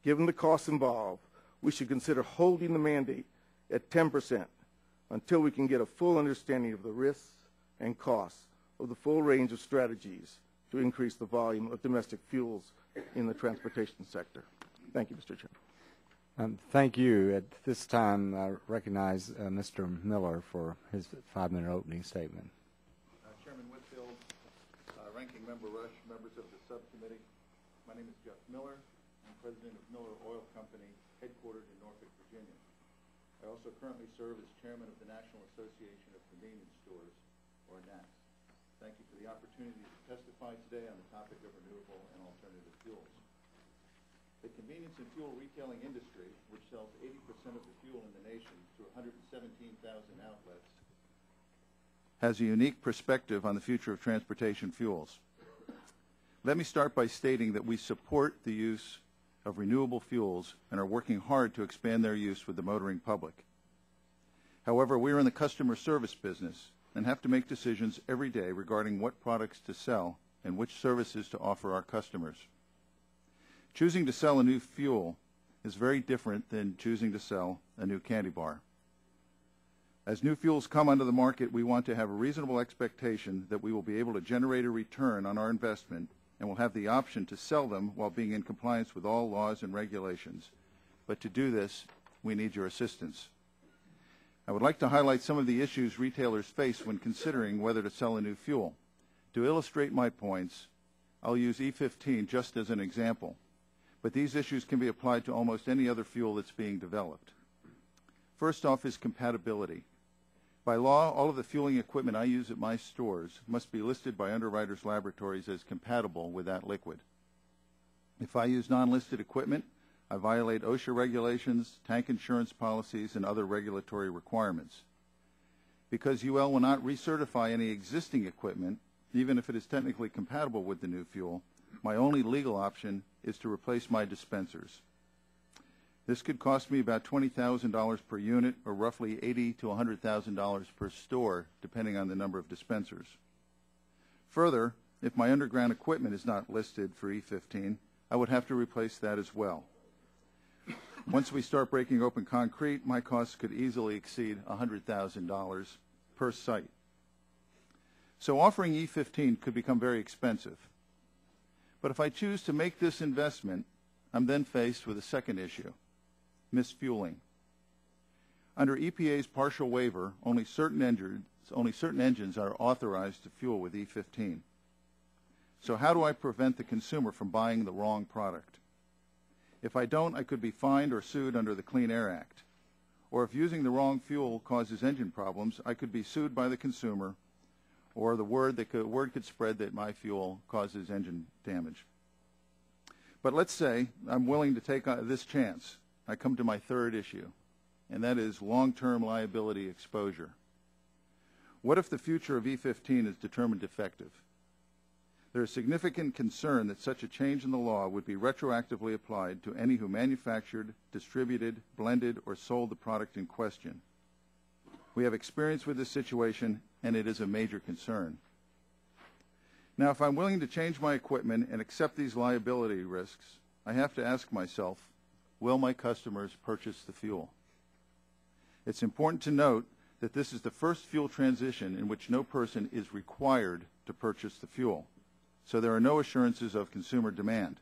Given the costs involved, we should consider holding the mandate at 10% until we can get a full understanding of the risks and costs of the full range of strategies to increase the volume of domestic fuels in the transportation sector. Thank you, Mr. Chairman. Thank you. At this time, I recognize Mr. Miller for his 5-minute opening statement. Chairman Whitfield, Ranking Member Rush, members of the subcommittee, my name is Jeff Miller. I'm president of Miller Oil Company, headquartered in Norfolk, Virginia. I also currently serve as chairman of the National Association of Convenience Stores, or NACS. Thank you for the opportunity to testify today on the topic of renewable and alternative fuels. The convenience and fuel retailing industry, which sells 80% of the fuel in the nation through 117,000 outlets, has a unique perspective on the future of transportation fuels. Let me start by stating that we support the use of renewable fuels and are working hard to expand their use with the motoring public. However, we are in the customer service business and have to make decisions every day regarding what products to sell and which services to offer our customers. Choosing to sell a new fuel is very different than choosing to sell a new candy bar. As new fuels come onto the market, we want to have a reasonable expectation that we will be able to generate a return on our investment and will have the option to sell them while being in compliance with all laws and regulations. But to do this, we need your assistance. I would like to highlight some of the issues retailers face when considering whether to sell a new fuel. To illustrate my points, I'll use E15 just as an example, but these issues can be applied to almost any other fuel that's being developed. First off is compatibility. By law, all of the fueling equipment I use at my stores must be listed by Underwriters Laboratories as compatible with that liquid. If I use non-listed equipment, I violate OSHA regulations, tank insurance policies, and other regulatory requirements. Because UL will not recertify any existing equipment, even if it is technically compatible with the new fuel, my only legal option is to replace my dispensers. This could cost me about $20,000 per unit, or roughly $80,000 to $100,000 per store, depending on the number of dispensers. Further, if my underground equipment is not listed for E15, I would have to replace that as well. Once we start breaking open concrete, my costs could easily exceed $100,000 per site. So offering E15 could become very expensive. But if I choose to make this investment, I'm then faced with a second issue: misfueling. Under EPA's partial waiver, only certain engines are authorized to fuel with E15. So how do I prevent the consumer from buying the wrong product? If I don't, I could be fined or sued under the Clean Air Act. Or if using the wrong fuel causes engine problems, I could be sued by the consumer, or the word could spread that my fuel causes engine damage. But let's say I'm willing to take this chance. I come to my third issue, and that is long-term liability exposure. What if the future of E15 is determined defective? There is significant concern that such a change in the law would be retroactively applied to any who manufactured, distributed, blended, or sold the product in question. We have experience with this situation, and it is a major concern. Now, if I'm willing to change my equipment and accept these liability risks, I have to ask myself, will my customers purchase the fuel? It's important to note that this is the first fuel transition in which no person is required to purchase the fuel, so there are no assurances of consumer demand.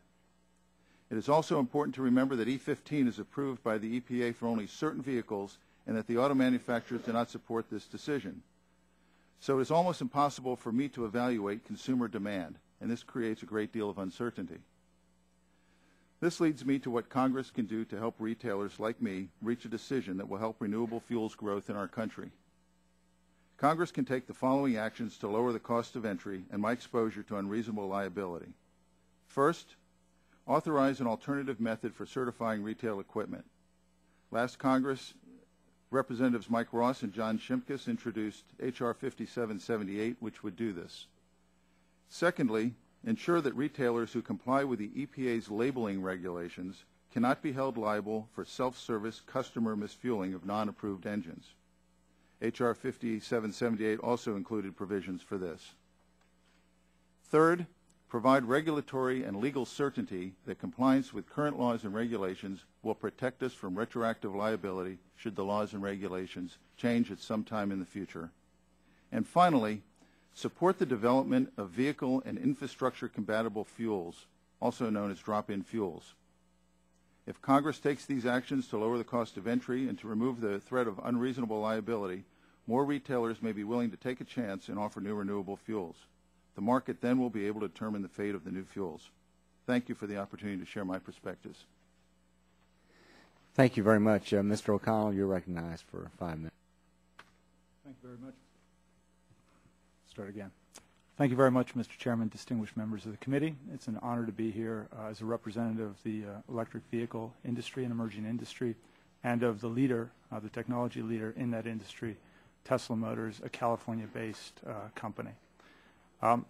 It is also important to remember that E15 is approved by the EPA for only certain vehicles and that the auto manufacturers do not support this decision. So it is almost impossible for me to evaluate consumer demand, and this creates a great deal of uncertainty. This leads me to what Congress can do to help retailers like me reach a decision that will help renewable fuels growth in our country. Congress can take the following actions to lower the cost of entry and my exposure to unreasonable liability. First, authorize an alternative method for certifying retail equipment. Last Congress, Representatives Mike Ross and John Shimkus introduced H.R. 5778, which would do this. Secondly, ensure that retailers who comply with the EPA's labeling regulations cannot be held liable for self-service customer misfueling of non-approved engines. H.R. 5778 also included provisions for this. Third, provide regulatory and legal certainty that compliance with current laws and regulations will protect us from retroactive liability should the laws and regulations change at some time in the future. And finally, support the development of vehicle and infrastructure compatible fuels, also known as drop-in fuels. If Congress takes these actions to lower the cost of entry and to remove the threat of unreasonable liability, more retailers may be willing to take a chance and offer new renewable fuels. The market then will be able to determine the fate of the new fuels. Thank you for the opportunity to share my perspectives. Thank you very much. Mr. O'Connell, you're recognized for 5 minutes. Thank you very much. Start again. Thank you very much, Mr. Chairman, distinguished members of the committee. It's an honor to be here as a representative of the electric vehicle industry and emerging industry, and of the leader, the technology leader in that industry, Tesla Motors, a California-based company.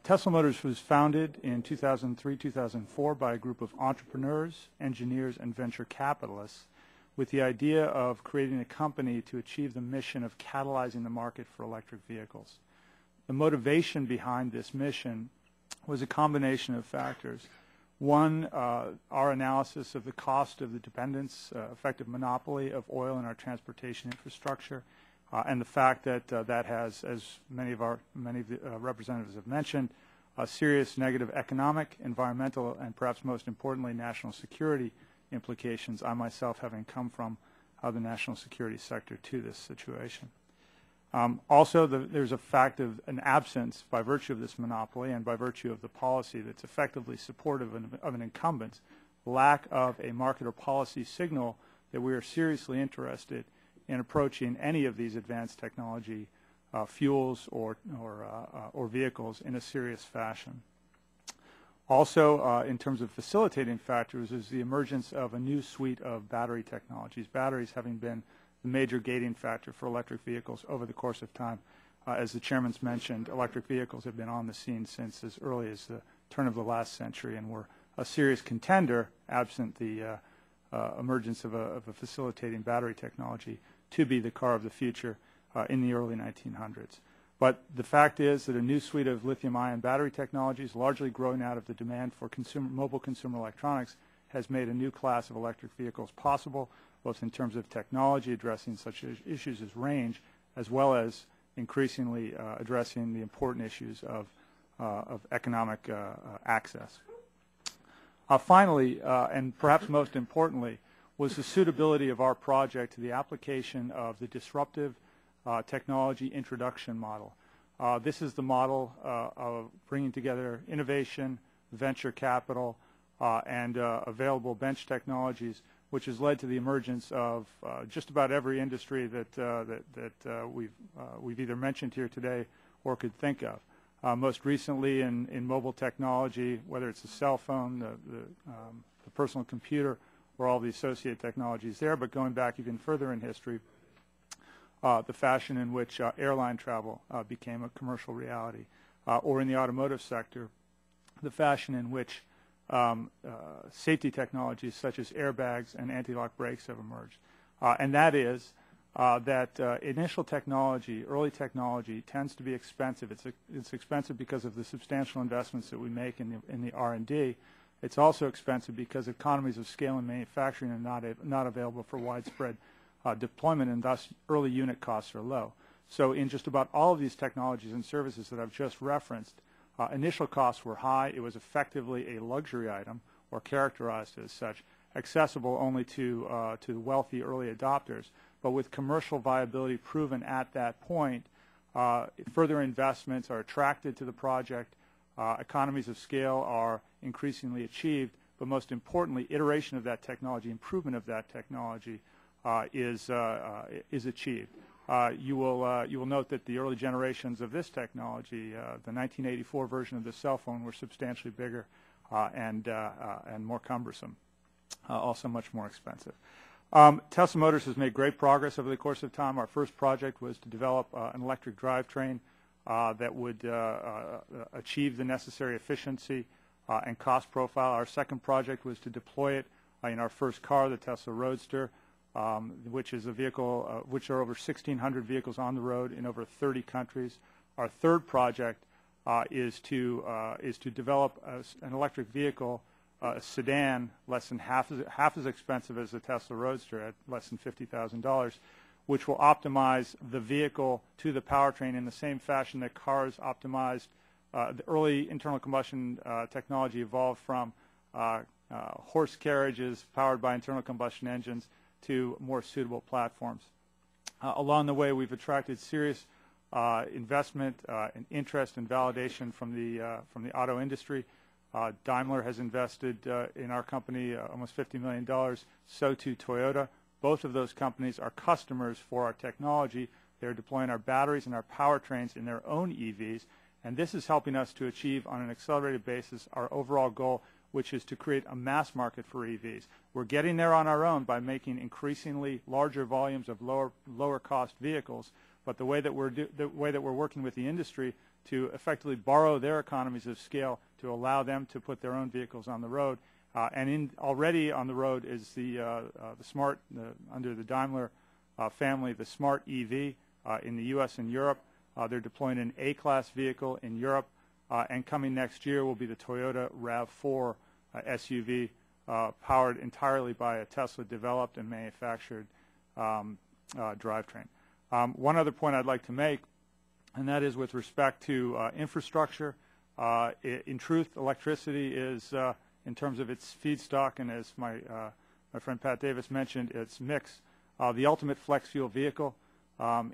Tesla Motors was founded in 2003-2004 by a group of entrepreneurs, engineers, and venture capitalists with the idea of creating a company to achieve the mission of catalyzing the market for electric vehicles. The motivation behind this mission was a combination of factors. One, our analysis of the cost of the dependence, effective monopoly of oil in our transportation infrastructure, and the fact that that has, as many of the representatives have mentioned, serious negative economic, environmental, and perhaps most importantly, national security implications, I myself having come from the national security sector to this situation. Also, there's a fact of an absence, by virtue of this monopoly and by virtue of the policy that's effectively supportive of an incumbent's, lack of a market or policy signal that we are seriously interested in approaching any of these advanced technology fuels or vehicles in a serious fashion. Also, in terms of facilitating factors, is the emergence of a new suite of battery technologies, batteries having been the major gating factor for electric vehicles over the course of time. As the chairman's mentioned, electric vehicles have been on the scene since as early as the turn of the last century and were a serious contender, absent the emergence of a facilitating battery technology, to be the car of the future in the early 1900s. But the fact is that a new suite of lithium-ion battery technologies, largely growing out of the demand for mobile consumer electronics, has made a new class of electric vehicles possible, both in terms of technology addressing such issues as range, as well as increasingly addressing the important issues of economic access. Finally, and perhaps most importantly, was the suitability of our project to the application of the disruptive technology introduction model. This is the model of bringing together innovation, venture capital, and available bench technologies, which has led to the emergence of just about every industry that we've either mentioned here today or could think of. Most recently in mobile technology, whether it's the cell phone, the personal computer, or all the associated technologies there, but going back even further in history, the fashion in which airline travel became a commercial reality, or in the automotive sector, the fashion in which safety technologies such as airbags and anti-lock brakes have emerged. And that is that initial technology, early technology, tends to be expensive. It's expensive because of the substantial investments that we make in the R&D. It's also expensive because economies of scale in manufacturing are not available for widespread deployment, and thus early unit costs are low. So in just about all of these technologies and services that I've just referenced, initial costs were high. It was effectively a luxury item, or characterized as such, accessible only to wealthy early adopters. But with commercial viability proven at that point, further investments are attracted to the project, economies of scale are increasingly achieved, but most importantly, iteration of that technology, improvement of that technology is achieved. You will note that the early generations of this technology, the 1984 version of the cell phone, were substantially bigger and more cumbersome, also much more expensive. Tesla Motors has made great progress over the course of time. Our first project was to develop an electric drivetrain that would achieve the necessary efficiency and cost profile. Our second project was to deploy it in our first car, the Tesla Roadster, which is a vehicle, which are over 1,600 vehicles on the road in over 30 countries. Our third project is to develop an electric vehicle, a sedan, less than half as expensive as the Tesla Roadster at less than $50,000, which will optimize the vehicle to the powertrain in the same fashion that cars optimized. The early internal combustion technology evolved from horse carriages powered by internal combustion engines to more suitable platforms. Along the way, we've attracted serious investment and interest and validation from the auto industry. Daimler has invested in our company almost $50 million, so too Toyota. Both of those companies are customers for our technology. They're deploying our batteries and our powertrains in their own EVs, and this is helping us to achieve on an accelerated basis our overall goal, which is to create a mass market for EVs. We're getting there on our own by making increasingly larger volumes of lower cost vehicles, but the way that we're working with the industry to effectively borrow their economies of scale to allow them to put their own vehicles on the road. Already on the road is the smart, under the Daimler family, the smart EV in the U.S. and Europe. They're deploying an A-class vehicle in Europe, and coming next year will be the Toyota RAV4 SUV powered entirely by a Tesla-developed and manufactured drivetrain. One other point I'd like to make, and that is with respect to infrastructure. In truth, electricity is, in terms of its feedstock, and as my friend Pat Davis mentioned, its mix, the ultimate flex fuel vehicle,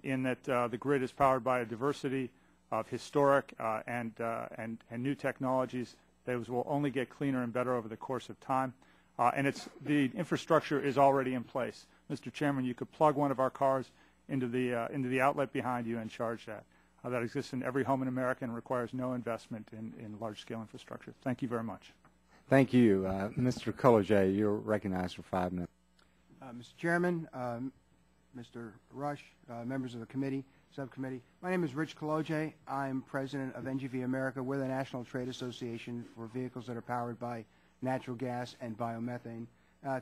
in that the grid is powered by a diversity of historic and new technologies. Those will only get cleaner and better over the course of time. And the infrastructure is already in place. Mr. Chairman, you could plug one of our cars into the outlet behind you and charge that. That exists in every home in America and requires no investment in large-scale infrastructure. Thank you very much. Thank you. Mr. Kulodziej, you're recognized for 5 minutes. Mr. Chairman, Mr. Rush, members of the committee, subcommittee. My name is Rich Kulodziej. I'm president of NGV America. We're the National Trade Association for vehicles that are powered by natural gas and biomethane.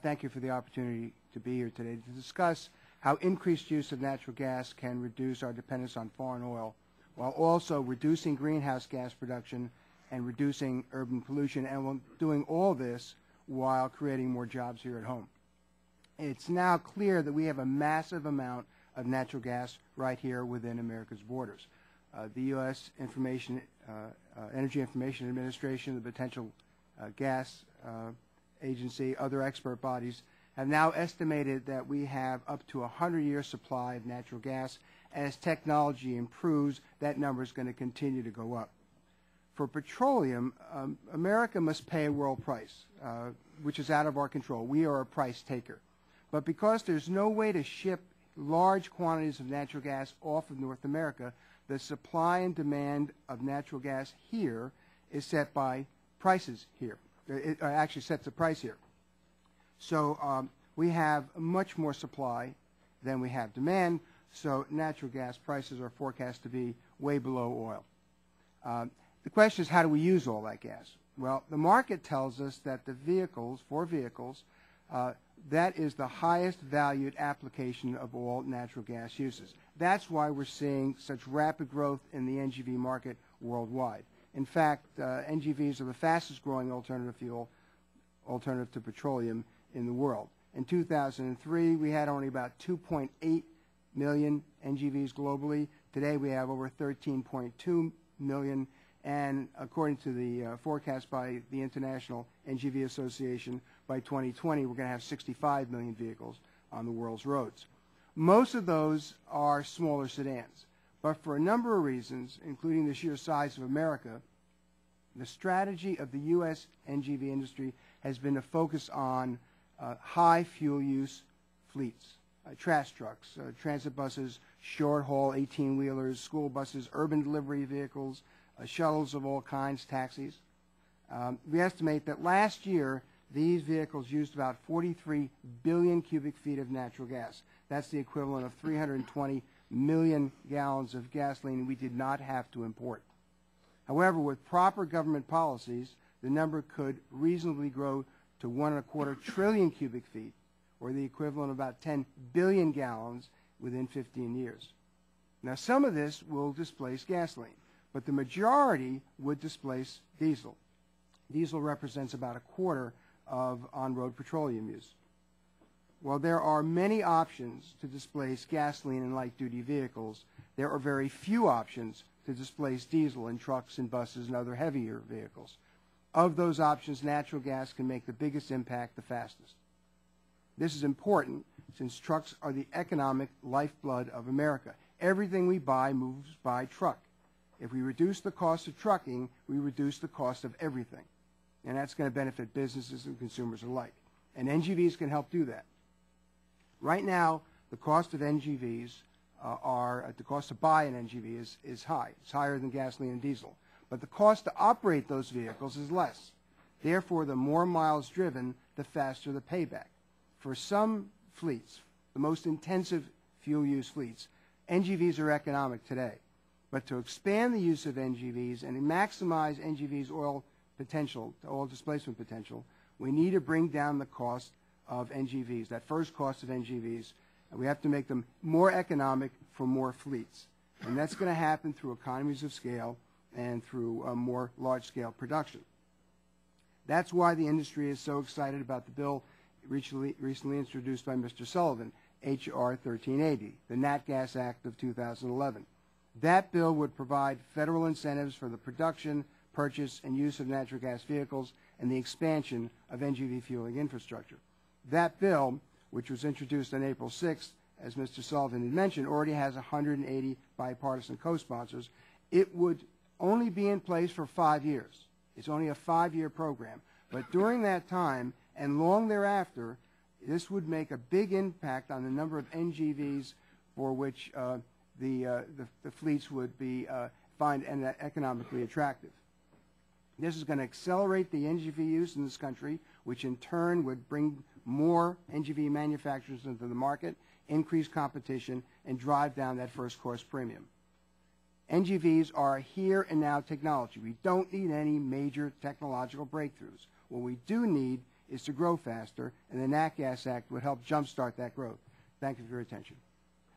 Thank you for the opportunity to be here today to discuss how increased use of natural gas can reduce our dependence on foreign oil, while also reducing greenhouse gas production and reducing urban pollution, and doing all this while creating more jobs here at home. It's now clear that we have a massive amount of natural gas right here within America's borders. The U.S. Energy Information Administration, the Potential Gas Agency, other expert bodies have now estimated that we have up to a 100-year supply of natural gas. As technology improves, that number is going to continue to go up. For petroleum, America must pay a world price, which is out of our control. We are a price taker. But because there's no way to ship large quantities of natural gas off of North America, the supply and demand of natural gas here is set by prices here. It actually sets the price here. So we have much more supply than we have demand, so natural gas prices are forecast to be way below oil. The question is, how do we use all that gas? Well, the market tells us that for vehicles, that is the highest valued application of all natural gas uses. That's why we're seeing such rapid growth in the NGV market worldwide. In fact, NGVs are the fastest growing alternative to petroleum in the world. In 2003, we had only about 2.8 million NGVs globally. Today, we have over 13.2 million, and according to the forecast by the International NGV Association, by 2020, we're going to have 65 million vehicles on the world's roads. Most of those are smaller sedans, but for a number of reasons, including the sheer size of America, the strategy of the U.S. NGV industry has been to focus on high fuel use fleets, trash trucks, transit buses, short-haul 18-wheelers, school buses, urban delivery vehicles, shuttles of all kinds, taxis. We estimate that last year these vehicles used about 43 billion cubic feet of natural gas. That's the equivalent of 320 million gallons of gasoline we did not have to import. However, with proper government policies, the number could reasonably grow to 1.25 trillion cubic feet, or the equivalent of about 10 billion gallons within 15 years. Now, some of this will displace gasoline, but the majority would displace diesel. Diesel represents about a quarter of on-road petroleum use. While there are many options to displace gasoline in light-duty vehicles, there are very few options to displace diesel in trucks and buses and other heavier vehicles. Of those options, natural gas can make the biggest impact the fastest. This is important since trucks are the economic lifeblood of America. Everything we buy moves by truck. If we reduce the cost of trucking, we reduce the cost of everything. And that's going to benefit businesses and consumers alike. And NGVs can help do that. Right now, the cost of NGVs the cost to buy an NGV is high. It's higher than gasoline and diesel. But the cost to operate those vehicles is less. Therefore, the more miles driven, the faster the payback. For some fleets, the most intensive fuel use fleets, NGVs are economic today. But to expand the use of NGVs and maximize NGVs' oil displacement potential, we need to bring down the cost of NGVs, that first cost of NGVs, and we have to make them more economic for more fleets. And that's going to happen through economies of scale and through more large-scale production. That's why the industry is so excited about the bill recently introduced by Mr. Sullivan, H.R. 1380, the Nat Gas Act of 2011. That bill would provide federal incentives for the production, purchase, and use of natural gas vehicles and the expansion of NGV fueling infrastructure. That bill, which was introduced on April 6th, as Mr. Sullivan had mentioned, already has 180 bipartisan co-sponsors. It would only be in place for 5 years. It's only a 5-year program. But during that time and long thereafter, this would make a big impact on the number of NGVs for which the fleets would be find economically attractive. This is going to accelerate the NGV use in this country, which in turn would bring more NGV manufacturers into the market, increase competition, and drive down that first cost premium. NGVs are a here and now technology. We don't need any major technological breakthroughs. What we do need is to grow faster, and the Nat Gas Act would help jumpstart that growth. Thank you for your attention.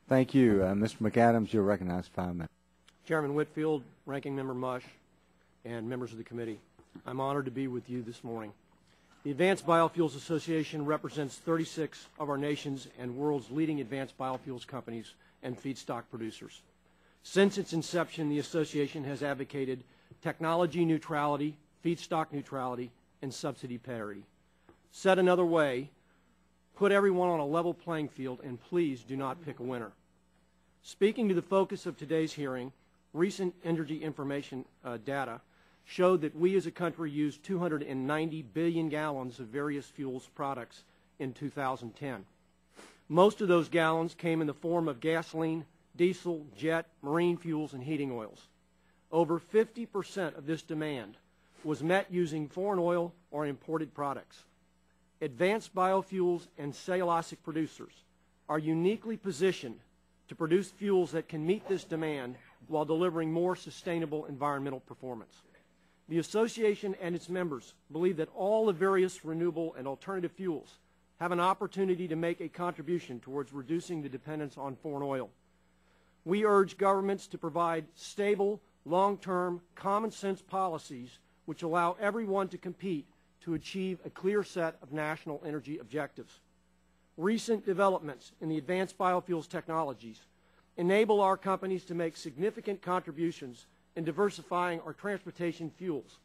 Thank you. Mr. McAdams, you're recognized 5 minutes. Chairman Whitfield, Ranking Member Mush, and members of the committee, I'm honored to be with you this morning. The Advanced Biofuels Association represents 36 of our nation's and world's leading advanced biofuels companies and feedstock producers. Since its inception, the association has advocated technology neutrality, feedstock neutrality, and subsidy parity. Said another way, put everyone on a level playing field and please do not pick a winner. Speaking to the focus of today's hearing, recent energy information data showed that we as a country used 290 billion gallons of various fuels products in 2010. Most of those gallons came in the form of gasoline, diesel, jet, marine fuels, and heating oils. Over 50% of this demand was met using foreign oil or imported products. Advanced biofuels and cellulosic producers are uniquely positioned to produce fuels that can meet this demand while delivering more sustainable environmental performance. The association and its members believe that all the various renewable and alternative fuels have an opportunity to make a contribution towards reducing the dependence on foreign oil. We urge governments to provide stable, long-term, common-sense policies which allow everyone to compete to achieve a clear set of national energy objectives. Recent developments in the advanced biofuels technologies enable our companies to make significant contributions in diversifying our transportation fuels.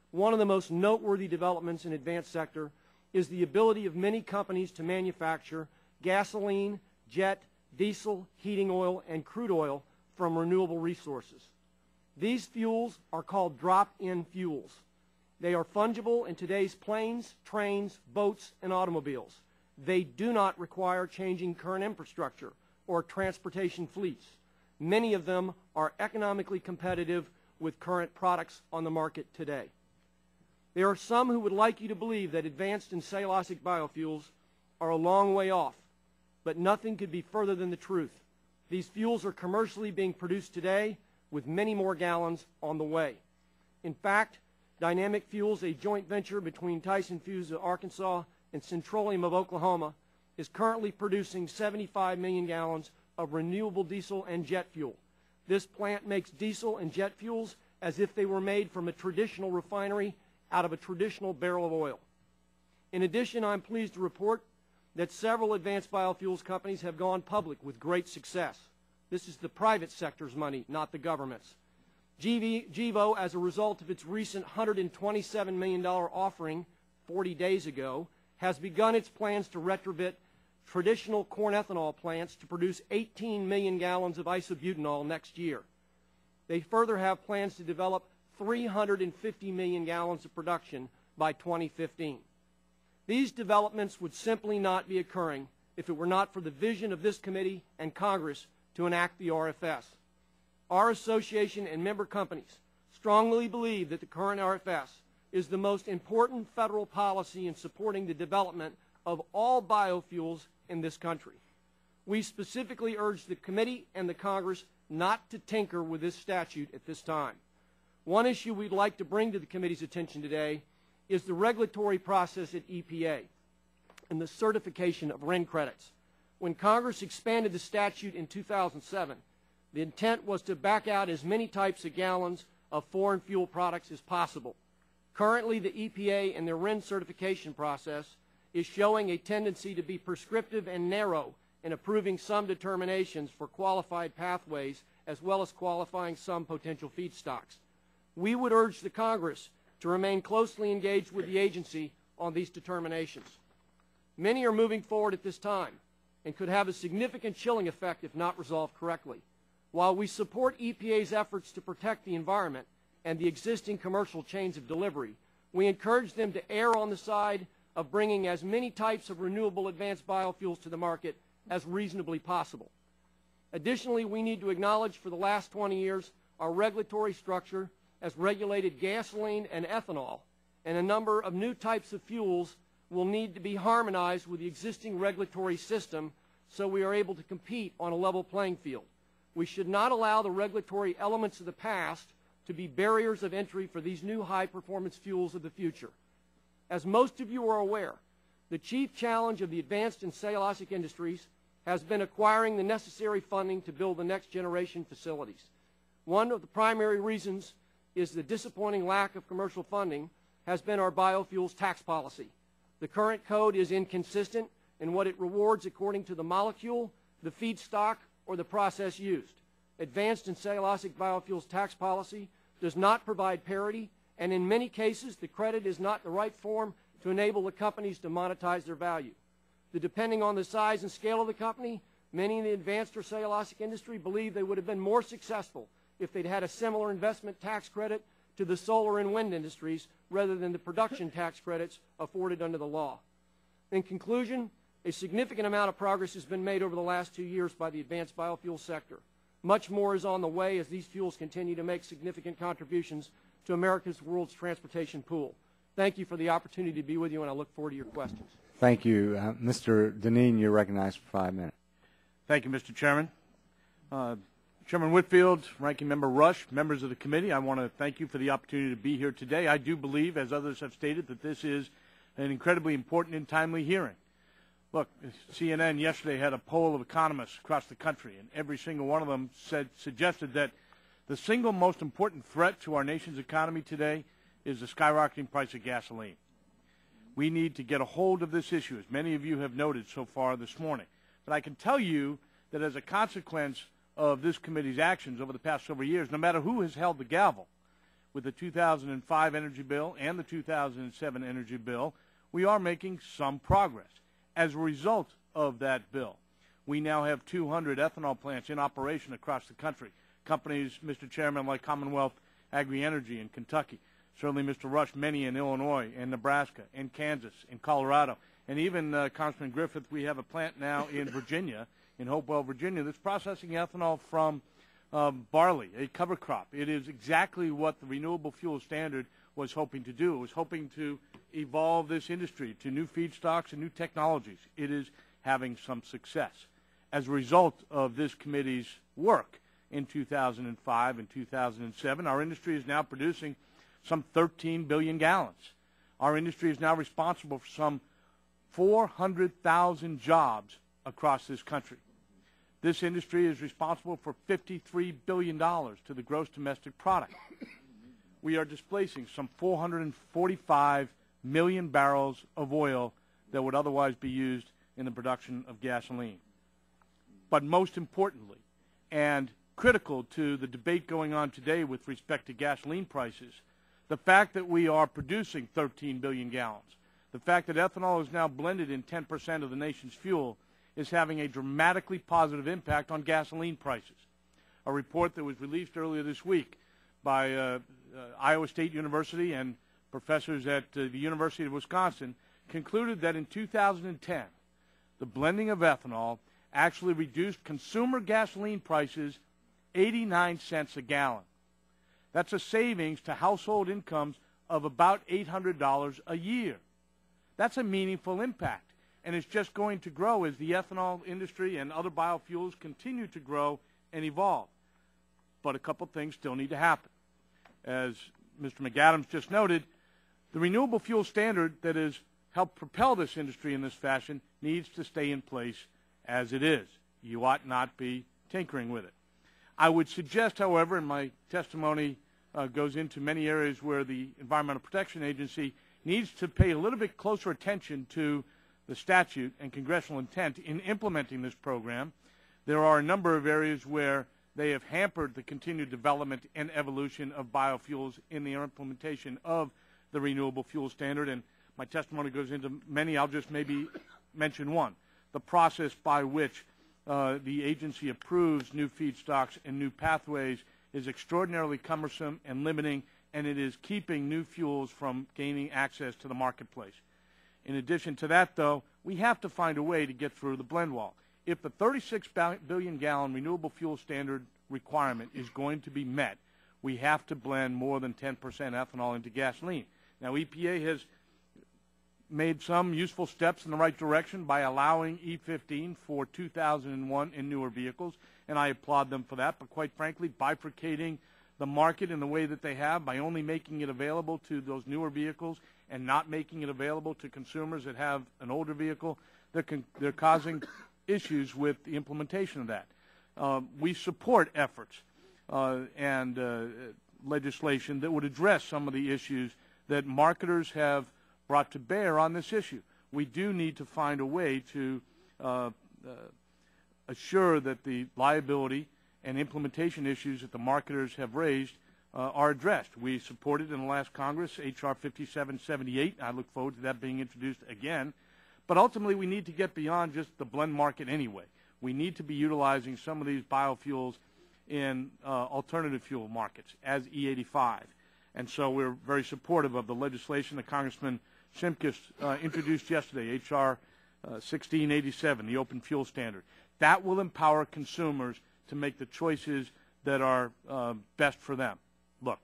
One of the most noteworthy developments in the advanced sector is the ability of many companies to manufacture gasoline, jet, diesel, heating oil, and crude oil from renewable resources. These fuels are called drop-in fuels. They are fungible in today's planes, trains, boats, and automobiles. They do not require changing current infrastructure or transportation fleets. Many of them are economically competitive with current products on the market today. There are some who would like you to believe that advanced and cellulosic biofuels are a long way off, but nothing could be further than the truth. These fuels are commercially being produced today with many more gallons on the way. In fact, Dynamic Fuels, a joint venture between Tyson Foods of Arkansas and Centrolium of Oklahoma, is currently producing 75 million gallons of renewable diesel and jet fuel. This plant makes diesel and jet fuels as if they were made from a traditional refinery out of a traditional barrel of oil. In addition, I'm pleased to report that several advanced biofuels companies have gone public with great success. This is the private sector's money, not the government's. Gevo, as a result of its recent $127 million offering 40 days ago, has begun its plans to retrofit traditional corn ethanol plants to produce 18 million gallons of isobutanol next year. They further have plans to develop 350 million gallons of production by 2015. These developments would simply not be occurring if it were not for the vision of this committee and Congress to enact the RFS. Our association and member companies strongly believe that the current RFS is the most important federal policy in supporting the development of all biofuels in this country. We specifically urge the committee and the Congress not to tinker with this statute at this time. One issue we'd like to bring to the committee's attention today is the regulatory process at EPA and the certification of RIN credits. When Congress expanded the statute in 2007, the intent was to back out as many types of gallons of foreign fuel products as possible. Currently, the EPA and their RIN certification process is showing a tendency to be prescriptive and narrow in approving some determinations for qualified pathways as well as qualifying some potential feedstocks. We would urge the Congress to remain closely engaged with the agency on these determinations. Many are moving forward at this time and could have a significant chilling effect if not resolved correctly. While we support EPA's efforts to protect the environment and the existing commercial chains of delivery, we encourage them to err on the side of bringing as many types of renewable advanced biofuels to the market as reasonably possible. Additionally, we need to acknowledge for the last 20 years our regulatory structure has regulated gasoline and ethanol, and a number of new types of fuels will need to be harmonized with the existing regulatory system so we are able to compete on a level playing field. We should not allow the regulatory elements of the past to be barriers of entry for these new high-performance fuels of the future. As most of you are aware, the chief challenge of the advanced and cellulosic industries has been acquiring the necessary funding to build the next generation facilities. One of the primary reasons is the disappointing lack of commercial funding has been our biofuels tax policy. The current code is inconsistent in what it rewards according to the molecule, the feedstock, or the process used. Advanced and cellulosic biofuels tax policy does not provide parity, and in many cases the credit is not the right form to enable the companies to monetize their value. Depending on the size and scale of the company, many in the advanced or cellulosic industry believe they would have been more successful if they'd had a similar investment tax credit to the solar and wind industries rather than the production tax credits afforded under the law. In conclusion, a significant amount of progress has been made over the last 2 years by the advanced biofuel sector. Much more is on the way as these fuels continue to make significant contributions to America's world's transportation pool. Thank you for the opportunity to be with you, and I look forward to your questions. Thank you. Mr. Deneen, you're recognized for 5 minutes. Thank you, Mr. Chairman. Chairman Whitfield, Ranking Member Rush, members of the committee, I want to thank you for the opportunity to be here today. I do believe, as others have stated, that this is an incredibly important and timely hearing. Look, CNN yesterday had a poll of economists across the country, and every single one of them suggested that the single most important threat to our nation's economy today is the skyrocketing price of gasoline. We need to get a hold of this issue, as many of you have noted so far this morning. But I can tell you that as a consequence of this committee's actions over the past several years, no matter who has held the gavel with the 2005 energy bill and the 2007 energy bill, we are making some progress. As a result of that bill, we now have 200 ethanol plants in operation across the country. Companies, Mr. Chairman, like Commonwealth Agri-Energy in Kentucky, certainly Mr. Rush, many in Illinois and Nebraska and Kansas and Colorado, and even Congressman Griffith, we have a plant now in Virginia, in Hopewell, Virginia, that's processing ethanol from barley, a cover crop. It is exactly what the renewable fuel standard was hoping to do. It was hoping to evolve this industry to new feedstocks and new technologies. It is having some success. As a result of this committee's work in 2005 and 2007, our industry is now producing some 13 billion gallons. Our industry is now responsible for some 400,000 jobs across this country. This industry is responsible for $53 billion to the gross domestic product. We are displacing some 445 million barrels of oil that would otherwise be used in the production of gasoline. But most importantly, and critical to the debate going on today with respect to gasoline prices, the fact that we are producing 13 billion gallons, the fact that ethanol is now blended in 10% of the nation's fuel, is having a dramatically positive impact on gasoline prices. A report that was released earlier this week by Iowa State University and professors at the University of Wisconsin concluded that in 2010, the blending of ethanol actually reduced consumer gasoline prices 89 cents a gallon. That's a savings to household incomes of about $800 a year. That's a meaningful impact, and it's just going to grow as the ethanol industry and other biofuels continue to grow and evolve. But a couple things still need to happen. As Mr. McAdams just noted, the renewable fuel standard that has helped propel this industry in this fashion needs to stay in place as it is. You ought not be tinkering with it. I would suggest, however, and my testimony goes into many areas where the Environmental Protection Agency needs to pay a little bit closer attention to the statute and congressional intent in implementing this program. There are a number of areas where they have hampered the continued development and evolution of biofuels in the implementation of the renewable fuel standard, and my testimony goes into many. I'll just maybe mention one. The process by which the agency approves new feedstocks and new pathways is extraordinarily cumbersome and limiting, and it is keeping new fuels from gaining access to the marketplace. In addition to that, though, we have to find a way to get through the blend wall. If the 36 billion gallon renewable fuel standard requirement is going to be met, we have to blend more than 10% ethanol into gasoline. Now, EPA has made some useful steps in the right direction by allowing E15 for 2001 and newer vehicles, and I applaud them for that. But quite frankly, bifurcating the market in the way that they have by only making it available to those newer vehicles and not making it available to consumers that have an older vehicle, they're causing issues with the implementation of that. We support efforts and legislation that would address some of the issues that marketers have brought to bear on this issue. We do need to find a way to assure that the liability and implementation issues that the marketers have raised are addressed. We supported in the last Congress H.R. 5778. I look forward to that being introduced again. But ultimately, we need to get beyond just the blend market anyway. We need to be utilizing some of these biofuels in alternative fuel markets as E85. And so we're very supportive of the legislation that Congressman Shimkus introduced yesterday, H.R. 1687, the open fuel standard. That will empower consumers to make the choices that are best for them. Look,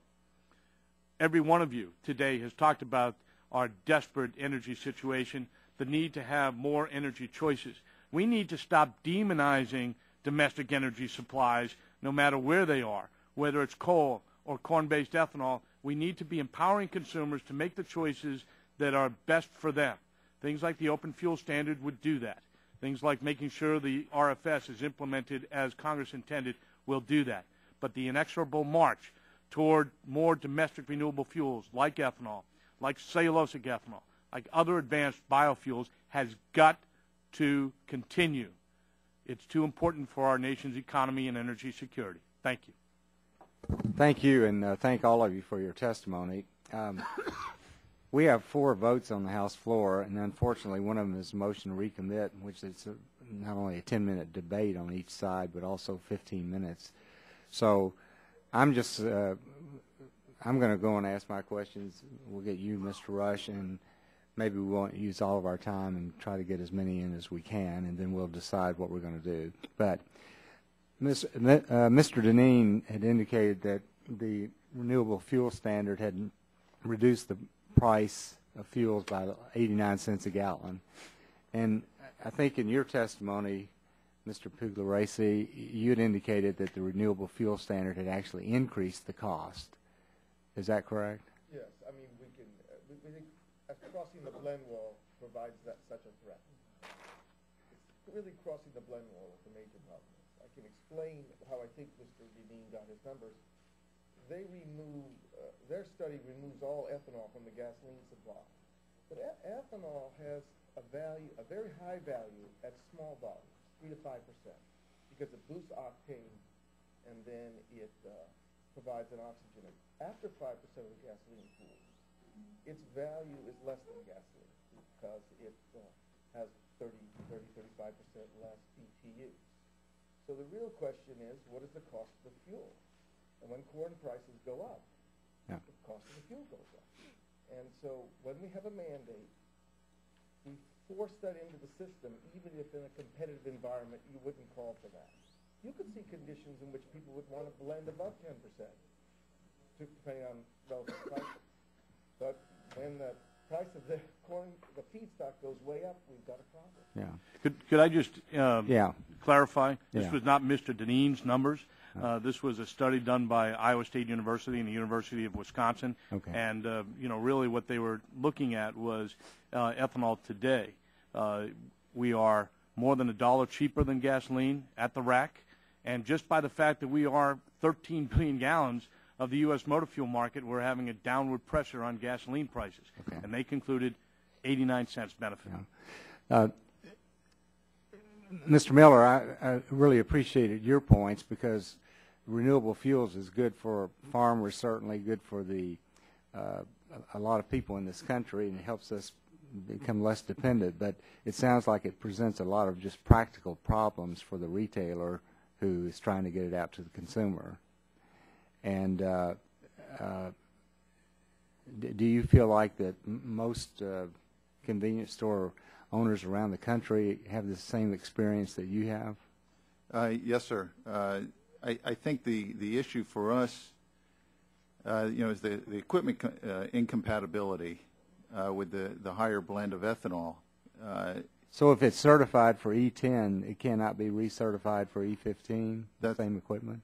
every one of you today has talked about our desperate energy situation, the need to have more energy choices. We need to stop demonizing domestic energy supplies no matter where they are, whether it's coal or corn-based ethanol. We need to be empowering consumers to make the choices that are best for them. Things like the open fuel standard would do that. Things like making sure the RFS is implemented as Congress intended will do that. But the inexorable march toward more domestic renewable fuels like ethanol, like cellulosic ethanol, like other advanced biofuels has got to continue. It's too important for our nation's economy and energy security. Thank you. Thank you, and thank all of you for your testimony. We have 4 votes on the House floor, and unfortunately one of them is a motion to recommit, which is not only a 10-minute debate on each side, but also 15 minutes. So I'm just I'm going to go and ask my questions. We'll get you, Mr. Rush, and maybe we won't use all of our time and try to get as many in as we can, and then we'll decide what we're going to do. But Mr. Deneen had indicated that the renewable fuel standard had reduce the price of fuels by 89 cents a gallon. And I think in your testimony, Mr. Pugliarese, you had indicated that the renewable fuel standard had actually increased the cost. Is that correct? Yes, I mean, we think crossing the blend wall provides such a threat. It's really crossing the blend wall is the major problem. I can explain how I think Mr. Deneen got his numbers. They remove, their study removes all ethanol from the gasoline supply. But ethanol has a value, a very high value at small volumes, 3 to 5%, because it boosts octane and then it provides an oxygenate. After 5% of the gasoline pool, its value is less than gasoline because it has 35% less BTU. So the real question is, what is the cost of the fuel? And when corn prices go up, the cost of the fuel goes up. And so when we have a mandate, we force that into the system, even if in a competitive environment you wouldn't call for that. You could see conditions in which people would want to blend above 10%, depending on relative pricing. But when the price of the corn, the feedstock goes way up, we've got a problem. Yeah. Could I just clarify? Yeah. This was not Mr. Deneen's numbers. This was a study done by Iowa State University and the University of Wisconsin. Okay. And, really what they were looking at was ethanol today. We are more than $1 cheaper than gasoline at the rack. And just by the fact that we are 13 billion gallons of the U.S. motor fuel market, we're having a downward pressure on gasoline prices. Okay. And they concluded 89 cents benefit. Yeah. Mr. Miller, I really appreciated your points because renewable fuels is good for farmers, certainly good for the a lot of people in this country, and it helps us become less dependent. But it sounds like it presents a lot of just practical problems for the retailer who is trying to get it out to the consumer. And do you feel like that most convenience store owners around the country have the same experience that you have? Yes, sir. I think the issue for us, is the equipment incompatibility with the higher blend of ethanol. So if it's certified for E10, it cannot be recertified for E15, the same equipment?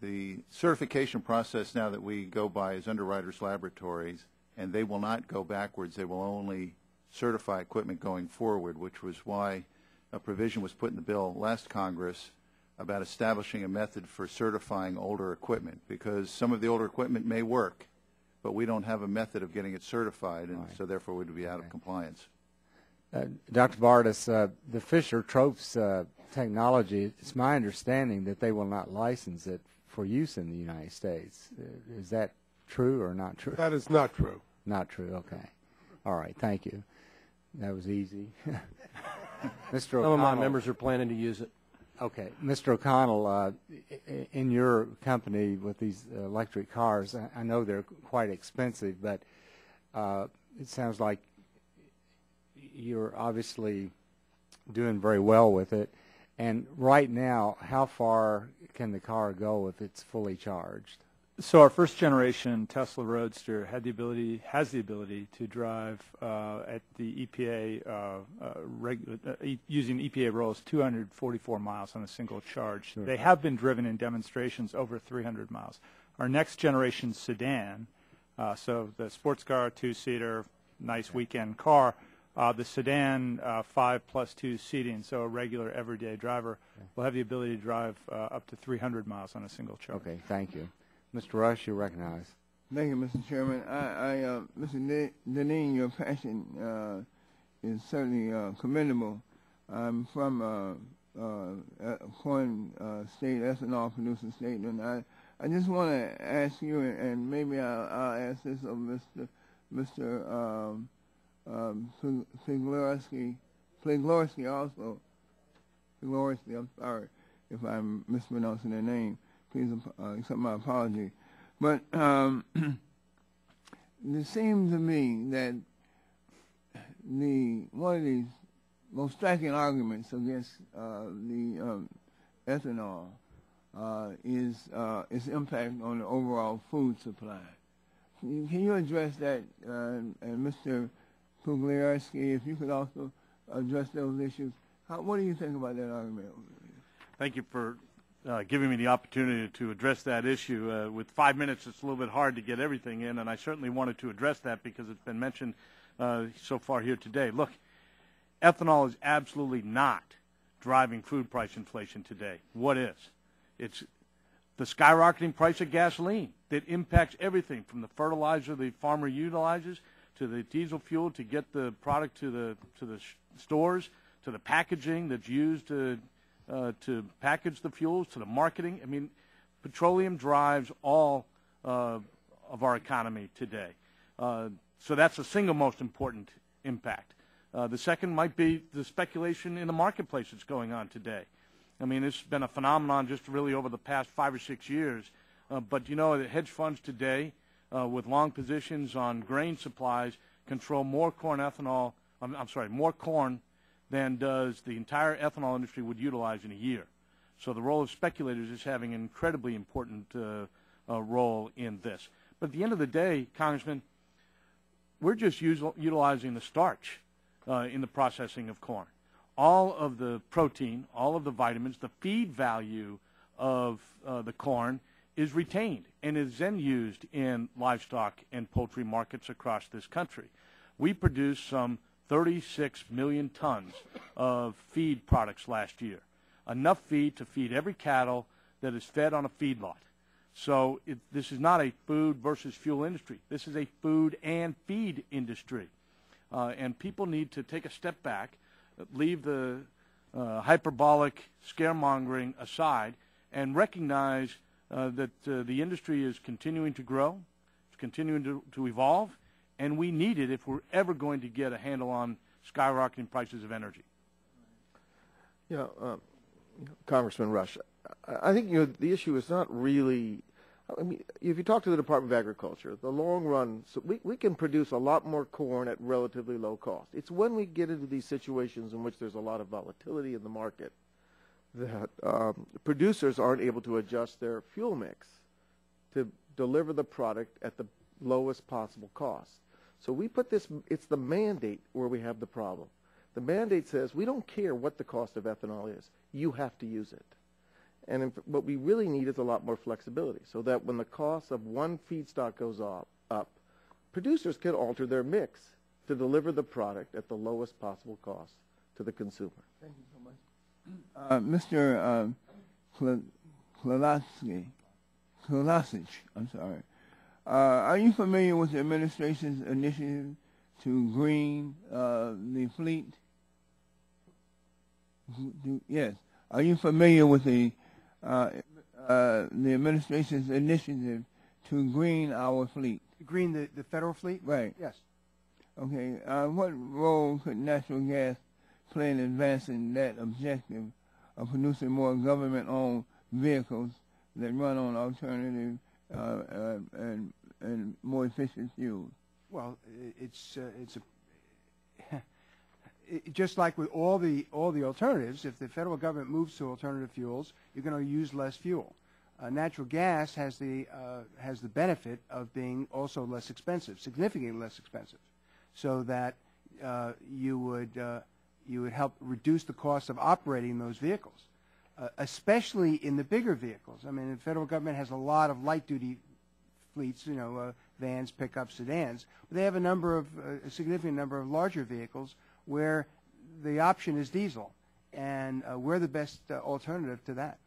The certification process now that we go by is Underwriters Laboratories, and they will not go backwards. They will only certify equipment going forward, which was why a provision was put in the bill last Congress about establishing a method for certifying older equipment, because some of the older equipment may work, but we don't have a method of getting it certified, and so therefore we'd be out of compliance. Dr. Bardis, the Fisher-Tropsch technology, it's my understanding that they will not license it for use in the United States. Is that true or not true? That is not true. Not true, okay. All right, thank you. That was easy. Mr. O'Connell. Some of my members are planning to use it. Okay. Mr. O'Connell, in your company with these electric cars, I know they're quite expensive, but it sounds like you're obviously doing very well with it. And right now, how far can the car go if it's fully charged? So our first generation Tesla Roadster has the ability to drive at the EPA using EPA rules 244 miles on a single charge. Sure. They have been driven in demonstrations over 300 miles. Our next generation sedan, so the sports car, two-seater, nice weekend car, the sedan 5+2 seating, so a regular everyday driver will have the ability to drive up to 300 miles on a single charge. Okay, thank you. Mr. Rush, you're recognized. Thank you, Mr. Chairman. Mr. Deneen, your passion is certainly commendable. I'm from corn state, ethanol producing state, and I just want to ask you, and maybe I'll ask this of Mr. Pugliarese also. Pugliarese, I'm sorry if I'm mispronouncing their name. Please accept my apology. But it seems to me that one of the most striking arguments against the ethanol is its impact on the overall food supply. can you address that, and Mr. Pugliarski, if you could also address those issues? What do you think about that argument? Thank you for giving me the opportunity to address that issue. With 5 minutes, it's a little bit hard to get everything in, and I certainly wanted to address that because it's been mentioned so far here today. Look, ethanol is absolutely not driving food price inflation today. What is? It's the skyrocketing price of gasoline that impacts everything from the fertilizer the farmer utilizes to the diesel fuel to get the product to the stores, to the packaging that's used to package the fuels, to the marketing. I mean, petroleum drives all of our economy today. So that's the single most important impact. The second might be the speculation in the marketplace that's going on today. I mean, it's been a phenomenon just really over the past 5 or 6 years. But you know, the hedge funds today, with long positions on grain supplies, control more corn than does the entire ethanol industry would utilize in a year. So the role of speculators is having an incredibly important role in this. But at the end of the day, Congressman, we're just utilizing the starch in the processing of corn. All of the protein, all of the vitamins, the feed value of the corn is retained and is then used in livestock and poultry markets across this country. We produced some 36 million tons of feed products last year, enough feed to feed every cattle that is fed on a feedlot. So this is not a food versus fuel industry. This is a food and feed industry. And people need to take a step back, leave the hyperbolic scaremongering aside, and recognize that the industry is continuing to grow, it's continuing to evolve, and we need it if we're ever going to get a handle on skyrocketing prices of energy. Yeah, Congressman Rush, I think the issue is not really. I mean, if you talk to the Department of Agriculture, the long run, so we can produce a lot more corn at relatively low cost. It's when we get into these situations in which there's a lot of volatility in the market that producers aren't able to adjust their fuel mix to deliver the product at the lowest possible cost. So we put this, it's the mandate where we have the problem. The mandate says we don't care what the cost of ethanol is. You have to use it. And what we really need is a lot more flexibility so that when the cost of one feedstock goes up, producers can alter their mix to deliver the product at the lowest possible cost to the consumer. Thank you so much. Mr. Klolasich, I'm sorry. Are you familiar with the administration's initiative to green the fleet? Yes. Are you familiar with the administration's initiative to green our fleet? Green the federal fleet? Right. Yes. Okay. What role could natural gas play in advancing that objective of producing more government-owned vehicles that run on alternative and more efficient fuels? Well, just like with all the alternatives, if the federal government moves to alternative fuels, you're going to use less fuel. Natural gas has the benefit of being also less expensive, significantly less expensive, so that you would help reduce the cost of operating those vehicles, especially in the bigger vehicles. I mean, the federal government has a lot of light-duty fleets, vans, pickups, sedans. But they have a significant number of larger vehicles where the option is diesel, and we're the best alternative to that.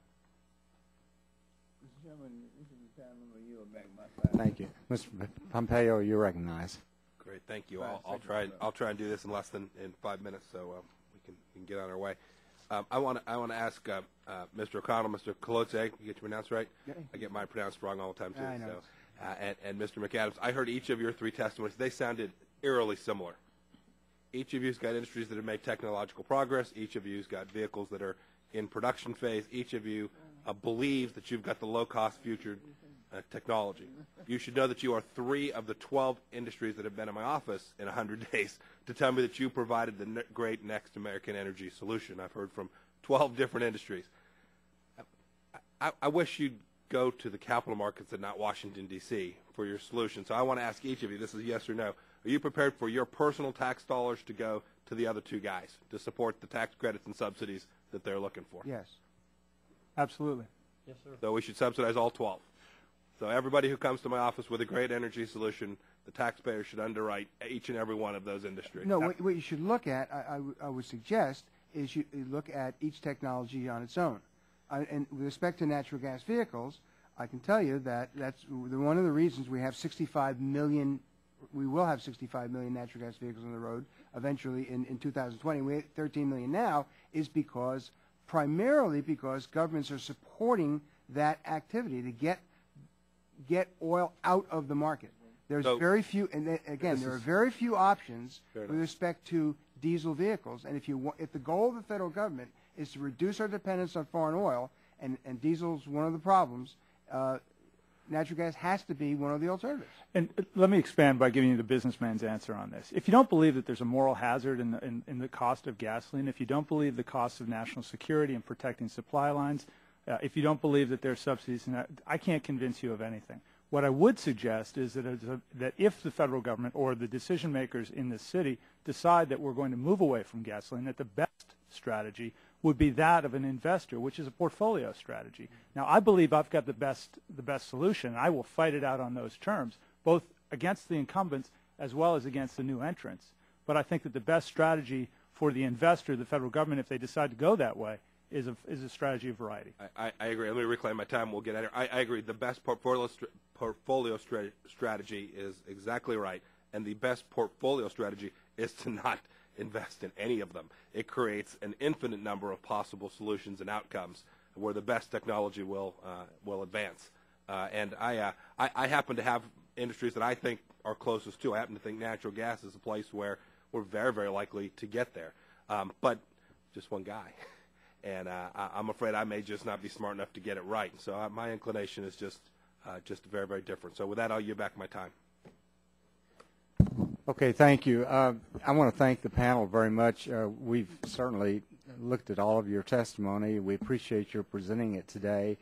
Mr. Chairman, this is the time when you are back my side. Thank you. Mr. Pompeo, you're recognized. Great, thank you. I'll try and do this in less than 5 minutes, so we can get on our way. I want to ask Mr. O'Connell, Mr. Colote, you get your pronounced right? Yeah. I get mine pronounced wrong all the time too. I know. So, and Mr. McAdams, I heard each of your three testimonies. They sounded eerily similar. Each of you's got industries that have made technological progress. Each of you's got vehicles that are in production phase. Each of you believes that you've got the low-cost future technology. You should know that you are 3 of the 12 industries that have been in my office in 100 days to tell me that you provided the great next American energy solution. I've heard from 12 different industries. I wish you'd go to the capital markets and not Washington, D.C. for your solution. So I want to ask each of you, this is yes or no, are you prepared for your personal tax dollars to go to the other two guys to support the tax credits and subsidies that they're looking for? Yes. Absolutely. Yes, sir. So we should subsidize all 12. So everybody who comes to my office with a great energy solution, the taxpayer should underwrite each and every one of those industries. No, what you should look at, I would suggest, is you look at each technology on its own. And with respect to natural gas vehicles, I can tell you that that's one of the reasons we have 65 million, we will have 65 million natural gas vehicles on the road eventually in 2020. We have 13 million now, is because, primarily because governments are supporting that activity to get oil out of the market. There's very few, and again, there are very few options with respect to diesel vehicles. And if the goal of the federal government is to reduce our dependence on foreign oil, and diesel's one of the problems, natural gas has to be one of the alternatives. And let me expand by giving you the businessman's answer on this. If you don't believe that there's a moral hazard in the cost of gasoline, if you don't believe the cost of national security and protecting supply lines, if you don't believe that there are subsidies, I can't convince you of anything. What I would suggest is that if the federal government or the decision makers in this city decide that we're going to move away from gasoline, that the best strategy would be that of an investor, which is a portfolio strategy. Now, I believe I've got the best solution. I will fight it out on those terms, both against the incumbents as well as against the new entrants. But I think that the best strategy for the investor, the federal government, if they decide to go that way, is a strategy of variety. I agree. Let me reclaim my time. We'll get at it. I agree. The best portfolio strategy is exactly right, and the best portfolio strategy is to not invest in any of them. It creates an infinite number of possible solutions and outcomes where the best technology will advance. And I happen to have industries that I think are closest to. I happen to think natural gas is a place where we're very, very likely to get there. But just one guy. And I'm afraid I may just not be smart enough to get it right. So my inclination is just very, very different. So with that, I'll yield back my time. Okay, thank you. I want to thank the panel very much. We've certainly looked at all of your testimony. We appreciate your presenting it today.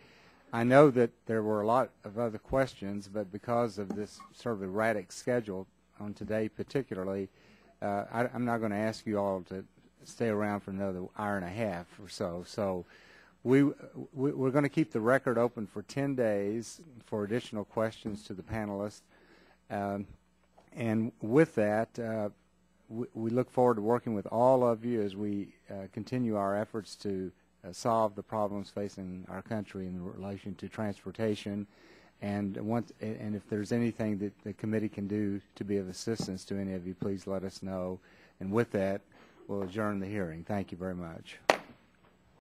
I know that there were a lot of other questions, but because of this sort of erratic schedule on today particularly, I'm not going to ask you all to stay around for another hour and a half or so. So we're going to keep the record open for 10 days for additional questions to the panelists. And with that, we look forward to working with all of you as we continue our efforts to solve the problems facing our country in relation to transportation. And if there's anything that the committee can do to be of assistance to any of you, please let us know. And with that, we'll adjourn the hearing. Thank you very much.